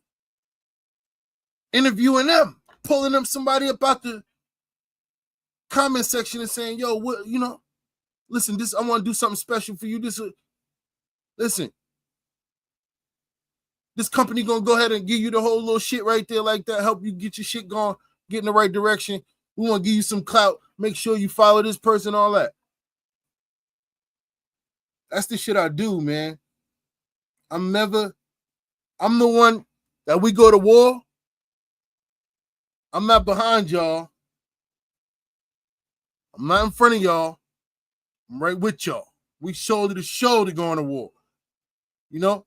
interviewing them, pulling them somebody up out the comment section and saying, "Yo, what, listen, this, I want to do something special for you. Listen, this company gonna go ahead and give you the whole little shit right there like that, help you get your shit going, get in the right direction. We want to give you some clout. Make sure you follow this person, all that. That's the shit I do, man. I'm the one that we go to war. I'm not behind y'all. I'm not in front of y'all. I'm right with y'all. We shoulder to shoulder going to war. You know?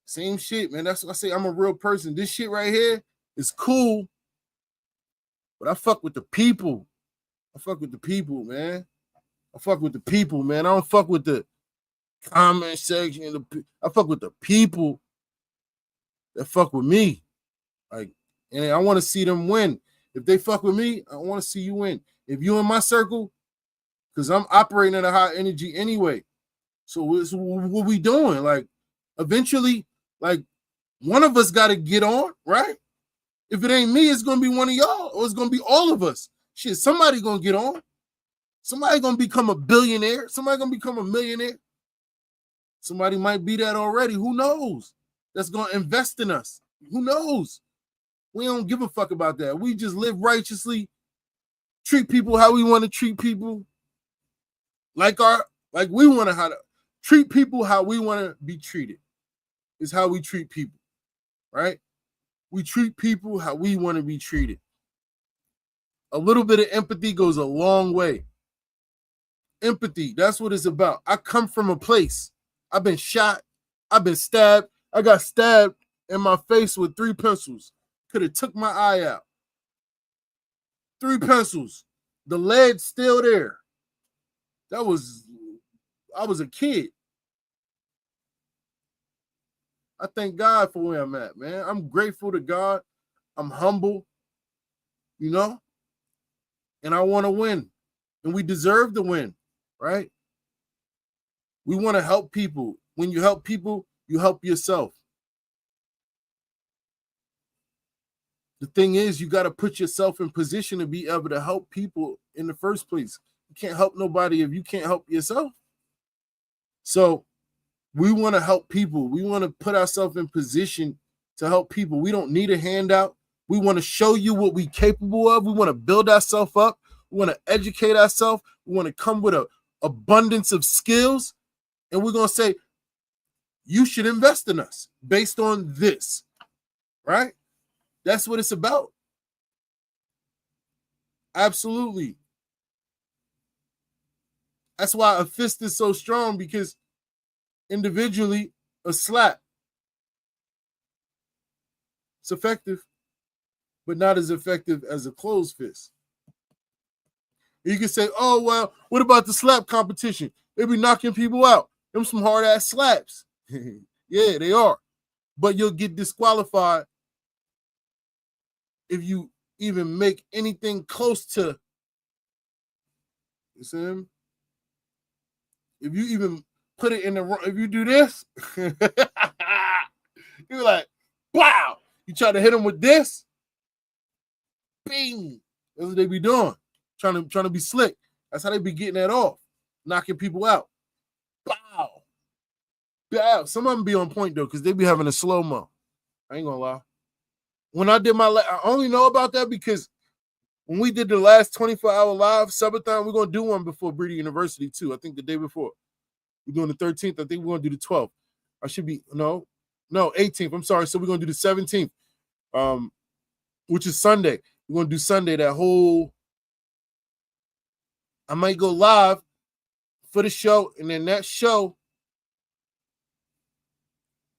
Same shit, man. That's what I say. I'm a real person. This shit right here is cool, but I fuck with the people. I fuck with the people, man. I fuck with the people, man. I don't fuck with the comment section. I fuck with the people that fuck with me. Like, and I want to see them win. If they fuck with me, I want to see you win. If you in my circle, because I'm operating at a high energy anyway. So what we doing? Like, eventually, like, one of us got to get on, right? If it ain't me, it's going to be one of y'all, or it's going to be all of us. Shit, somebody going to get on. Somebody going to become a billionaire. Somebody going to become a millionaire. Somebody might be that already. Who knows? That's going to invest in us. Who knows? We don't give a fuck about that. We just live righteously, treat people how we want to treat people, like we want to how to treat people how we want to be treated. Is how we treat people, right? We treat people how we want to be treated. A little bit of empathy goes a long way. Empathy, that's what it's about. I come from a place. I've been shot. I've been stabbed. I got stabbed in my face with 3 pencils. Could have took my eye out. 3 pencils. The lead's still there. I was a kid. I thank God for where I'm at, man. I'm grateful to God. I'm humble, you know, and I want to win, and we deserve to win, right? We want to help people. When you help people, you help yourself. The thing is, you got to put yourself in position to be able to help people in the first place. You can't help nobody if you can't help yourself. So we want to help people. We want to put ourselves in position to help people. We don't need a handout. We want to show you what we're capable of. We want to build ourselves up. We want to educate ourselves. We want to come with an abundance of skills. And we're going to say, you should invest in us based on this, right? That's what it's about. Absolutely. That's why a fist is so strong, because individually, a slap, it's effective, but not as effective as a closed fist. You can say, oh, well, what about the slap competition? They be knocking people out. Them some hard-ass slaps. Yeah, they are. But you'll get disqualified if you even make anything close to, you see him? If you even put it in the wrong, if you do this, you're like, wow. You try to hit them with this, bing. That's what they be doing. Trying to be slick. That's how they be getting that off. Knocking people out. Bow. Bow. Some of them be on point, though, because they be having a slow-mo. I ain't gonna lie. When I did I only know about that because when we did the last 24-hour live subathon, we're going to do one before Breeder University, too. I think the day before. We're doing the 13th. I think we're going to do the 12th. I should be, no, 18th. I'm sorry. So we're going to do the 17th, which is Sunday. We're going to do Sunday, that whole, I might go live for the show, and then that show,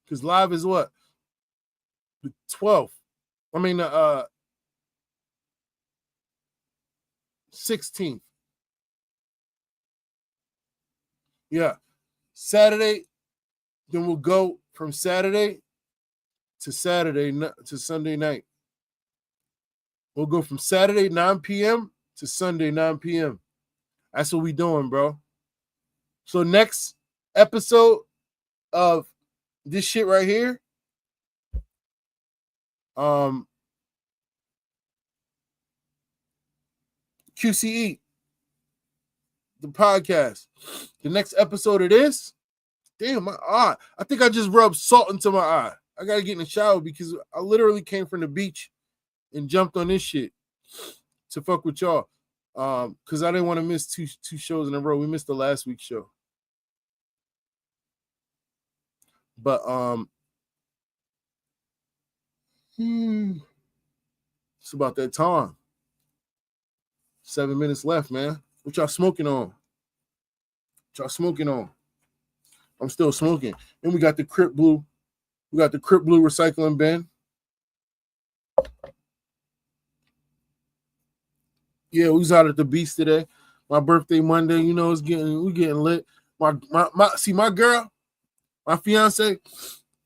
because live is what? The 12th. I mean, 16th. Yeah. Saturday, then we'll go from Saturday to Sunday night. We'll go from Saturday 9 p.m. to Sunday 9 p.m. That's what we doing, bro. So next episode of this shit right here, QCE, the podcast. The next episode of this Damn, my eye. I think I just rubbed salt into my eye. I gotta get in the shower because I literally came from the beach and jumped on this shit to fuck with y'all. Because I didn't want to miss two shows in a row. We missed the last week's show. But it's about that time. 7 minutes left, man. What y'all smoking on? I'm still smoking. Then we got the Crip Blue. We got the Crip Blue recycling bin. Yeah, we was out at the beach today. My birthday Monday, you know, we getting lit. My girl, my fiance,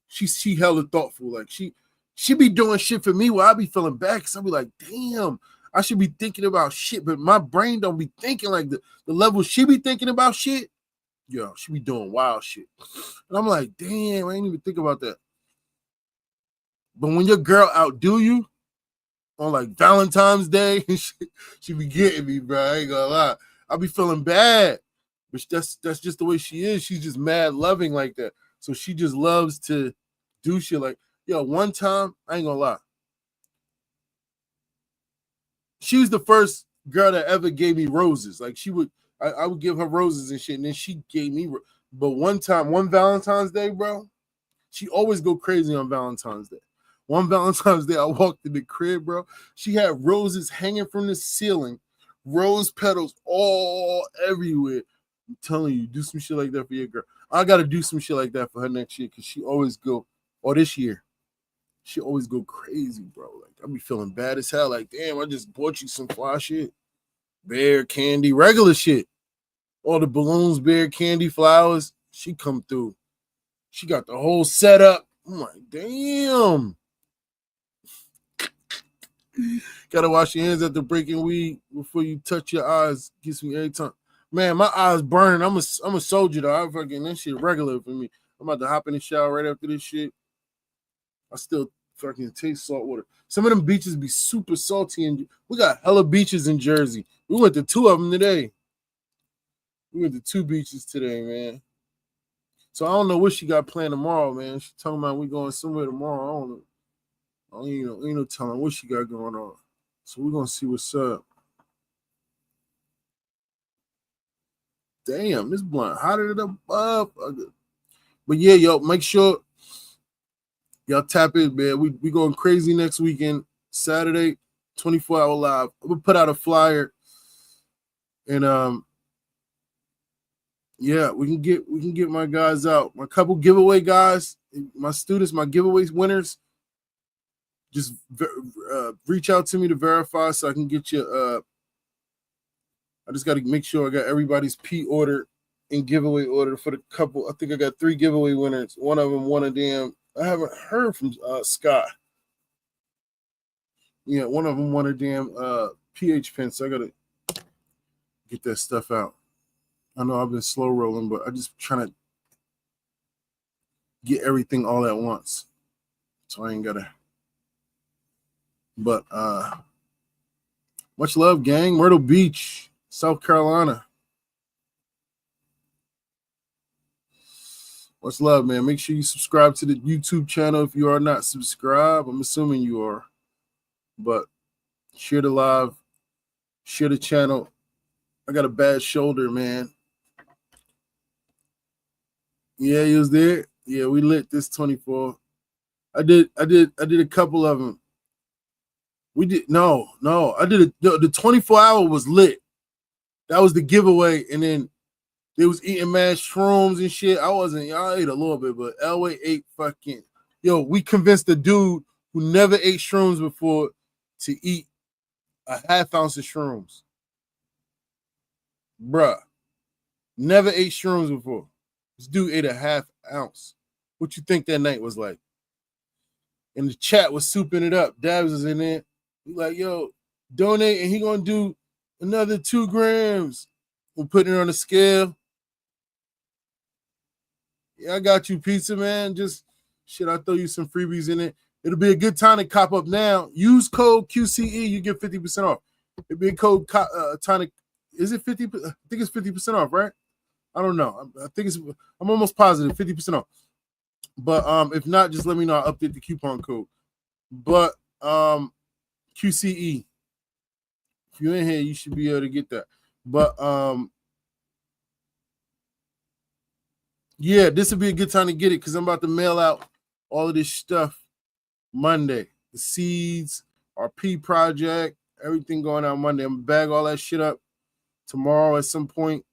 she hella thoughtful. Like she be doing shit for me where I be feeling bad because I be like, damn, I should be thinking about shit, but my brain don't be thinking like the level she be thinking about shit. Yo, she be doing wild shit. And I'm like, damn, I ain't even think about that. But when your girl outdo you on like Valentine's Day, she be getting me, bro. I ain't gonna lie. I be feeling bad. But that's just the way she is. She's just mad loving like that. So she just loves to do shit like, yo, one time, I ain't gonna lie. She was the first girl that ever gave me roses. Like I would give her roses and shit, and then she gave me. But one Valentine's Day, bro, she always go crazy on Valentine's Day. One Valentine's Day, I walked in the crib, bro. She had roses hanging from the ceiling, rose petals all everywhere. I'm telling you, do some shit like that for your girl. I gotta do some shit like that for her next year because she always go, or this year, she always go crazy, bro. Like I be feeling bad as hell. Like, damn, I just bought you some fly shit. Bear candy, regular shit. All the balloons, bear candy, flowers. She come through. She got the whole setup. I'm like, damn. Gotta wash your hands after breaking weed before you touch your eyes. Gets me every time. Man, my eyes burning. I'm a soldier though. I fucking that shit regular for me. I'm about to hop in the shower right after this shit. I still fucking taste salt water. Some of them beaches be super salty, and we got hella beaches in Jersey. We went to 2 of them today. We went to 2 beaches today, man. So I don't know what she got planned tomorrow, man. She talking about we going somewhere tomorrow. I don't know. Ain't no telling what she got going on. So we're gonna see what's up. Damn, this blunt hotter than up. But yeah, yo, make sure y'all tap in, man. We going crazy next weekend, Saturday, 24-hour live. I'm gonna put out a flyer, and yeah, we can get my guys out. My couple giveaway guys, my students, my giveaway winners. Just reach out to me to verify so I can get you. I just got to make sure I got everybody's P order and giveaway order for the couple. I think I got 3 giveaway winners. One of them won a damn. I haven't heard from Scott. Yeah, one of them won a damn pH pen. So I got to get that stuff out. I know I've been slow rolling, but I just trying to get everything all at once. So I ain't got to. But much love, gang. Myrtle Beach, South Carolina. Much love, man. Make sure you subscribe to the YouTube channel if you are not subscribed. I'm assuming you are. But share the live, share the channel. I got a bad shoulder, man. Yeah, he was there. Yeah, we lit this 24. I did a couple of them. We did no. I did it. The 24-hour was lit. That was the giveaway, and then they was eating mashed shrooms and shit. I ate a little bit, but Elway ate fucking. Yo, we convinced the dude who never ate shrooms before to eat a half ounce of shrooms. Bruh, never ate shrooms before. This dude ate a half ounce. What you think that night was like? And the chat was souping it up. Dabs was in there. He like, yo, donate, and he gonna do another 2 grams. We're putting it on the scale. Yeah, I got you, pizza, man. Just shit, I'll throw you some freebies in it. It'll be a good time to cop up now. Use code QCE, you get 50% off. It'll be a code time to, is it 50? I think it's 50% off, right? I don't know. I think I'm almost positive, 50% off. But if not, just let me know. I'll update the coupon code. But QCE. If you're in here, you should be able to get that. But yeah, this would be a good time to get it because I'm about to mail out all of this stuff Monday. The seeds, our P project, everything going out Monday. I'm gonna bag all that shit up tomorrow at some point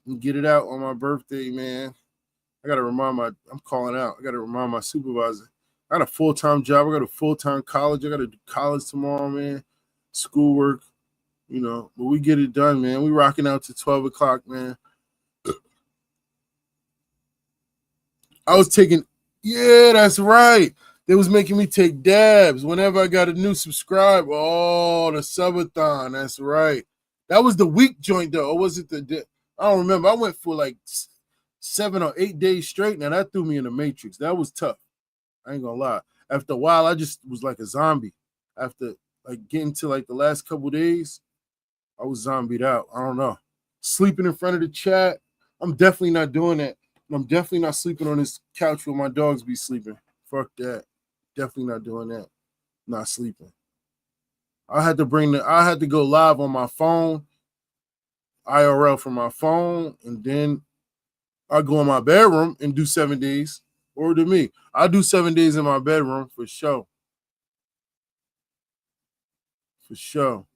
and get it out on my birthday, man. I gotta I'm calling out. I gotta remind my supervisor. I got a full-time job. I got a full-time college. I got to do college tomorrow, man. Schoolwork, you know. But we get it done, man. We rocking out to 12 o'clock, man. I was taking, yeah, that's right. They was making me take dabs whenever I got a new subscriber. Oh, the subathon. That's right. That was the week joint, though. Or was it I don't remember. I went for like 7 or 8 days straight. Now, that threw me in the matrix. That was tough. I ain't gonna lie. After a while, I just was like a zombie. After like getting to like the last couple days, I was zombied out. I don't know. Sleeping in front of the chat. I'm definitely not doing that. I'm definitely not sleeping on this couch where my dogs be sleeping. Fuck that. Definitely not doing that. Not sleeping. I had to go live on my phone, IRL from my phone, and then I go in my bedroom and do 7 days. Or to me, I do 7 days in my bedroom for sure. For sure.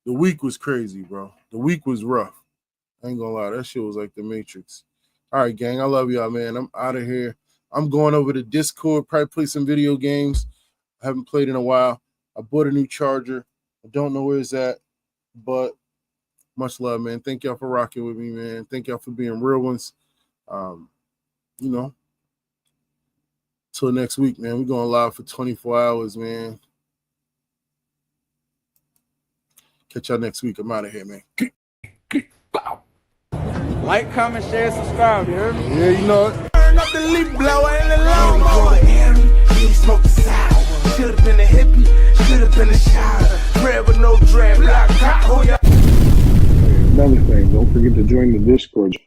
The week was crazy, bro. The week was rough. I ain't gonna lie. That shit was like the Matrix. All right, gang. I love y'all, man. I'm out of here. I'm going over to Discord, probably play some video games. I haven't played in a while. I bought a new charger. I don't know where it's at, but much love, man. Thank y'all for rocking with me, man. Thank y'all for being real ones. You know, till next week, man. We're going live for 24 hours, man. Catch y'all next week. I'm out of here, man. Like, comment, share, subscribe, you heard me? Yeah, you know it. Turn up the leaf blower and the lawnmower. He smoked the sour. Should have been a hippie. Should have been a shower. Bread with no dread. Black top. Another thing, don't forget to join the Discord.